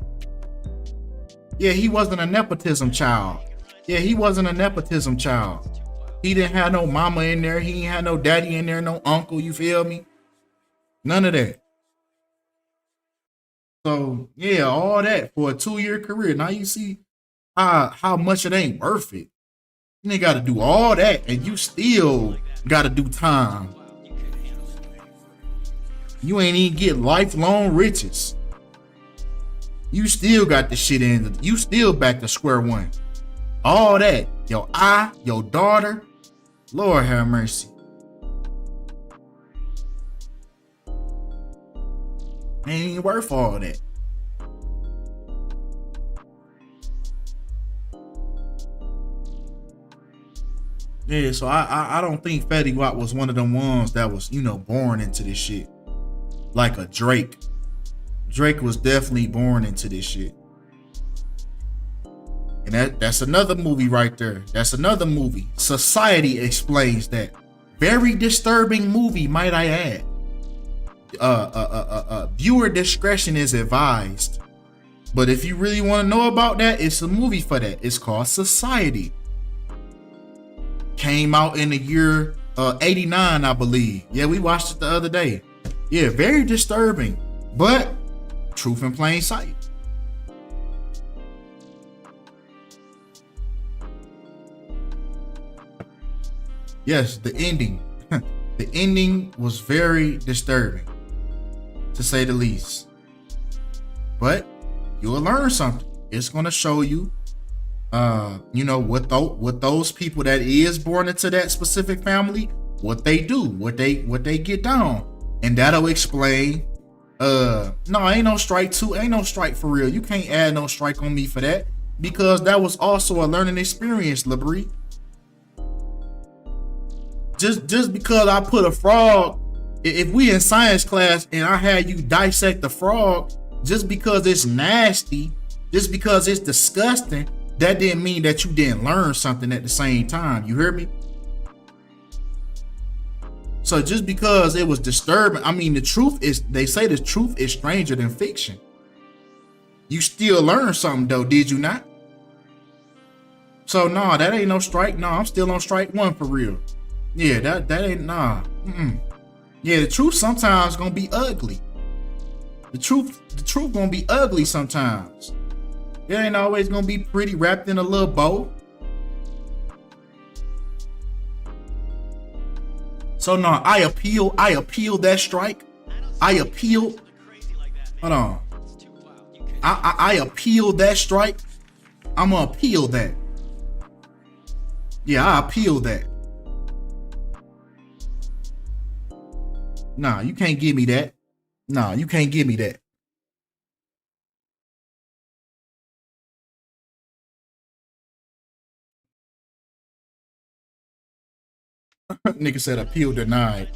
[SPEAKER 2] Yeah, he wasn't a nepotism child. He didn't have no mama in there. He ain't had no daddy in there, no uncle, you feel me? None of that. So yeah, all that for a 2-year career. Now you see how much it ain't worth it. You ain't got to do all that, and you still got to do time. You ain't even get lifelong riches. You still got the shit in. You still back to square one. All that, your eye, your daughter. Lord have mercy. Ain't worth all that. Yeah, so I don't think Fetty Wap was one of them ones that was, born into this shit. Like a Drake. Drake was definitely born into this shit. And that's another movie right there. That's another movie. Society explains that. Very disturbing movie, might I add. Viewer discretion is advised. But if you really want to know about that, it's a movie for that. It's called Society. Came out in the year 89, I believe. Yeah, we watched it the other day. Yeah, very disturbing, but truth in plain sight. Yes, the ending. The ending was very disturbing, to say the least. But you'll learn something. It's gonna show you, what those people that is born into that specific family, what they do, what they get down, and that'll explain. No, ain't no strike two, ain't no strike for real. You can't add no strike on me for that, because that was also a learning experience, Labrie. Just because I put a frog, if we in science class and I had you dissect the frog, just because it's nasty, just because it's disgusting, that didn't mean that you didn't learn something at the same time. You hear me? So just because it was disturbing, the truth is, they say the truth is stranger than fiction. You still learned something though, did you not? So nah, that ain't no strike. Nah, I'm still on strike one for real. Yeah, that ain't nah. Yeah, the truth sometimes gonna be ugly. The truth gonna be ugly sometimes. It ain't always gonna be pretty wrapped in a little bow. So no, I appeal that strike. I appeal. Hold on. I appeal that strike. I'm gonna appeal that. Yeah, I appeal that. Nah, you can't give me that. Nah, you can't give me that. Nigga said appeal denied.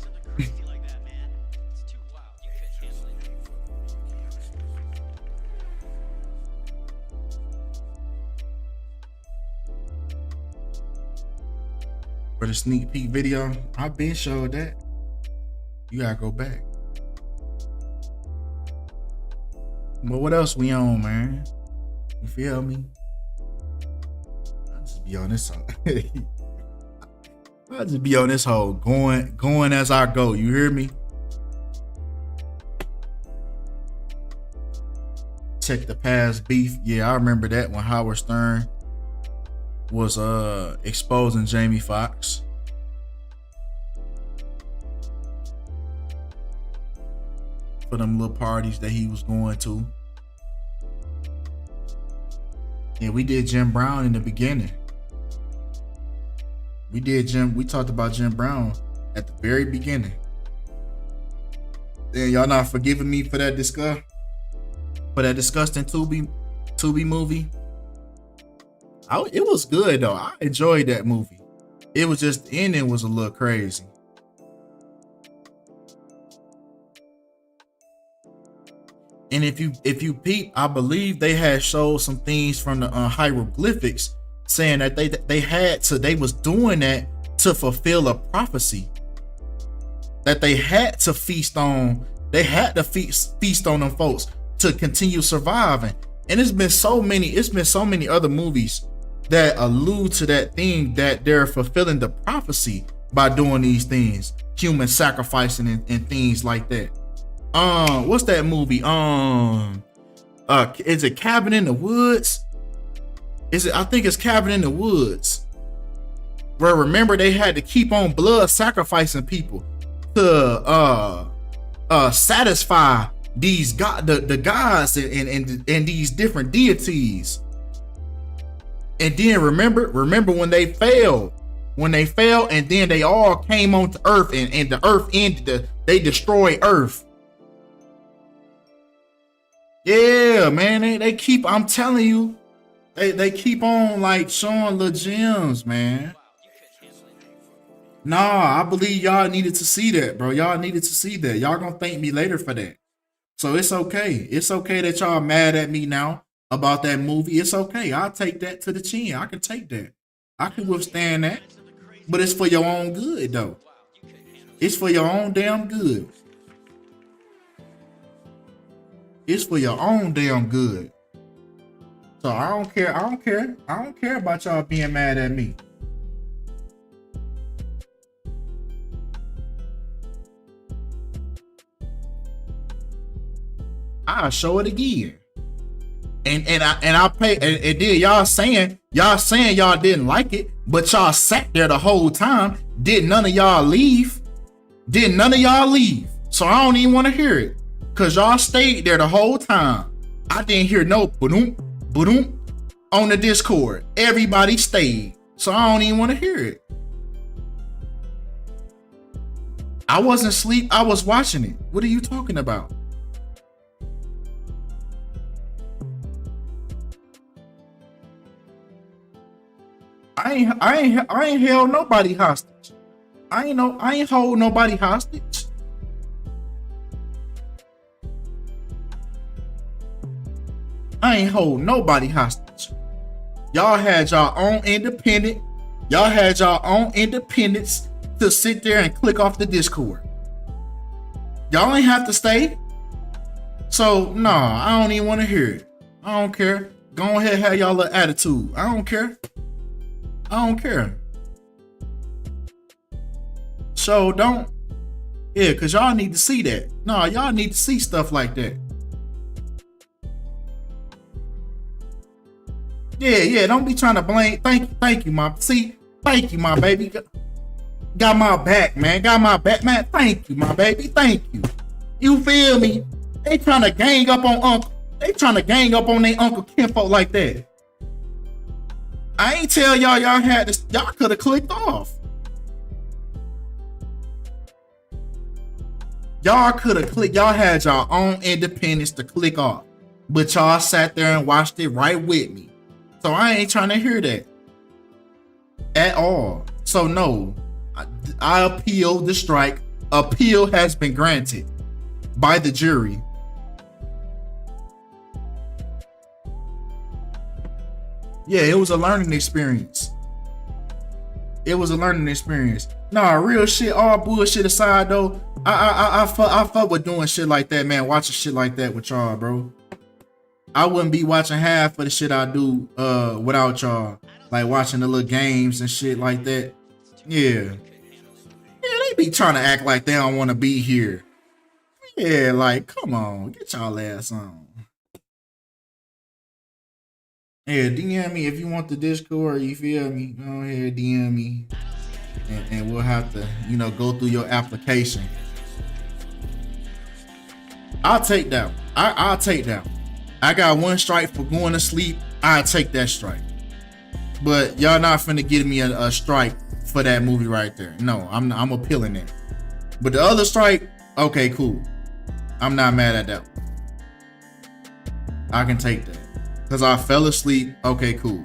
[SPEAKER 2] For the sneak peek video, I've been showed that. You gotta go back. But what else we on, man? You feel me? I'll just be on this hole. I'll just be on this hole, going as I go. You hear me? Check the past beef. Yeah, I remember that when Howard Stern was exposing Jamie Foxx. For them little parties that he was going to. Yeah, we did Jim Brown in the beginning. We talked about Jim Brown at the very beginning. Then y'all not forgiving me for that disgusting Tubi movie. It was good though. I enjoyed that movie. It was just the ending was a little crazy. And if you peep, I believe they had showed some things from the hieroglyphics saying that they was doing that to fulfill a prophecy. That they had to feast on them folks to continue surviving. And it's been so many other movies that allude to that thing, that they're fulfilling the prophecy by doing these things, human sacrificing and things like that. What's that movie? Is it Cabin in the Woods? I think it's Cabin in the Woods. Where remember they had to keep on blood sacrificing people to satisfy these the gods and these different deities. And then remember when they failed, and then they all came onto Earth and the Earth ended. They destroyed Earth. Yeah, man, they keep. I'm telling you, they keep on like showing little gems, man. Nah, I believe y'all needed to see that, bro. Y'all needed to see that. Y'all gonna thank me later for that. So it's okay. It's okay that y'all mad at me now about that movie. It's okay. I'll take that to the chin. I can take that. I can withstand that. But it's for your own good, though. It's for your own damn good. It's for your own damn good. So I don't care. I don't care about y'all being mad at me. I'll show it again. And I pay and then y'all saying y'all didn't like it, but y'all sat there the whole time. Did none of y'all leave? So I don't even want to hear it. Cause y'all stayed there the whole time. I didn't hear no boom on the Discord. Everybody stayed. So I don't even want to hear it. I wasn't asleep. I was watching it. What are you talking about? I ain't held nobody hostage. I ain't hold nobody hostage. I ain't hold nobody hostage. Y'all had y'all own independent. Y'all had y'all own independence to sit there and click off the Discord. Y'all ain't have to stay. So nah, I don't even want to hear it. I don't care. Go ahead, have y'all little attitude. I don't care. I don't care. So don't. Yeah, because y'all need to see that. No, y'all need to see stuff like that. Yeah, don't be trying to blame. Thank you, my. See, thank you, my baby. Got my back, man. Got my back, man. Thank you, my baby. Thank you. You feel me? They trying to gang up on Uncle. They trying to gang up on their Uncle Kinfolk like that. I ain't tell y'all had this. Y'all could have clicked off. Y'all could have clicked. Y'all had y'all own independence to click off. But y'all sat there and watched it right with me. So I ain't trying to hear that at all. So no, I appeal the strike. Appeal has been granted by the jury. Yeah, it was a learning experience. It was a learning experience. Nah, real shit, all bullshit aside though, I fuck with doing shit like that, man. Watching shit like that with y'all, bro. I wouldn't be watching half of the shit I do without y'all. Like watching the little games and shit like that. Yeah, they be trying to act like they don't want to be here. Yeah, like, come on, get y'all ass on. Yeah, DM me if you want the Discord, you feel me? Go ahead, DM me. And we'll have to, go through your application. I'll take that one. I'll take that one. I got one strike for going to sleep. I'll take that strike. But y'all not finna give me a strike for that movie right there. No, I'm appealing it. But the other strike, okay, cool. I'm not mad at that one. I can take that. Because I fell asleep. Okay, cool.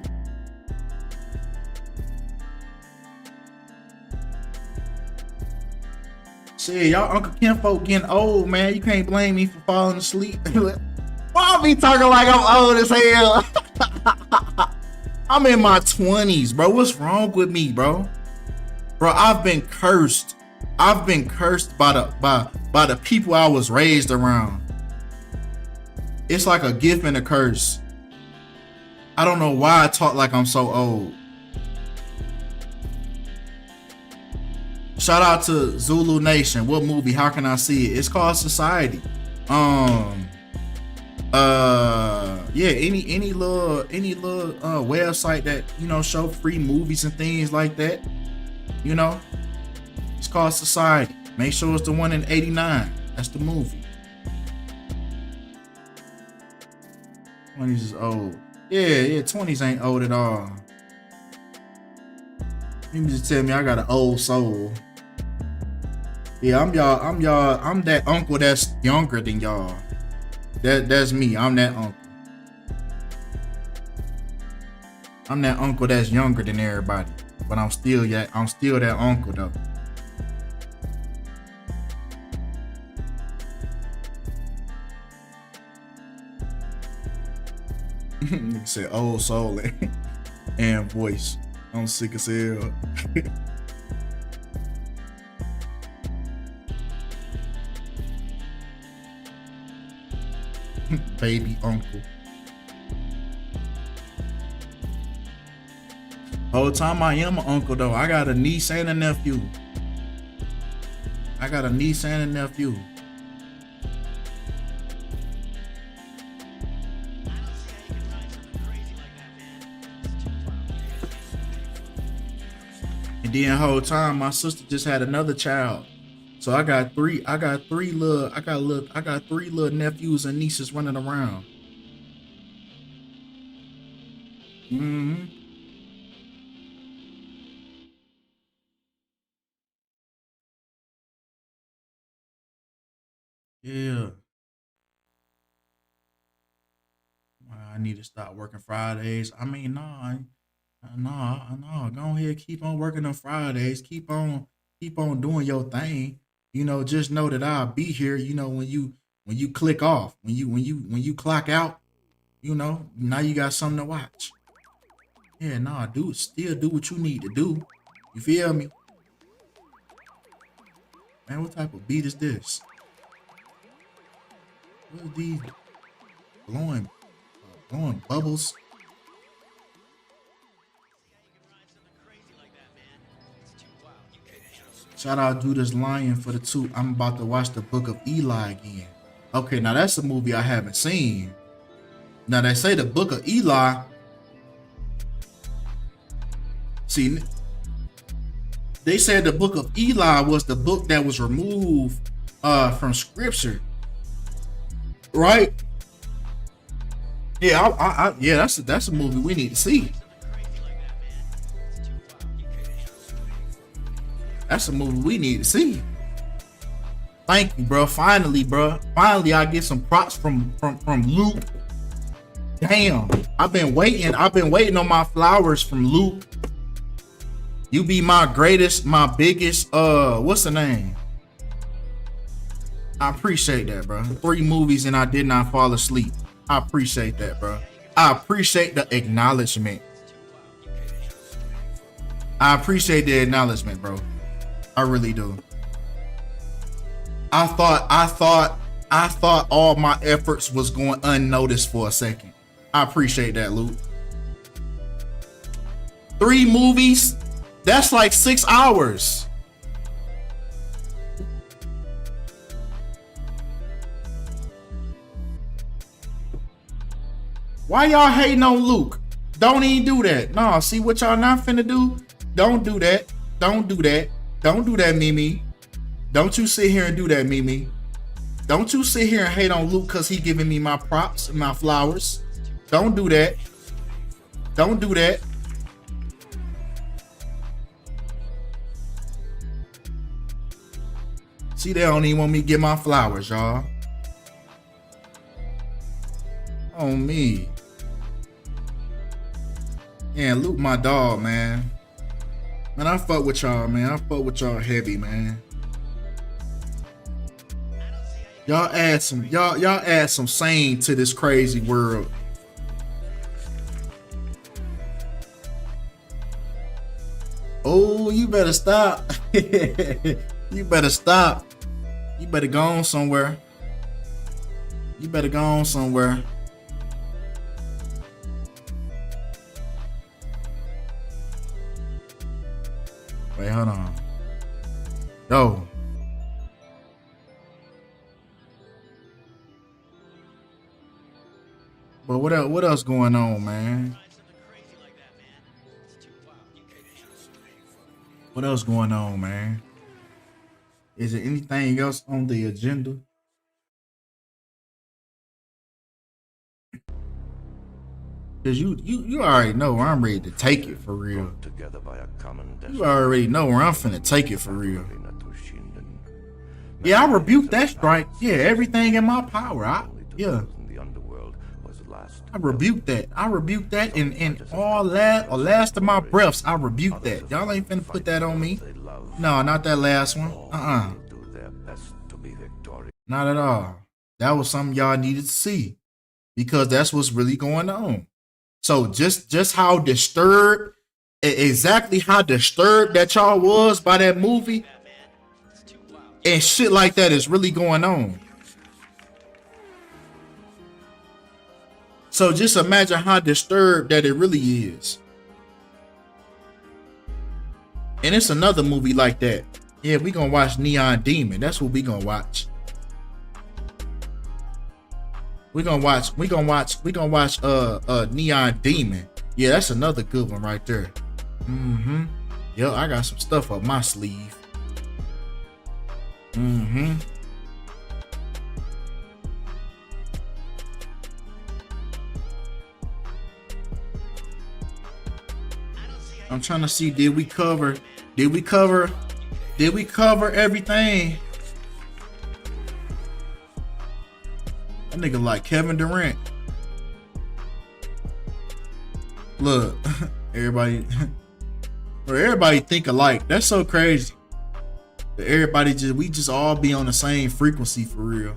[SPEAKER 2] Shit, y'all Uncle Kinfolk getting old, man. You can't blame me for falling asleep. Why I be talking like I'm old as hell? I'm in my 20s, bro. What's wrong with me, bro? Bro, I've been cursed. I've been cursed by the people I was raised around. It's like a gift and a curse. I don't know why I talk like I'm so old. Shout out to Zulu Nation. What movie? How can I see it? It's called Society. Yeah, any little website that show free movies and things like that. It's called Society. Make sure it's the one in 89. That's the movie. 20s is old. Yeah, 20s ain't old at all. You just tell me I got an old soul. Yeah, I'm that uncle that's younger than y'all. That's me. I'm that uncle. I'm that uncle that's younger than everybody. But I'm still that uncle though. Nigga said old soul and voice. I'm sick as hell. Baby uncle. Whole time I am an uncle though. I got a niece and a nephew. And then whole time my sister just had another child. So I got three little nephews and nieces running around. Mm-hmm. Yeah. I need to stop working Fridays. I mean, no. Go ahead, keep on working on Fridays. Keep on doing your thing. Just know that I'll be here. When you click off, when you clock out. Now you got something to watch. Yeah, still do what you need to do. You feel me? Man, what type of beat is this? What are these blowing bubbles? Shout out Judas Lion for the 2. I'm about to watch the Book of Eli again. Okay, now that's a movie I haven't seen. Now they say the Book of Eli. See, they said the Book of Eli was the book that was removed from Scripture, right? Yeah, yeah, that's a movie we need to see. That's a movie we need to see. Thank you, bro. Finally, bro. Finally, I get some props from Luke. Damn, I've been waiting on my flowers from Luke. You be my greatest, my biggest, what's the name? I appreciate that, bro. 3 movies and I did not fall asleep. I appreciate that, bro. I appreciate the acknowledgement. I appreciate the acknowledgement, bro. I really do. I thought all my efforts was going unnoticed for a second. I appreciate that, Luke. 3 movies, that's like 6 hours. Why y'all hating on Luke? Don't even do that. No, see what y'all not finna do? Don't do that. Don't do that. Don't do that, Mimi. Don't you sit here and do that, Mimi. Don't you sit here and hate on Luke because he giving me my props and my flowers. Don't do that. Don't do that. See, they don't even want me to get my flowers, y'all. On me. Yeah, Luke my dog, man. Man, I fuck with y'all, man. I fuck with y'all heavy, man. Y'all add some sane to this crazy world. Oh, you better stop. You better stop. You better go on somewhere. You better go on somewhere. Wait, hold on. Yo. But what else going on, man? What else going on, man? Is there anything else on the agenda? Cause you already know where I'm ready to take it for real. You already know where I'm finna take it for real. Yeah, I rebuked that strike. Yeah, everything in my power. I rebuked that. I rebuked that in all last of my breaths. I rebuked that. Y'all ain't finna put that on me. No, not that last one. Not at all. That was something y'all needed to see. Because that's what's really going on. So just how disturbed, exactly how disturbed that y'all was by that movie and shit like that is really going on. So just imagine how disturbed that it really is. And it's another movie like that. Yeah, we gonna watch Neon Demon. That's what we gonna watch. We gonna watch Neon Demon. Yeah, that's another good one right there. Yo, I got some stuff up my sleeve. I'm trying to see, did we cover everything? That nigga like Kevin Durant. Look, everybody think alike. That's so crazy. We just all be on the same frequency for real.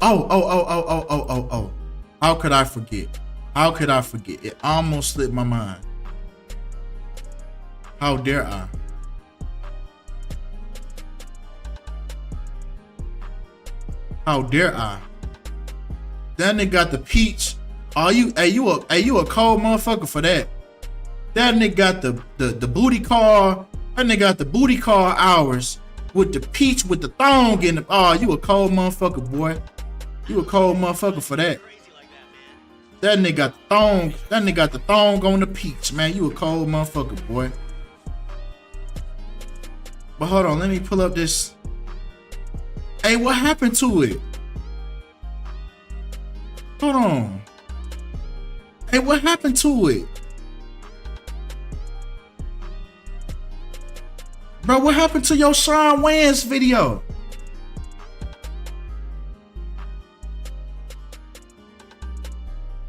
[SPEAKER 2] Oh. How could I forget? It almost slipped my mind. How dare I? How dare I? That nigga got the peach. You a cold motherfucker for that. That nigga got the booty call. That nigga got the booty call hours with the peach with the thong in the. Oh, you a cold motherfucker, boy. You a cold motherfucker for that. That nigga got the thong. That nigga got the thong on the peach, man. You a cold motherfucker, boy. But hold on, let me pull up this. Hey, what happened to it? Hold on. Hey, what happened to it? Bro, what happened to your Sean Wayans video?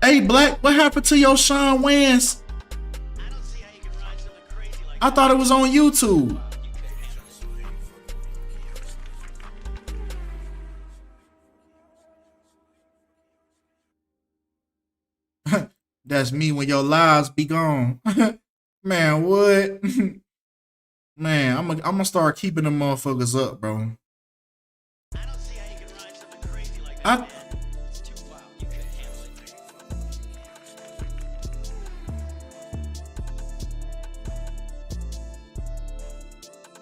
[SPEAKER 2] Hey, Black, what happened to your Sean Wayans? I thought it was on YouTube. That's me when your lives be gone. Man, what? Man, I'm gonna start keeping them motherfuckers up, bro.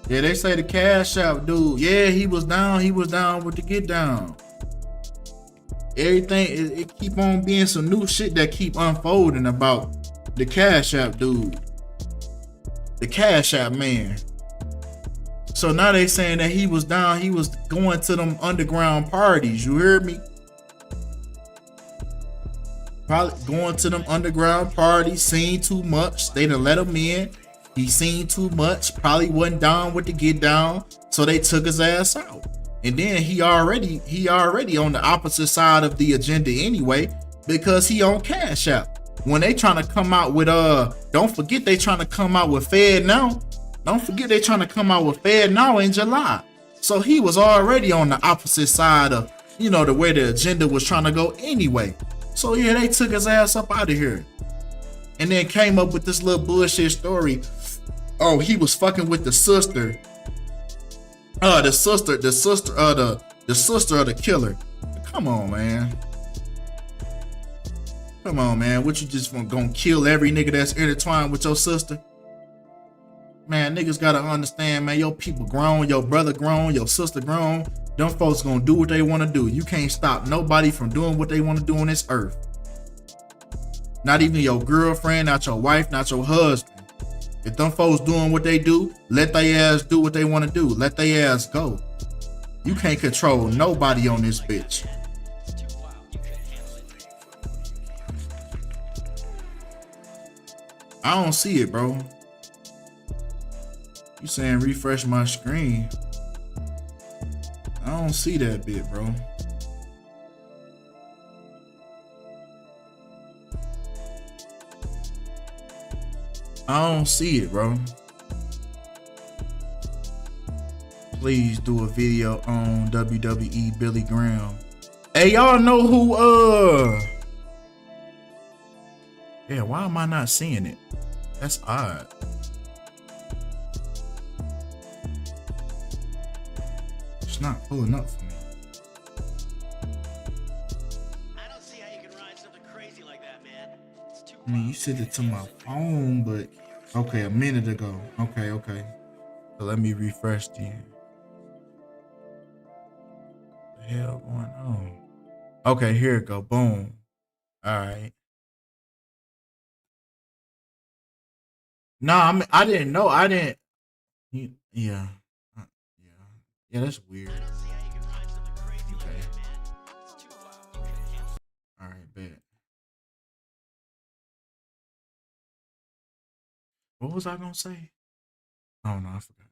[SPEAKER 2] Yeah, they say the Cash App dude. Yeah, he was down with the get down. Everything, it keep on being some new shit that keep unfolding about the Cash App dude. The Cash App man. So now they saying that he was down, he was going to them underground parties. You heard me? Probably going to them underground parties, seen too much. They done let him in. He seen too much, probably wasn't down with the get down, so they took his ass out. And then he already on the opposite side of the agenda anyway, because he on Cash App. When they trying to come out with don't forget they trying to come out with Fed Now. Don't forget they trying to come out with Fed Now in July. So he was already on the opposite side of, you know, the way the agenda was trying to go anyway. So yeah, they took his ass up out of here. And then came up with this little bullshit story. Oh, he was fucking with the sister. The sister of the killer. Come on, man. Come on, man. What, you just gonna kill every nigga that's intertwined with your sister? Man, niggas gotta understand, man. Your people grown, your brother grown, your sister grown. Them folks gonna do what they wanna do. You can't stop nobody from doing what they wanna do on this earth. Not even your girlfriend, not your wife, not your husband. If them folks doing what they do, let they ass do what they want to do. Let they ass go. You can't control nobody on this bitch. I don't see it, bro. You saying refresh my screen? I don't see that bit, bro. I don't see it, bro. Please do a video on WWE Billy Graham. Hey, y'all know who, yeah, why am I not seeing it? That's odd. It's not pulling up for me.
[SPEAKER 6] I don't see how you can ride something crazy like that, man. It's too
[SPEAKER 2] I mean, you sent it to my phone, but okay, a minute ago. Okay. So let me refresh then. What the hell going on? Okay, here it go. Boom. All right. Nah, I mean, I didn't know. I didn't. Yeah. Yeah, that's weird. Okay. All right, bet. What was I gonna say? Oh no, I forgot.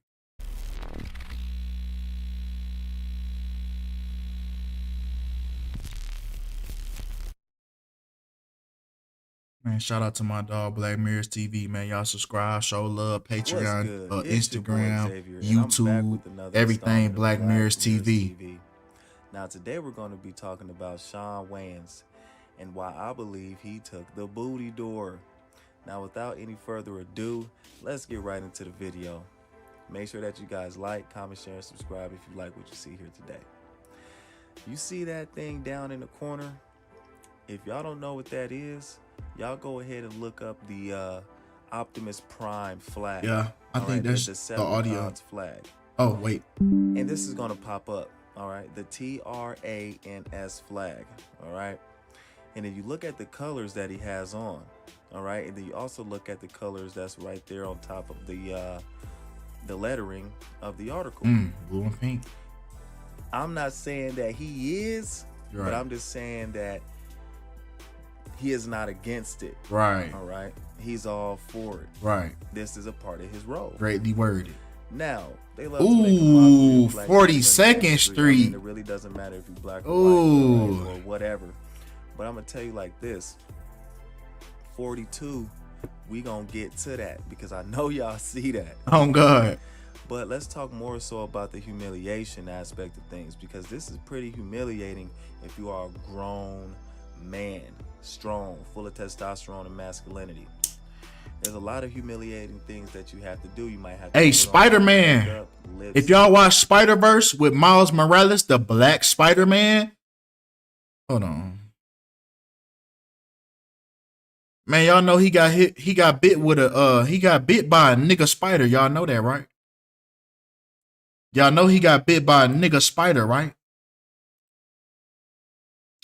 [SPEAKER 2] Man, shout out to my dog Black Mirrors TV, man. Y'all subscribe, show love, Patreon, Instagram, YouTube, everything Black Mirrors TV.
[SPEAKER 12] Now today we're going to be talking about Sean Wayans and why I believe he took the booty door. Now without any further ado, let's get right into the video. Make sure that you guys like, comment, share, and subscribe if you like what you see here today. You see that thing down in the corner? If y'all don't know what that is, y'all go ahead and look up the Optimus Prime flag.
[SPEAKER 2] Yeah, I
[SPEAKER 12] all
[SPEAKER 2] think
[SPEAKER 12] right,
[SPEAKER 2] that's the audio.
[SPEAKER 12] Decepticons flag.
[SPEAKER 2] Oh, wait.
[SPEAKER 12] And this is gonna pop up. All right, the TRANS flag. All right, and then you look at the colors that he has on. All right, and then you also look at the colors that's right there on top of the lettering of the article.
[SPEAKER 2] Blue and pink.
[SPEAKER 12] I'm not saying that he is,
[SPEAKER 2] Right.
[SPEAKER 12] but I'm just saying that he is not against it.
[SPEAKER 2] Right.
[SPEAKER 12] All right. He's all for it.
[SPEAKER 2] Right.
[SPEAKER 12] This is a part of his role.
[SPEAKER 2] Greatly worded.
[SPEAKER 12] Now, they love to make a mockery of black
[SPEAKER 2] 42nd
[SPEAKER 12] people.
[SPEAKER 2] Street.
[SPEAKER 12] I mean, it really doesn't matter if you're black or white or whatever. But I'm going to tell you like this. 42, we going to get to that because I know y'all see that.
[SPEAKER 2] Oh, God.
[SPEAKER 12] But let's talk more so about the humiliation aspect of things, because this is pretty humiliating if you are a grown man, strong, full of testosterone and masculinity. There's a lot of humiliating things that you have to do. You might have to
[SPEAKER 2] Hey, Spider-Man. If y'all watch Spider-Verse with Miles Morales, the Black Spider-Man. Hold on. Man, y'all know he got hit. He got bit with a he got bit by a nigga spider. Y'all know that, right? Y'all know he got bit by a nigga spider, right?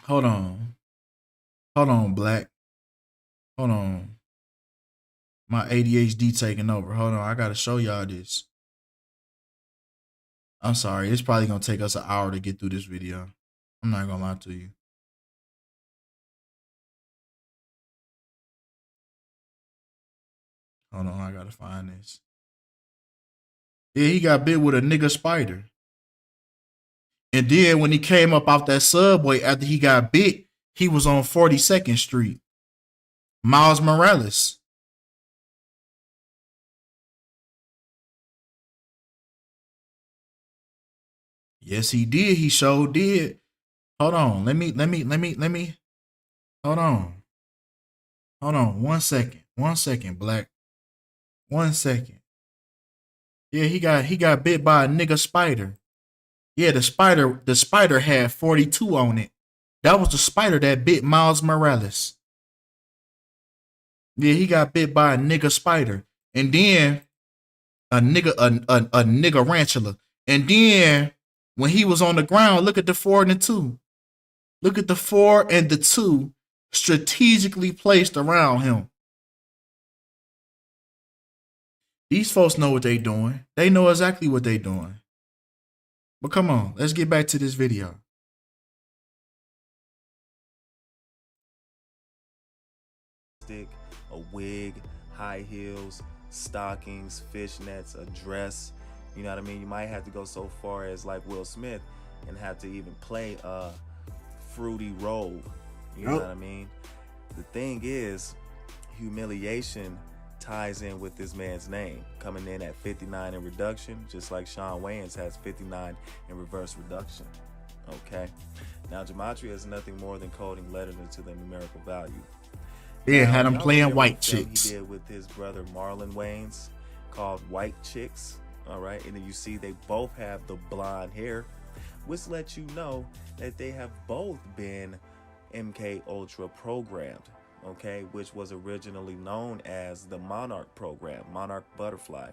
[SPEAKER 2] Hold on. Hold on, Black. Hold on. My ADHD taking over. Hold on. I got to show y'all this. I'm sorry. It's probably going to take us an hour to get through this video. I'm not going to lie to you. Hold on. I got to find this. Yeah, he got bit with a nigga spider. And then when he came up off that subway after he got bit, he was on 42nd Street. Miles Morales. Yes, he did. He sure did. Hold on. Let me. Hold on. Hold on. 1 second. 1 second, Black. 1 second. Yeah, he got bit by a nigga spider. Yeah, the spider had 42 on it. That was the spider that bit Miles Morales. Yeah, he got bit by a nigga spider. And then a nigga ranchula. And then when he was on the ground, look at the 4 and the 2. Look at the 4 and the 2 strategically placed around him. These folks know what they doing. They know exactly what they doing. But come on, let's get back to this video.
[SPEAKER 12] A wig, high heels, stockings, fishnets, a dress. You know what I mean? You might have to go so far as like Will Smith and have to even play a fruity robe. You know what I mean? The thing is, humiliation ties in with this man's name, coming in at 59 in reduction, just like Shawn Wayans has 59 in reverse reduction. Okay? Now, gematria is nothing more than coding letters into the numerical value.
[SPEAKER 2] Yeah,
[SPEAKER 12] now,
[SPEAKER 2] had him playing white
[SPEAKER 12] film
[SPEAKER 2] chicks.
[SPEAKER 12] He did with his brother Marlon Wayans called White Chicks. All right, and then you see they both have the blonde hair, which lets you know that they have both been MK Ultra programmed. Okay, which was originally known as the Monarch program, Monarch Butterfly.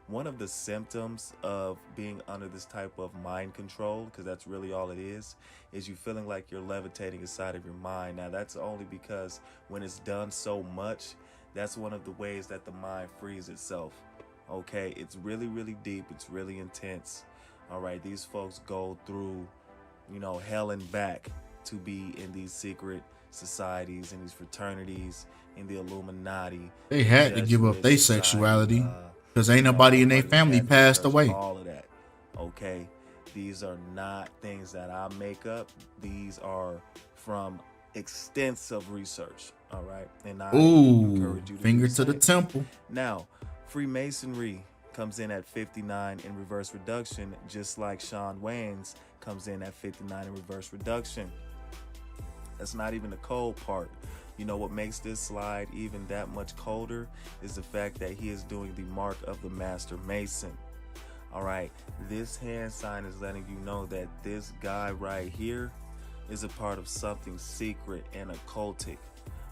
[SPEAKER 12] One of the symptoms of being under this type of mind control, because that's really all it is you feeling like you're levitating inside of your mind. Now, that's only because when it's done so much, that's one of the ways that the mind frees itself. Okay, it's really, really deep. It's really intense. All right, these folks go through, you know, hell and back to be in these secret societies, in these fraternities, in the Illuminati.
[SPEAKER 2] They had to give up their sexuality because ain't nobody in their family passed away.
[SPEAKER 12] All of that. Okay, these are not things that I make up. These are from extensive research. All right, and I encourage you to
[SPEAKER 2] finger
[SPEAKER 12] do
[SPEAKER 2] to the temple.
[SPEAKER 12] Now, Freemasonry comes in at 59 in reverse reduction, just like Shawn Wayans comes in at 59 in reverse reduction. That's not even the cold part. You know what makes this slide even that much colder is the fact that he is doing the mark of the Master Mason. All right, this hand sign is letting you know that this guy right here is a part of something secret and occultic.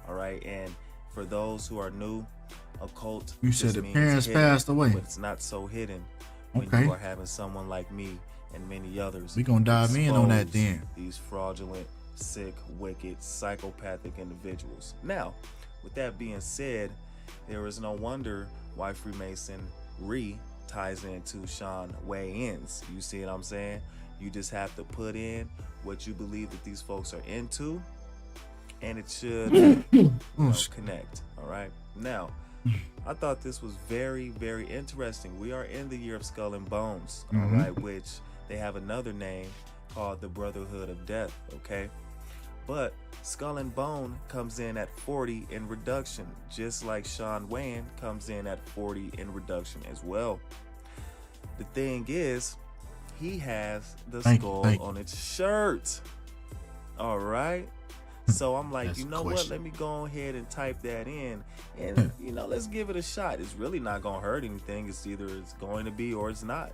[SPEAKER 12] All right, and for those who are new, Occult
[SPEAKER 2] You
[SPEAKER 12] just
[SPEAKER 2] said the
[SPEAKER 12] means
[SPEAKER 2] parents
[SPEAKER 12] hidden,
[SPEAKER 2] passed away.
[SPEAKER 12] but it's not so hidden when
[SPEAKER 2] Okay.
[SPEAKER 12] you are having someone like me and many others
[SPEAKER 2] We gonna dive in on that
[SPEAKER 12] expose
[SPEAKER 2] then.
[SPEAKER 12] these fraudulent, sick, wicked, psychopathic individuals. Now, with that being said, there is no wonder why Freemasonry ties into Sean Wayans. You see what I'm saying? You just have to put in what you believe that these folks are into, and it should connect. All right. Now, I thought this was very, very interesting. We are in the year of Skull and Bones, all right, which they have another name called the Brotherhood of Death, okay? But Skull and Bone comes in at 40 in reduction, just like Sean Wayne comes in at 40 in reduction as well. The thing is, he has the skull on its shirt. All right. So I'm like, you know what? Let me go ahead and type that in, and let's give it a shot. It's really not gonna hurt anything. It's either it's going to be or it's not.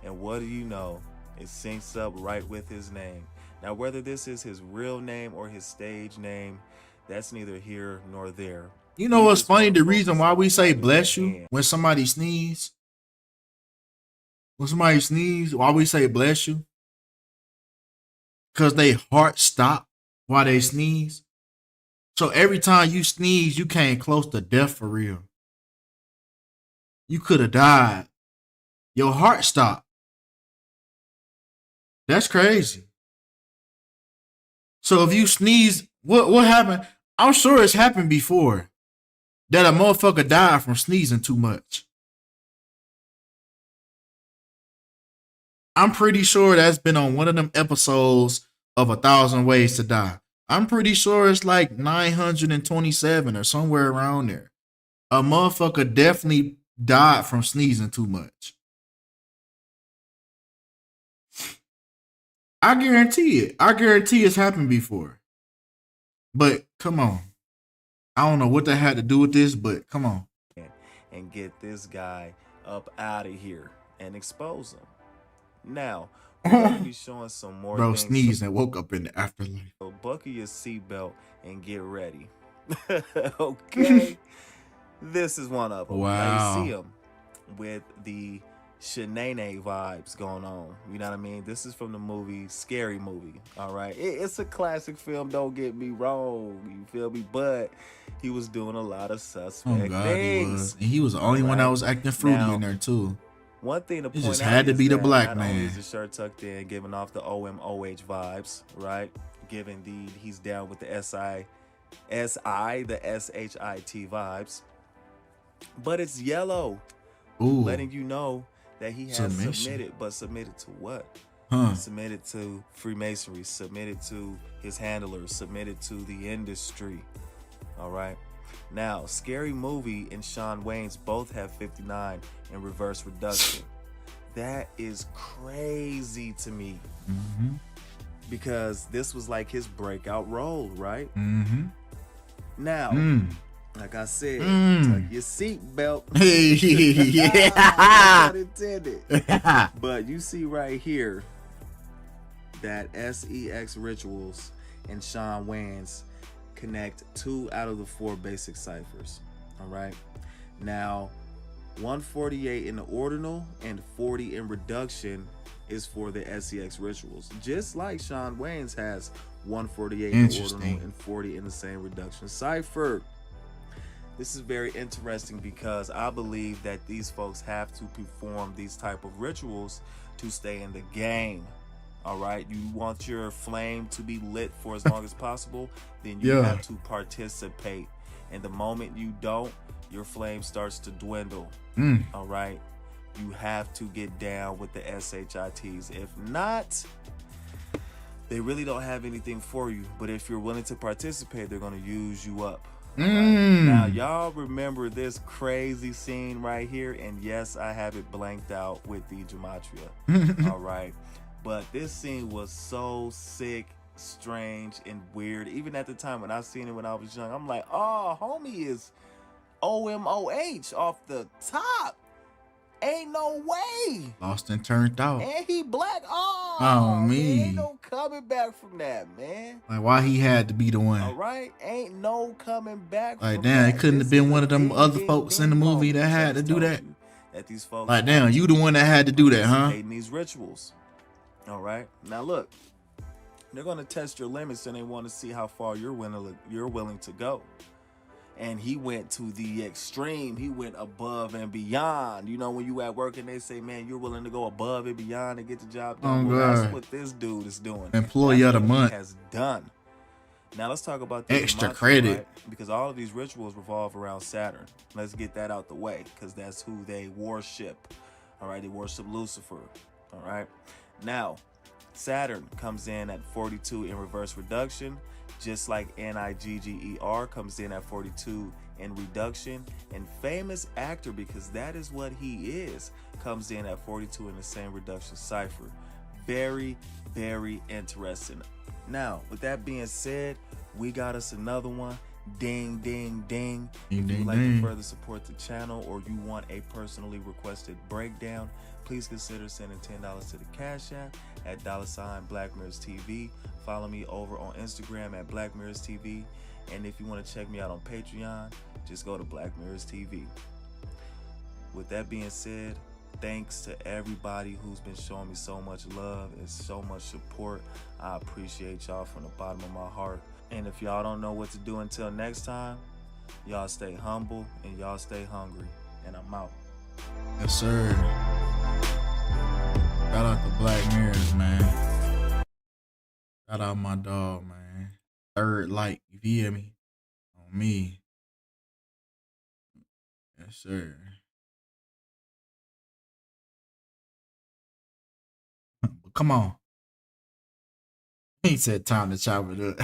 [SPEAKER 12] And what do you know? It syncs up right with his name. Now, whether this is his real name or his stage name, that's neither here nor there.
[SPEAKER 2] You know what's funny? The reason why we say bless you when somebody sneeze. When somebody sneeze, why we say bless you? Because they heart stop while they sneeze. So every time you sneeze, you came close to death for real. You could have died. Your heart stopped. That's crazy. So if you sneeze, what happened? I'm sure it's happened before that a motherfucker died from sneezing too much. I'm pretty sure that's been on one of them episodes of 1,000 Ways to Die. I'm pretty sure it's like 927 or somewhere around there. A motherfucker definitely died from sneezing too much. I guarantee it. I guarantee it's happened before. But come on. I don't know what that had to do with this, but come on.
[SPEAKER 12] And get this guy up out of here and expose him. Now, we're going to be showing some more
[SPEAKER 2] Bro
[SPEAKER 12] things.
[SPEAKER 2] sneezed and woke up in the afterlife.
[SPEAKER 12] So buckle your seatbelt and get ready. Okay? This is one of them.
[SPEAKER 2] Wow.
[SPEAKER 12] Now you see him with the Shanae vibes going on. You know what I mean? This is from the movie Scary Movie. All right. It's a classic film. Don't get me wrong. You feel me? But he was doing a lot of suspect things.
[SPEAKER 2] He was. And he was the only one that was acting fruity in there too.
[SPEAKER 12] One thing to
[SPEAKER 2] It
[SPEAKER 12] point
[SPEAKER 2] just
[SPEAKER 12] out
[SPEAKER 2] had to
[SPEAKER 12] is
[SPEAKER 2] be the
[SPEAKER 12] that
[SPEAKER 2] black
[SPEAKER 12] not only
[SPEAKER 2] man.
[SPEAKER 12] is the shirt tucked in, giving off the OMOH vibes, right? Giving he's down with the the SHIT vibes. But it's yellow.
[SPEAKER 2] Ooh.
[SPEAKER 12] Letting you know that he has submitted, but submitted to what? Submitted to Freemasonry, submitted to his handlers, submitted to the industry. All right. Now, Scary Movie and Sean Wayans both have 59 in reverse reduction. That is crazy to me. Because this was like his breakout role, right? Now, like I said, tuck your seatbelt.
[SPEAKER 2] Yeah.
[SPEAKER 12] Not intended. But you see right here that SEX Rituals and Sean Wayans connect 2 out of the 4 basic ciphers. All right. Now, 148 in the ordinal and 40 in reduction is for the SEX Rituals. Just like Sean Wayans has 148 in the ordinal and 40 in the same reduction cipher. This is very interesting because I believe that these folks have to perform these type of rituals to stay in the game. All right, you want your flame to be lit for as long as possible, then you have to participate. And the moment you don't, your flame starts to dwindle. All right, you have to get down with the SHITs. If not, they really don't have anything for you. But if you're willing to participate, they're going to use you up. Right. Now, y'all remember this crazy scene right here? And yes, I have it blanked out with the gematria. All right. But this scene was so sick, strange, and weird. Even at the time when I seen it when I was young, I'm like, oh, homie is OMOH off the top. Ain't no way.
[SPEAKER 2] Lost and turned out.
[SPEAKER 12] And he black.
[SPEAKER 2] Oh,
[SPEAKER 12] Oh, man,
[SPEAKER 2] me.
[SPEAKER 12] ain't no coming back from that, man.
[SPEAKER 2] Like, why he had to be the one?
[SPEAKER 12] All right, ain't no coming back.
[SPEAKER 2] Like,
[SPEAKER 12] from
[SPEAKER 2] damn,
[SPEAKER 12] that.
[SPEAKER 2] it couldn't
[SPEAKER 12] This
[SPEAKER 2] have been
[SPEAKER 12] is
[SPEAKER 2] one
[SPEAKER 12] a
[SPEAKER 2] of them
[SPEAKER 12] ding,
[SPEAKER 2] other
[SPEAKER 12] ding,
[SPEAKER 2] folks
[SPEAKER 12] ding
[SPEAKER 2] in the movie
[SPEAKER 12] moment.
[SPEAKER 2] that had to
[SPEAKER 12] Just
[SPEAKER 2] do
[SPEAKER 12] told
[SPEAKER 2] that.
[SPEAKER 12] you that these folks
[SPEAKER 2] Like, damn, you the one that had to do that, huh?
[SPEAKER 12] participating in these rituals. All right, now look, they're gonna test your limits and they want to see how far you're willing to go. And he went to the extreme. He went above and beyond. You know, when you at work and they say, man, you're willing to go above and beyond and get the job done.
[SPEAKER 2] Oh,
[SPEAKER 12] Well, that's
[SPEAKER 2] God.
[SPEAKER 12] what this dude is doing.
[SPEAKER 2] Employee
[SPEAKER 12] That's
[SPEAKER 2] of the
[SPEAKER 12] what
[SPEAKER 2] month.
[SPEAKER 12] he has done. Now let's talk about the
[SPEAKER 2] Extra
[SPEAKER 12] mantra,
[SPEAKER 2] credit.
[SPEAKER 12] right? Because all of these rituals revolve around Saturn. Let's get that out the way, because that's who they worship. All right, they worship Lucifer. All right. Now, Saturn comes in at 42 in reverse reduction, just like Nigger comes in at 42 in reduction, and famous actor, because that is what he is, comes in at 42 in the same reduction cipher. Very, very interesting. Now, with that being said, we got us another one. Ding, ding, ding. If you'd like to further support the channel or you want a personally requested breakdown, please consider sending $10 to the Cash App at $ Black Mirrors TV. Follow me over on Instagram at Black Mirrors TV. And if you want to check me out on Patreon, just go to Black Mirrors TV. With that being said, thanks to everybody who's been showing me so much love and so much support. I appreciate y'all from the bottom of my heart. And if y'all don't know what to do until next time, y'all stay humble and y'all stay hungry. And I'm out.
[SPEAKER 2] Yes, sir. Shout out to Black Mirrors, man. Shout out my dog, man. Third light, you feel me? On me. Yes, sir. But come on. He said time to chop it up.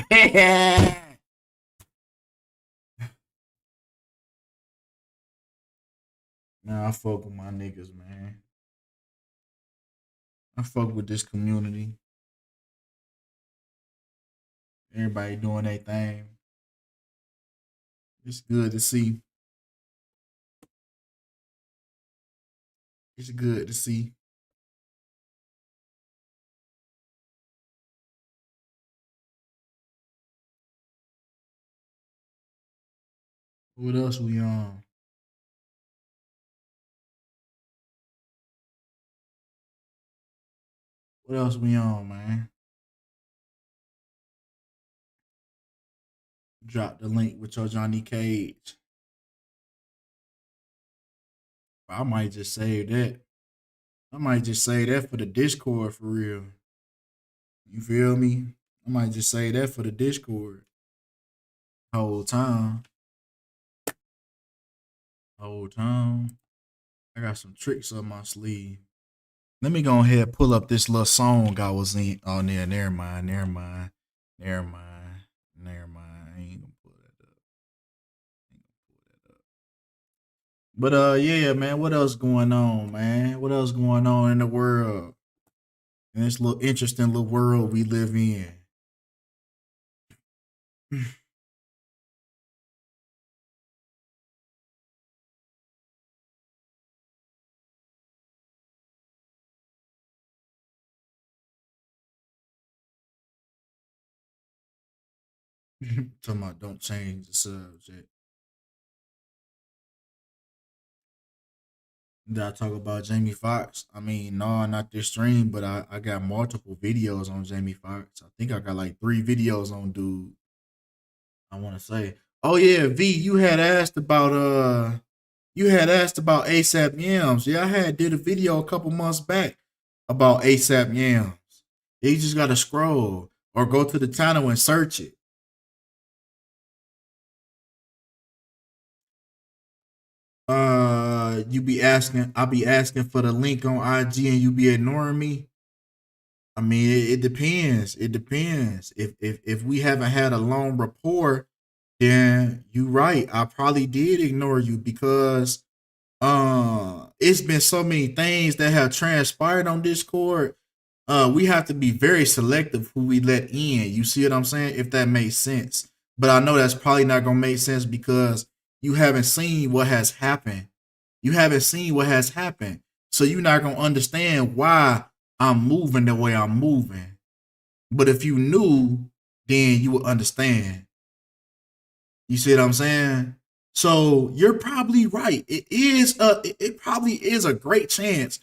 [SPEAKER 2] Man, I fuck with my niggas, man. I fuck with this community. Everybody doing their thing. It's good to see. It's good to see. What else we on? What else we on, man? Drop the link with your Johnny Cage. I might just save that. I might just say that for the Discord for real. You feel me? I might just say that for the Discord. Whole time. Whole time. I got some tricks up my sleeve. Let me go ahead and pull up this little song I was in. Oh, never mind. I ain't gonna pull that up. But yeah, man, what else going on, man? What else going on in the world? In this little interesting little world we live in. Talking about don't change the subject. Did I talk about Jamie Foxx? I mean, no, not this stream, but I got multiple videos on Jamie Foxx. I think I got like 3 videos on dude. I want to say. Oh yeah, V, you had asked about ASAP Yams. Yeah, I had did a video a couple months back about ASAP Yams. You just gotta scroll or go to the channel and search it. I'll be asking for the link on IG and you be ignoring me. I mean, it depends. It depends. If we haven't had a long rapport, then you right. I probably did ignore you because it's been so many things that have transpired on Discord. We have to be very selective who we let in. You see what I'm saying? If that makes sense. But I know that's probably not gonna make sense because you haven't seen what has happened You haven't seen what has happened. So you're not gonna understand why I'm moving the way I'm moving. But if you knew, then you would understand. You see what I'm saying? So you're probably right. It probably is a great chance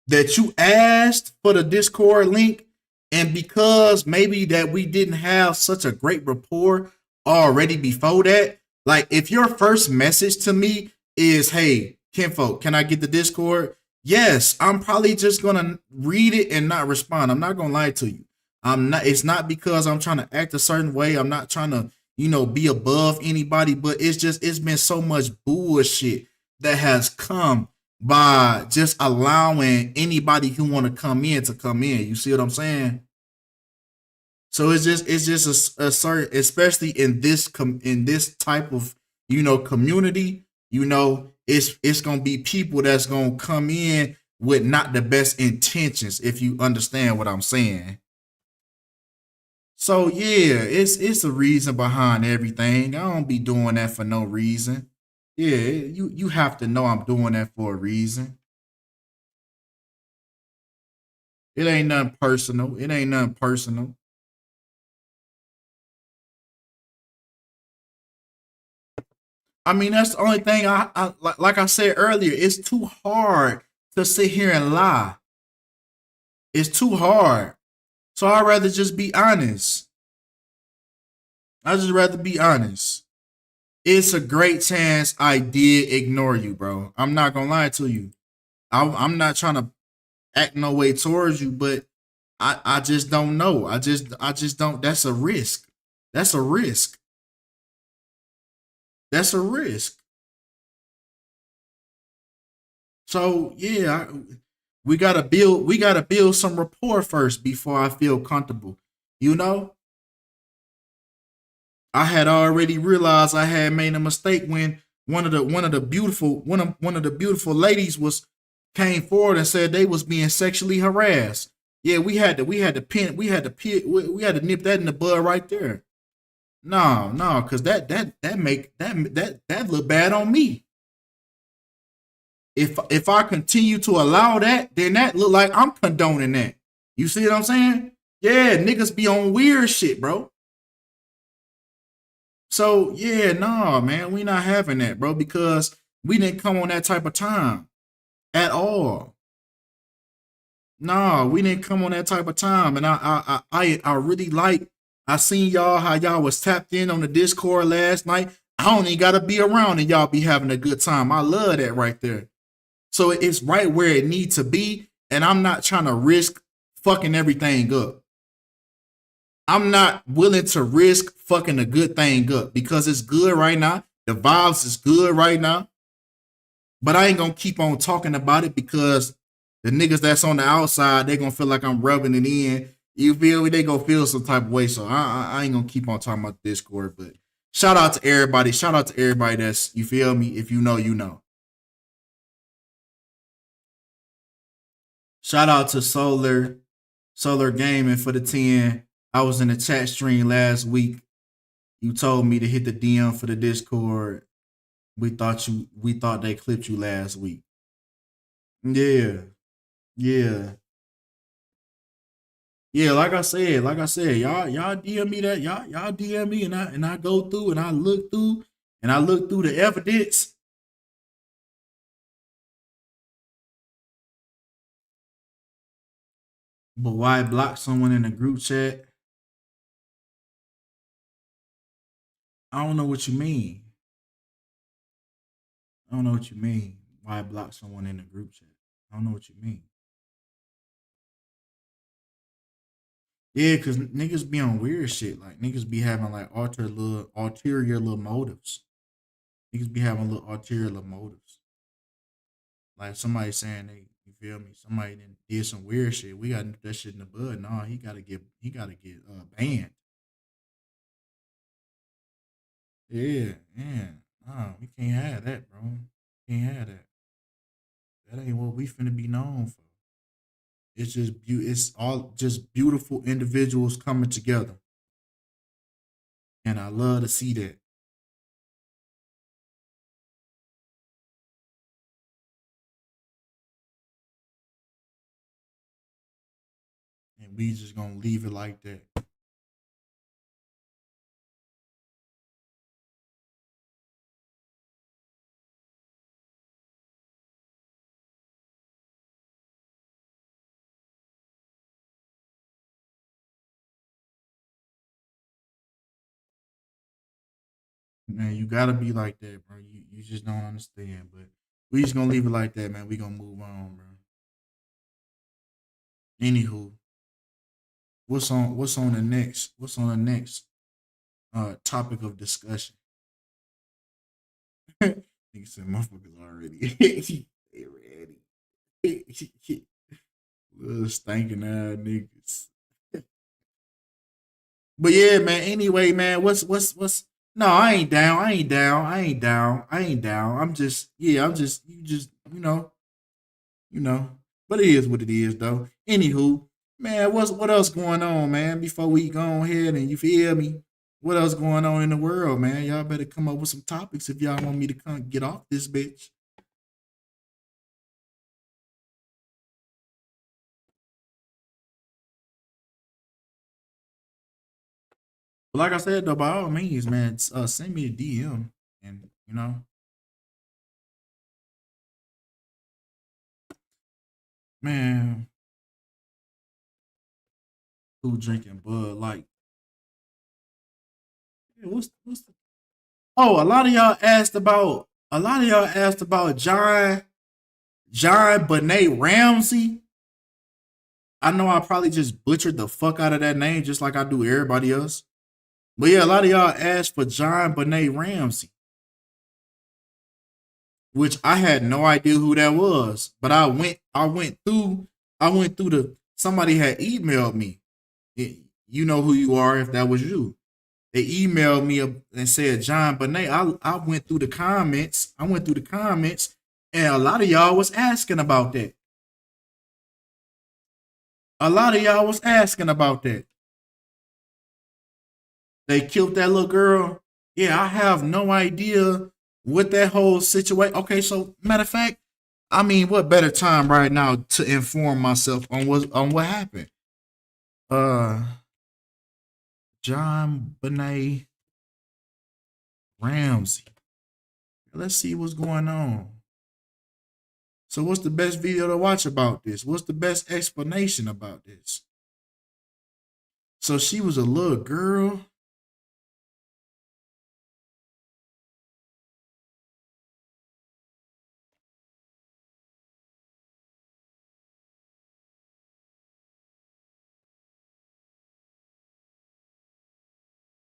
[SPEAKER 2] that you asked for the Discord link, and because maybe that we didn't have such a great rapport already before that, like if your first message to me is, "Hey, Kinfolk, can I get the Discord?" Yes, I'm probably just gonna read it and not respond. I'm not gonna lie to you. I'm not. It's not because I'm trying to act a certain way. I'm not trying to, be above anybody. But it's been so much bullshit that has come by just allowing anybody who want to come in to come in. You see what I'm saying? So it's just a certain, especially in this type of community. It's gonna be people that's gonna come in with not the best intentions. If you understand what I'm saying. So yeah, it's a reason behind everything. I don't be doing that for no reason. Yeah, you have to know I'm doing that for a reason. It ain't nothing personal. It ain't nothing personal. I mean, that's the only thing I like I said earlier, it's too hard to sit here and lie. It's too hard. So I'd rather just be honest. I just rather be honest. It's a great chance I did ignore you, bro. I'm not gonna lie to you. I'm not trying to act no way towards you, but I just don't know. I just don't. That's a risk. That's a risk. That's a risk. So yeah, we gotta build some rapport first before I feel comfortable. You know, I had already realized I had made a mistake when one of the beautiful ladies was came forward and said they was being sexually harassed. Yeah, we had to nip that in the bud right there. No, no, because that look bad on me. If I continue to allow that, then that look like I'm condoning that. You see what I'm saying? Yeah, niggas be on weird shit, bro. So yeah, nah, man, we not having that, bro, because we didn't come on that type of time at all. Nah, we didn't come on that type of time, and I really like. I seen y'all how y'all was tapped in on the Discord last night. I don't even gotta be around and y'all be having a good time. I love that right there. So it's right where it needs to be, and I'm not trying to risk fucking everything up. I'm not willing to risk fucking a good thing up because it's good right now. The vibes is good right now. But I ain't gonna keep on talking about it because the niggas that's on the outside, they gonna feel like I'm rubbing it in. You feel me? They gonna feel some type of way. So I ain't gonna keep on talking about Discord. But shout out to everybody. Shout out to everybody that's, you feel me? If you know, you know. Shout out to Solar Gaming for the 10. I was in the chat stream last week. You told me to hit the DM for the Discord. We thought they clipped you last week. Yeah. Yeah. Yeah, like I said, y'all DM me that. Y'all DM me and I go through and I look through the evidence. But why block someone in the group chat? I don't know what you mean. I don't know what you mean. Why block someone in the group chat? I don't know what you mean. Yeah, cause niggas be on weird shit. Like niggas be having like ulterior little motives. Niggas be having little ulterior little motives. Like somebody saying they, you feel me? Somebody did some weird shit. We gotta nip that shit in the bud. No, he gotta get banned. Yeah, yeah. No, we can't have that, bro. Can't have that. That ain't what we finna be known for. It's all just beautiful individuals coming together. And I love to see that. We just gonna leave it like that. Man, you gotta be like that, bro. You just don't understand. But we just gonna leave it like that, man. We gonna move on, bro. Anywho, what's on the next topic of discussion? Nigga said motherfuckers already. They ready. Little stinking ass niggas. But yeah, man. Anyway, man, what's no, I ain't down. I ain't down. I ain't down. I ain't down. I'm just you just you know. But it is what it is though. Anywho, man, what else going on, man? Before we go ahead and you feel me? What else going on in the world, man? Y'all better come up with some topics if y'all want me to come get off this bitch. But like I said though, by all means, man, send me a DM and man, who drinking Bud Light? Yeah, what's the Oh, a lot of y'all asked about John Benet Ramsey. I know I probably just butchered the fuck out of that name just like I do everybody else. But yeah, a lot of y'all asked for John Benet Ramsey, which I had no idea who that was. But I went through somebody had emailed me. You know who you are if that was you. They emailed me and said John Benet. I went through the comments. And a lot of y'all was asking about that. A lot of y'all was asking about that. They killed that little girl. Yeah, I have no idea what that whole situation. Okay, so matter of fact, I mean, what better time right now to inform myself on what happened? John Benet Ramsey. Let's see what's going on. So, what's the best video to watch about this? What's the best explanation about this? So, she was a little girl.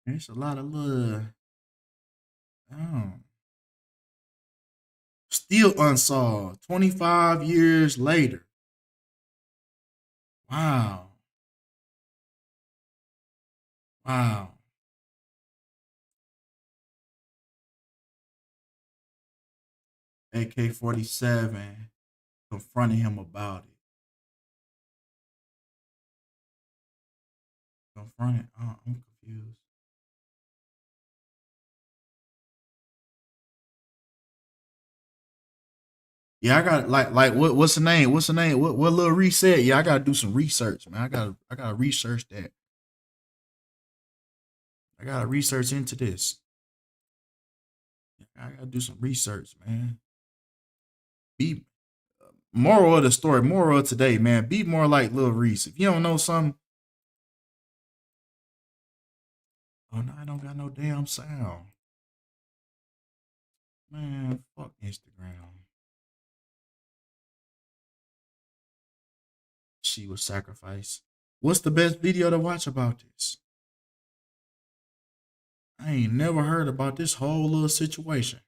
[SPEAKER 2] There's a lot of little. Oh. Still unsolved 25 years later. Wow. Wow. AK-47 confronting him about it. Confronted. Oh, I'm confused. Yeah, I got like what's the name? What's the name? What little reset? Yeah, I gotta do some research, man. I gotta research that. I gotta research into this. I gotta do some research, man. Be moral of the story, moral of today, man. Be more like Lil Reese. If you don't know something, oh no, I don't got no damn sound. Man, fuck Instagram. She was sacrificed. What's the best video to watch about this? I ain't never heard about this whole little situation.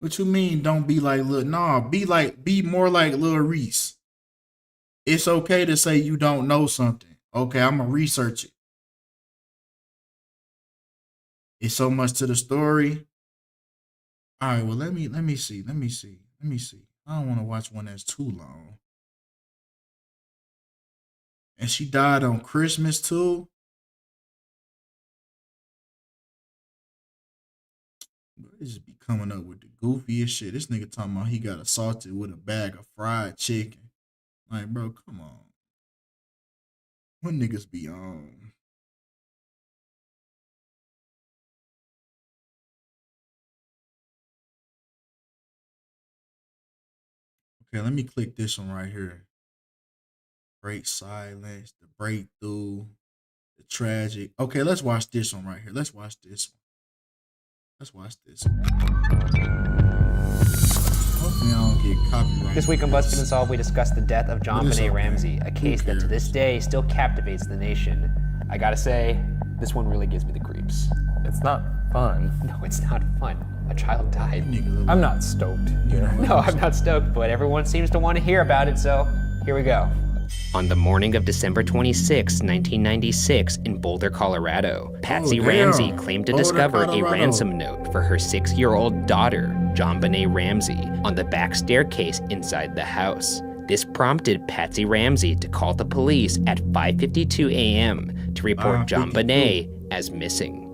[SPEAKER 2] What you mean? Don't be like Lil? Nah, be more like Lil Reese. It's okay to say you don't know something. Okay, I'm gonna research it. It's so much to the story. All right, well let me see. Let me see. I don't want to watch one that's too long. And she died on Christmas too. They just be coming up with the goofiest shit. This nigga talking about he got assaulted with a bag of fried chicken. Like, bro, come on. What niggas be on? Okay, let me click this one right here. Break silence, the breakthrough, the tragic. Okay, let's watch this one right here. Let's watch this one. Let's watch this one. Hopefully I don't get copyrighted.
[SPEAKER 13] This week on Busted and Solved, we discuss the death of John Benet Ramsey, a case that to this day still captivates the nation. I gotta say, this one really gives me the creeps.
[SPEAKER 14] It's not fun.
[SPEAKER 13] No, it's not fun. A child died.
[SPEAKER 14] I'm not stoked.
[SPEAKER 13] No, I'm not stoked, but everyone seems to want to hear about it, so here we go. On the morning of December 26, 1996, in Boulder, Colorado, Patsy Ramsey claimed to discover a ransom note for her 6-year-old daughter, John Benet Ramsey, on the back staircase inside the house. This prompted Patsy Ramsey to call the police at 5:52 a.m. to report John Benet as missing.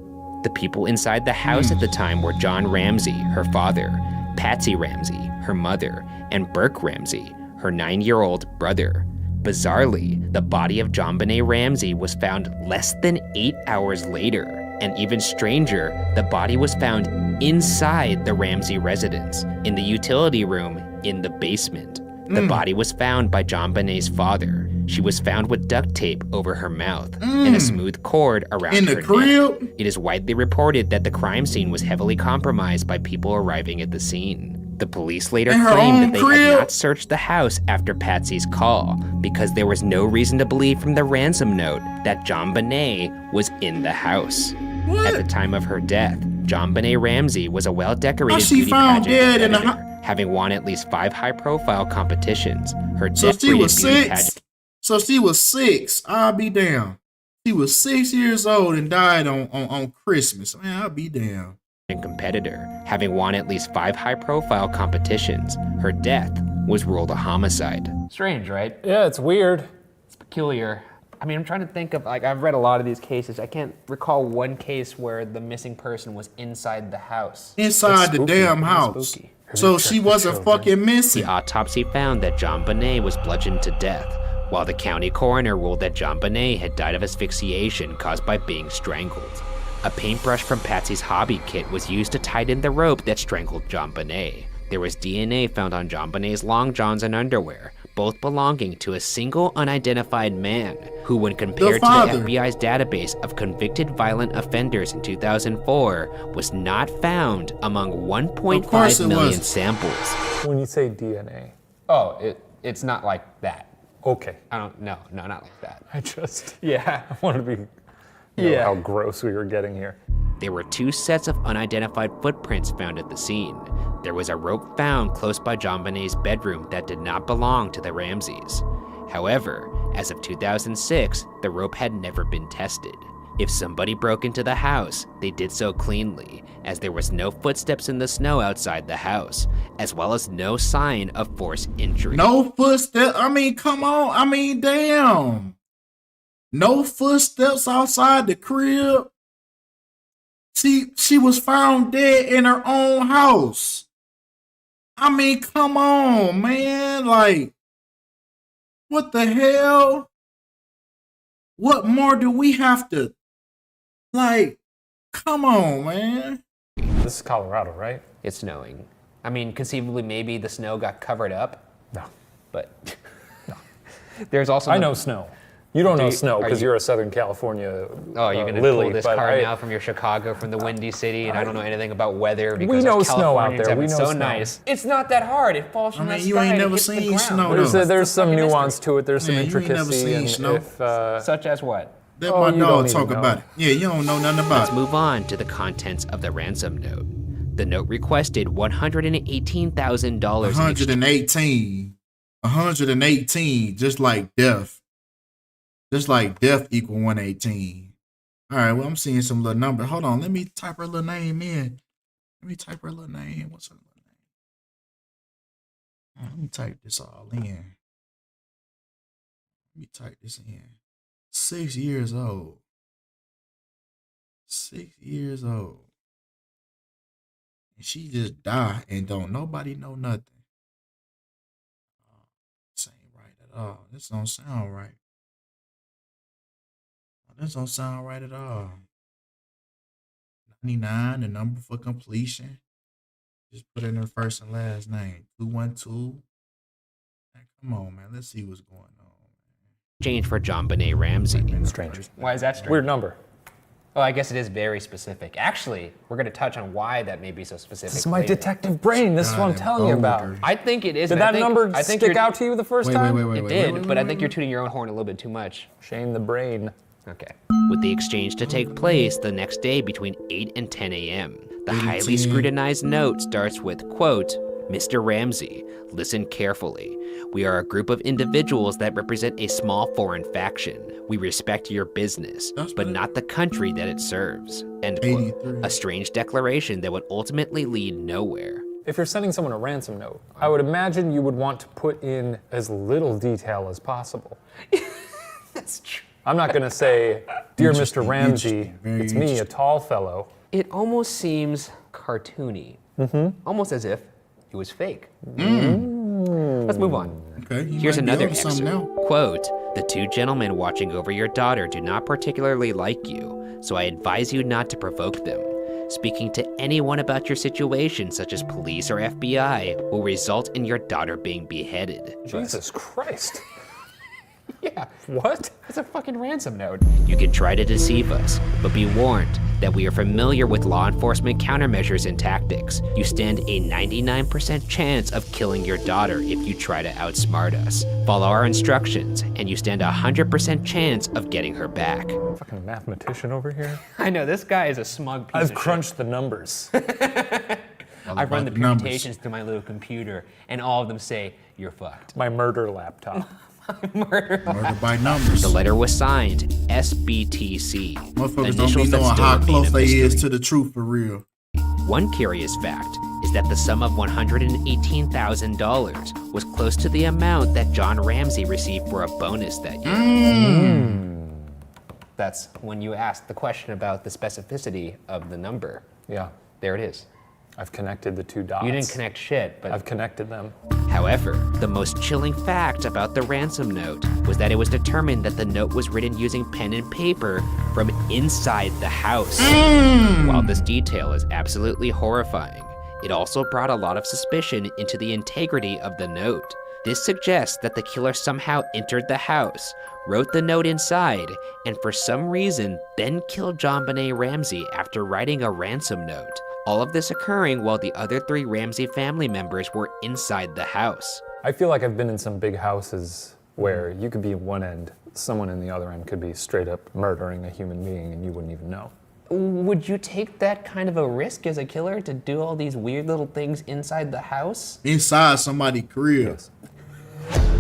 [SPEAKER 13] The people inside the house at the time were John Ramsey, her father, Patsy Ramsey, her mother, and Burke Ramsey, her 9-year-old brother. Bizarrely, the body of John Benet Ramsey was found less than 8 hours later. And even stranger, the body was found inside the Ramsey residence, in the utility room in the basement. The body was found by John Benet's father. She was found with duct tape over her mouth and a smooth cord around her neck. It is widely reported that the crime scene was heavily compromised by people arriving at the scene. The police later claimed that they had not searched the house after Patsy's call because there was no reason to believe from the ransom note that John Benet was in the house. At the time of her death, John Benet Ramsey was a well-decorated beauty pageant competitor, having won at least 5 high-profile competitions. Her decorated beauty pageant.
[SPEAKER 2] So she was 6. I'll be damned. She was 6 years old and died on Christmas. Man, I'll be damned.
[SPEAKER 13] Competitor, having won at least 5 high-profile competitions. Her death was ruled a homicide. Strange, right?
[SPEAKER 14] Yeah, it's weird.
[SPEAKER 13] It's peculiar. I mean, I'm trying to think of, like, I've read a lot of these cases. I can't recall one case where the missing person was inside the house.
[SPEAKER 2] Inside the damn house. So she wasn't fucking missing.
[SPEAKER 13] The autopsy found that John Benet was bludgeoned to death, while the county coroner ruled that John Benet had died of asphyxiation caused by being strangled. A paintbrush from Patsy's hobby kit was used to tighten the rope that strangled John Benet. There was DNA found on John Benet's long johns and underwear, both belonging to a single unidentified man, who when compared to the FBI's database of convicted violent offenders in 2004, was not found among 1.5 million samples.
[SPEAKER 14] When you say DNA.
[SPEAKER 13] Oh, it's not like that.
[SPEAKER 14] Okay.
[SPEAKER 13] No, not like that.
[SPEAKER 14] I just,
[SPEAKER 13] yeah.
[SPEAKER 14] I wanted to be, you know, how gross we were getting here.
[SPEAKER 13] There were 2 sets of unidentified footprints found at the scene. There was a rope found close by John Benet's bedroom that did not belong to the Ramseys. However, as of 2006, the rope had never been tested. If somebody broke into the house, they did so cleanly, as there was no footsteps in the snow outside the house, as well as no sign of forced entry.
[SPEAKER 2] No footsteps? I mean, come on. I mean, damn. No footsteps outside the crib? She was found dead in her own house. I mean, come on, man. Like, what the hell? What more do we have to, like, come on, man.
[SPEAKER 14] This is Colorado, right?
[SPEAKER 13] It's snowing. I mean, conceivably, maybe the snow got covered up.
[SPEAKER 14] No.
[SPEAKER 13] But no. There's also
[SPEAKER 14] I know snow. You don't know snow because you're a Southern California
[SPEAKER 13] Oh, you're going to pull this card now from your Chicago, from the Windy City, and I don't know anything about weather because
[SPEAKER 14] we know snow out there. We know
[SPEAKER 13] so
[SPEAKER 14] snow.
[SPEAKER 13] Nice. It's not that hard. It falls from the sky.
[SPEAKER 2] You ain't never
[SPEAKER 13] hits
[SPEAKER 2] seen
[SPEAKER 13] the
[SPEAKER 2] snow.
[SPEAKER 14] There's some nuance to it. There's some intricacy.
[SPEAKER 2] You ain't never seen snow.
[SPEAKER 13] Such as what?
[SPEAKER 2] Let my dog talk about it. Yeah, you don't know nothing about it.
[SPEAKER 13] Let's move on to the contents of the ransom note. The note requested $118,000.
[SPEAKER 2] 118, just like death. Just like death equal 118. All right, well, I'm seeing some little number. Hold on, let me type her little name in. What's her little name? Let me type this all in. Let me type this in. 6 years old. 6 years old. and she just die and don't nobody know nothing. This ain't right at all. This don't sound right. This don't sound right at all. 99, the number for completion. Just put in her first and last name. 212. Man, come on, man. Let's see what's going on.
[SPEAKER 13] Exchange for JonBenet Ramsey.
[SPEAKER 14] Strange.
[SPEAKER 3] Why is that strange?
[SPEAKER 14] Weird number.
[SPEAKER 3] Oh, I guess it is very specific. Actually, we're going to touch on why that may be so specific.
[SPEAKER 14] This is my
[SPEAKER 3] later.
[SPEAKER 14] detective brain. This is what I'm telling you about.
[SPEAKER 3] I think it is.
[SPEAKER 14] Did that number stick out to you the first time?
[SPEAKER 3] It did, but I think you're tooting your own horn a little bit too much.
[SPEAKER 14] Shame the brain.
[SPEAKER 3] Okay.
[SPEAKER 13] With the exchange to take place the next day between 8 and 10 a.m. The highly scrutinized note starts with, quote, Mr. Ramsey, listen carefully. We are a group of individuals that represent a small foreign faction. We respect your business, but not the country that it serves. End quote. A strange declaration that would ultimately lead nowhere.
[SPEAKER 14] If you're sending someone a ransom note, I would imagine you would want to put in as little detail as possible.
[SPEAKER 3] That's true.
[SPEAKER 14] I'm not going to say, Dear Mr. Ramsey, it's me, a tall fellow.
[SPEAKER 3] It almost seems cartoony. Almost as if it was fake. Let's move on.
[SPEAKER 2] Okay.
[SPEAKER 13] Here's another excerpt. Quote, the two gentlemen watching over your daughter do not particularly like you, so I advise you not to provoke them. Speaking to anyone about your situation, such as police or FBI, will result in your daughter being beheaded.
[SPEAKER 14] Jesus Christ.
[SPEAKER 3] Yeah.
[SPEAKER 14] What?
[SPEAKER 3] It's a fucking ransom note.
[SPEAKER 13] You can try to deceive us, but be warned that we are familiar with law enforcement countermeasures and tactics. You stand a 99% chance of killing your daughter if you try to outsmart us. Follow our instructions, and you stand a 100% chance of getting her back.
[SPEAKER 14] Fucking mathematician over here.
[SPEAKER 3] I know, this guy is a smug piece
[SPEAKER 14] I've
[SPEAKER 3] of
[SPEAKER 14] crunched the numbers.
[SPEAKER 3] I've run the permutations through my little computer, and all of them say, you're fucked.
[SPEAKER 14] My murder laptop.
[SPEAKER 2] Murder by numbers.
[SPEAKER 13] The letter was signed SBTC.
[SPEAKER 2] Motherfuckers don't be knowing how close they is to the truth for real.
[SPEAKER 13] One curious fact is that the sum of $118,000 was close to the amount that John Ramsey received for a bonus that year.
[SPEAKER 3] That's when you asked the question about the specificity of the number.
[SPEAKER 14] Yeah.
[SPEAKER 3] There it is.
[SPEAKER 14] I've connected the two dots.
[SPEAKER 3] You didn't connect shit, but
[SPEAKER 14] I've connected them.
[SPEAKER 13] However, the most chilling fact about the ransom note was that it was determined that the note was written using pen and paper from inside the house. While this detail is absolutely horrifying, it also brought a lot of suspicion into the integrity of the note. This suggests that the killer somehow entered the house, wrote the note inside, and for some reason then killed JonBenet Ramsey after writing a ransom note. All of this occurring while the other three Ramsey family members were inside the house.
[SPEAKER 14] I feel like I've been in some big houses where you could be at one end, someone in the other end could be straight up murdering a human being and you wouldn't even know.
[SPEAKER 3] would you take that kind of a risk as a killer to do all these weird little things inside the house?
[SPEAKER 2] Inside somebody's crib.
[SPEAKER 14] Yes.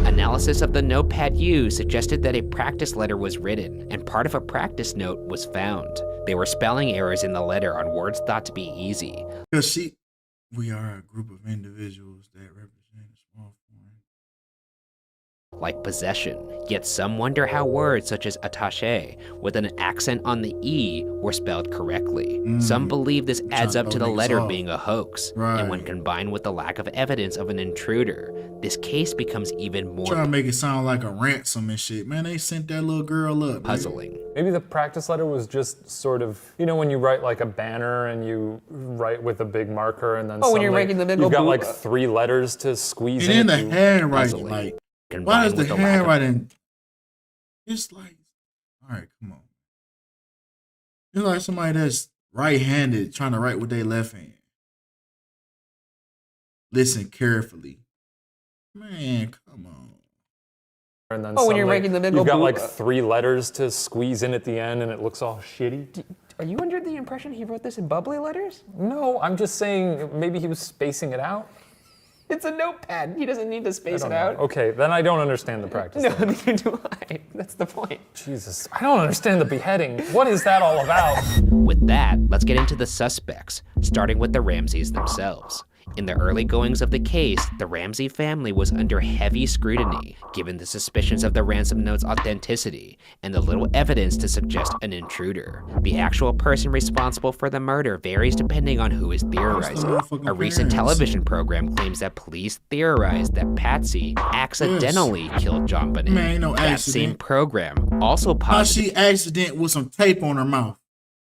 [SPEAKER 13] Analysis of the notepad used suggested that a practice letter was written, and part of a practice note was found. There were spelling errors in the letter on words thought to be easy.
[SPEAKER 2] Because we are a group of individuals that represent a small foreign.
[SPEAKER 13] Like possession, yet some wonder how words such as attaché with an accent on the E were spelled correctly. Some believe this adds up to the letter being a hoax, and when combined with the lack of evidence of an intruder, this case becomes even more
[SPEAKER 2] Trying to make it sound like a ransom and shit. Man, they sent that little girl up.
[SPEAKER 13] puzzling.
[SPEAKER 2] Man.
[SPEAKER 14] Maybe the practice letter was just sort of, you know, when you write like a banner and you write with a big marker and then
[SPEAKER 3] when you're making the big
[SPEAKER 14] you've got
[SPEAKER 3] old
[SPEAKER 14] like 3 letters to squeeze
[SPEAKER 2] And
[SPEAKER 14] in.
[SPEAKER 2] then the handwriting, like, why is the handwriting? It's like, all right, come on. It's like somebody that's right-handed trying to write with their left hand. Listen carefully. Man, come on.
[SPEAKER 14] And then
[SPEAKER 3] when you're making the big
[SPEAKER 14] you've
[SPEAKER 3] old
[SPEAKER 14] got like 3 letters to squeeze in at the end and it looks all shitty.
[SPEAKER 3] Are you under the impression he wrote this in bubbly letters?
[SPEAKER 14] No, I'm just saying maybe he was spacing it out.
[SPEAKER 3] It's a notepad. He doesn't need to space it
[SPEAKER 14] know.
[SPEAKER 3] out.
[SPEAKER 14] Okay, then I don't understand the practice.
[SPEAKER 3] No, neither do I. That's the point.
[SPEAKER 14] Jesus, I don't understand the beheading. What is that all about?
[SPEAKER 13] With that, let's get into the suspects, starting with the Ramseys themselves. In the early goings of the case, the Ramsey family was under heavy scrutiny, given the suspicions of the ransom note's authenticity and the little evidence to suggest an intruder. The actual person responsible for the murder varies depending on who is theorizing. A recent television program claims that police theorized that Patsy accidentally killed John Bonet.
[SPEAKER 2] Man, ain't no
[SPEAKER 13] that
[SPEAKER 2] accident.
[SPEAKER 13] same program also
[SPEAKER 2] How
[SPEAKER 13] posited
[SPEAKER 2] she accident with some tape on her mouth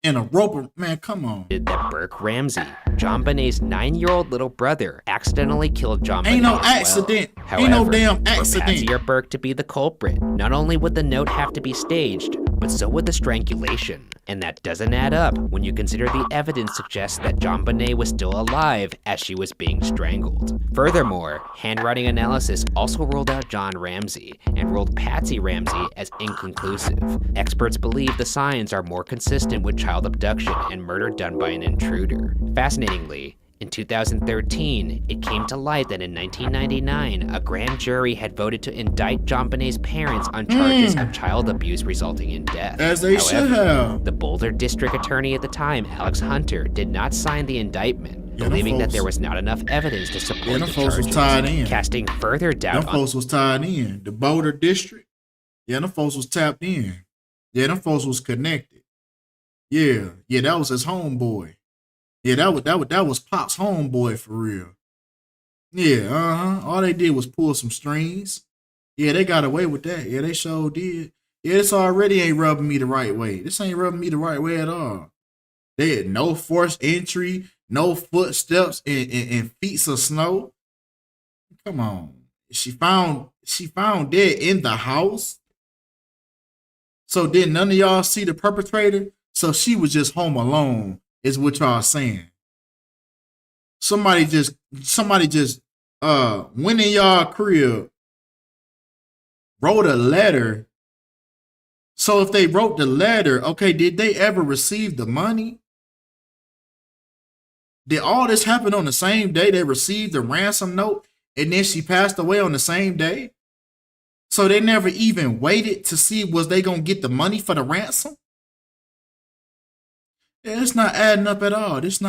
[SPEAKER 2] and a rope. Man, come on.
[SPEAKER 13] that Burke Ramsey, John Bonet's 9-year-old little brother, accidentally killed John Bonet.
[SPEAKER 2] Ain't no
[SPEAKER 13] as well.
[SPEAKER 2] accident.
[SPEAKER 13] However,
[SPEAKER 2] Ain't no damn
[SPEAKER 13] for
[SPEAKER 2] accident.
[SPEAKER 13] Patsy or Burke to be the culprit, not only would the note have to be staged, but so would the strangulation. And that doesn't add up when you consider the evidence suggests that John Bonet was still alive as she was being strangled. Furthermore, handwriting analysis also ruled out John Ramsey and ruled Patsy Ramsey as inconclusive. Experts believe the signs are more consistent with child abduction and murder done by an intruder. Fascinatingly, in 2013, it came to light that in 1999, a grand jury had voted to indict John Bonet's parents on charges of child abuse resulting in death.
[SPEAKER 2] As they should have.
[SPEAKER 13] The Boulder District Attorney at the time, Alex Hunter, did not sign the indictment, believing that there was not enough evidence to support the
[SPEAKER 2] folks
[SPEAKER 13] charges,
[SPEAKER 2] was tied in.
[SPEAKER 13] casting further doubt
[SPEAKER 2] Them
[SPEAKER 13] on
[SPEAKER 2] folks was tied in. The Boulder District. Yeah, them folks was tapped in. Yeah, them folks was connected. Yeah, that was his homeboy. Yeah, that was Pop's homeboy for real. Yeah, all they did was pull some strings. Yeah, they got away with that. Yeah, they sure did. Yeah, this already ain't rubbing me the right way. This ain't rubbing me the right way at all. They had no forced entry, no footsteps and feet of snow. Come on. She found dead in the house. So did none of y'all see the perpetrator? So she was just home alone, is what y'all saying. Somebody just went in y'all crib, wrote a letter. So if they wrote the letter, okay, did they ever receive the money? Did all this happen on the same day they received the ransom note and then she passed away on the same day? So they never even waited to see was they gonna get the money for the ransom? Yeah, it's not adding up at all. It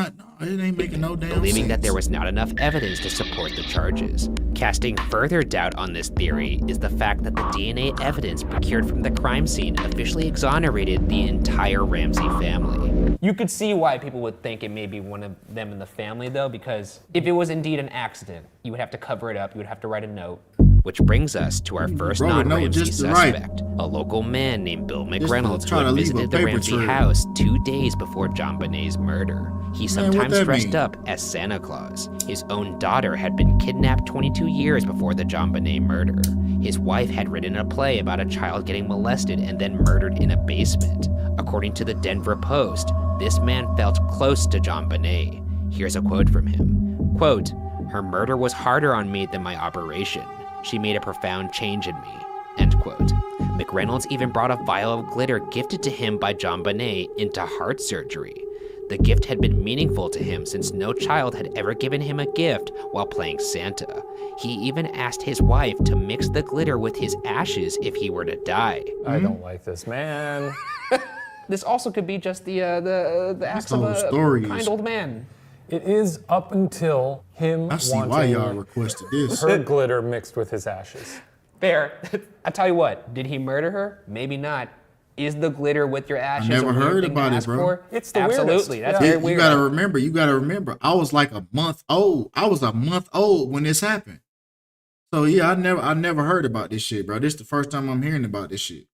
[SPEAKER 2] ain't making no damn
[SPEAKER 13] believing
[SPEAKER 2] sense.
[SPEAKER 13] that there was not enough evidence to support the charges. Casting further doubt on this theory is the fact that the DNA evidence procured from the crime scene officially exonerated the entire Ramsey family.
[SPEAKER 3] You could see why people would think it may be one of them in the family, though, because if it was indeed an accident, you would have to cover it up, you would have to write a note.
[SPEAKER 13] Which brings us to our first non-Ramsey suspect, a local man named Bill McReynolds who had visited the Ramsey house 2 days before John Bonet's murder. He sometimes dressed up as Santa Claus. His own daughter had been kidnapped 22 years before the John Bonet murder. His wife had written a play about a child getting molested and then murdered in a basement. According to the Denver Post, this man felt close to John Bonet. Here's a quote from him. Quote, "Her murder was harder on me than my operation. She made a profound change in me." End quote. McReynolds even brought a vial of glitter gifted to him by John Bonet into heart surgery. The gift had been meaningful to him since no child had ever given him a gift while playing Santa. He even asked his wife to mix the glitter with his ashes if he were to die.
[SPEAKER 14] I don't like this man.
[SPEAKER 3] This also could be just the acts of a kind old man.
[SPEAKER 14] It is up until him
[SPEAKER 2] I see why y'all requested this.
[SPEAKER 14] her glitter mixed with his ashes.
[SPEAKER 3] Fair. I tell you what, did he murder her? Maybe not. Is the glitter with your ashes
[SPEAKER 2] I never
[SPEAKER 3] a weird
[SPEAKER 2] heard
[SPEAKER 3] thing
[SPEAKER 2] about
[SPEAKER 3] to
[SPEAKER 2] it,
[SPEAKER 3] ask
[SPEAKER 2] bro.
[SPEAKER 3] for?
[SPEAKER 14] It's the
[SPEAKER 3] Absolutely.
[SPEAKER 14] weirdest.
[SPEAKER 3] That's
[SPEAKER 14] Yeah.
[SPEAKER 3] very weird.
[SPEAKER 2] You gotta remember. I was like a month old. I was a month old when this happened. So yeah, I never heard about this shit, bro. This is the first time I'm hearing about this shit.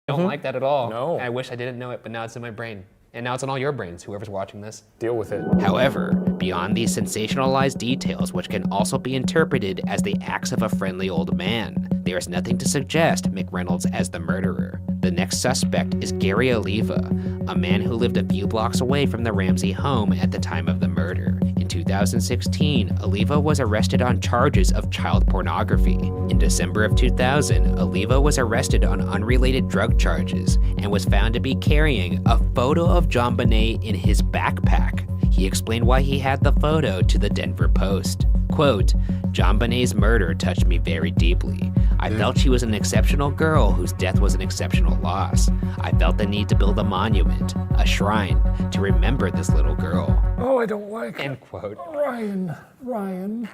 [SPEAKER 3] I don't like that at all.
[SPEAKER 14] No.
[SPEAKER 3] I wish I didn't know it, but now it's in my brain. And now it's in all your brains, whoever's watching this.
[SPEAKER 14] Deal with it.
[SPEAKER 13] However, beyond these sensationalized details, which can also be interpreted as the acts of a friendly old man, there is nothing to suggest McReynolds as the murderer. The next suspect is Gary Oliva, a man who lived a few blocks away from the Ramsey home at the time of the murder. In 2016, Oliva was arrested on charges of child pornography. In December of 2000, Oliva was arrested on unrelated drug charges and was found to be carrying a photo of John Bonet in his backpack. He explained why he had the photo to the Denver Post. Quote, "John Bonet's murder touched me very deeply. I felt she was an exceptional girl whose death was an exceptional loss. I felt the need to build a monument, a shrine, to remember this little girl.
[SPEAKER 14] Oh, I don't like
[SPEAKER 13] End quote.
[SPEAKER 14] Ryan.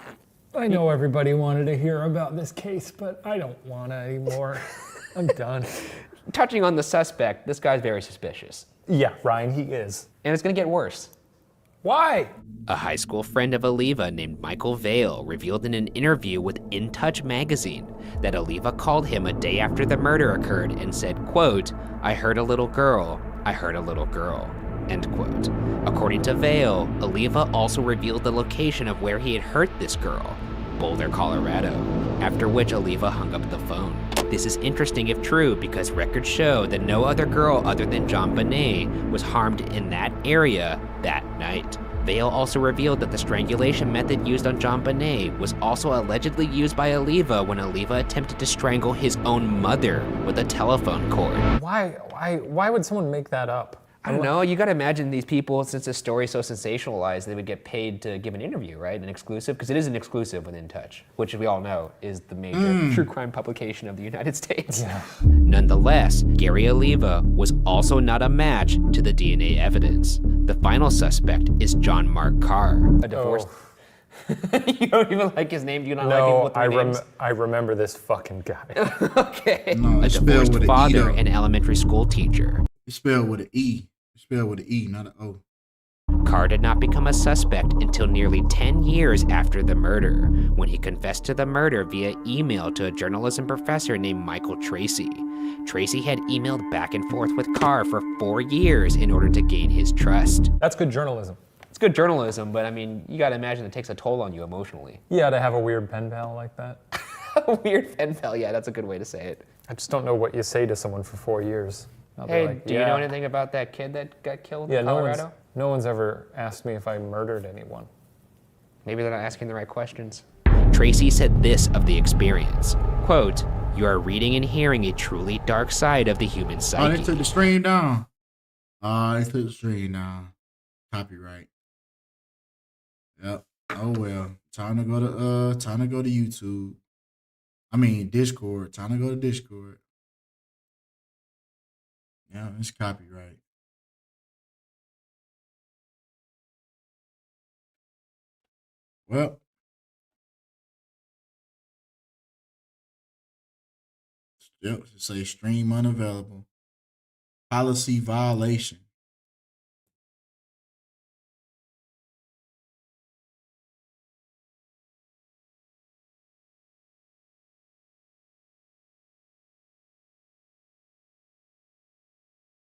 [SPEAKER 14] I know everybody wanted to hear about this case, but I don't want to anymore. I'm done.
[SPEAKER 13] Touching on the suspect, this guy's very suspicious.
[SPEAKER 14] Yeah, Ryan, he is.
[SPEAKER 13] And it's gonna get worse.
[SPEAKER 14] Why?
[SPEAKER 13] A high school friend of Oliva named Michael Vale revealed in an interview with In Touch magazine that Oliva called him a day after the murder occurred and said, quote, I heard a little girl, end quote. According to Vale, Oliva also revealed the location of where he had hurt this girl, Boulder, Colorado, after which Oliva hung up the phone. This is interesting if true because records show that no other girl other than John Bonet was harmed in that area that night. Vale also revealed that the strangulation method used on John Bonet was also allegedly used by Oliva when Oliva attempted to strangle his own mother with a telephone cord.
[SPEAKER 14] Why would someone make that up?
[SPEAKER 13] I don't know, you gotta imagine these people, since the story's so sensationalized, they would get paid to give an interview, right? An exclusive, because it is an exclusive with In Touch, which we all know is the major true crime publication of the United States.
[SPEAKER 14] Yeah.
[SPEAKER 13] Nonetheless, Gary Oliva was also not a match to the DNA evidence. The final suspect is John Mark Carr. A divorced... You don't even like his name? Do you not like him with three names?
[SPEAKER 14] I remember this fucking guy.
[SPEAKER 13] Okay.
[SPEAKER 2] No,
[SPEAKER 13] A
[SPEAKER 2] it's spelled
[SPEAKER 13] divorced
[SPEAKER 2] with an E,
[SPEAKER 13] father
[SPEAKER 2] though.
[SPEAKER 13] and elementary school teacher.
[SPEAKER 2] It's spelled with an E. It's spelled with an E, not an O.
[SPEAKER 13] Carr did not become a suspect until nearly 10 years after the murder, when he confessed to the murder via email to a journalism professor named Michael Tracy. Tracy had emailed back and forth with Carr for 4 years in order to gain his trust.
[SPEAKER 14] That's good journalism.
[SPEAKER 13] It's good journalism, but I mean, you gotta imagine it takes a toll on you emotionally.
[SPEAKER 14] Yeah, to have a weird pen pal like that.
[SPEAKER 13] A weird pen pal, yeah, that's a good way to say it.
[SPEAKER 14] I just don't know what you say to someone for 4 years.
[SPEAKER 13] Hey, do you know anything about that kid that got killed in Colorado?
[SPEAKER 14] No one's ever asked me if I murdered anyone.
[SPEAKER 13] Maybe they're not asking the right questions. Tracy said this of the experience, quote, you are reading and hearing a truly dark side of the human psyche.
[SPEAKER 2] Oh, they took the stream down. They took the stream down. Copyright. Yep. Oh well. Time to go to YouTube. I mean Discord. Time to go to Discord. Yeah, it's copyright. Well, yep, it say stream unavailable. Policy violation.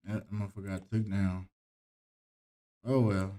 [SPEAKER 2] That motherfucker got took down. Oh well.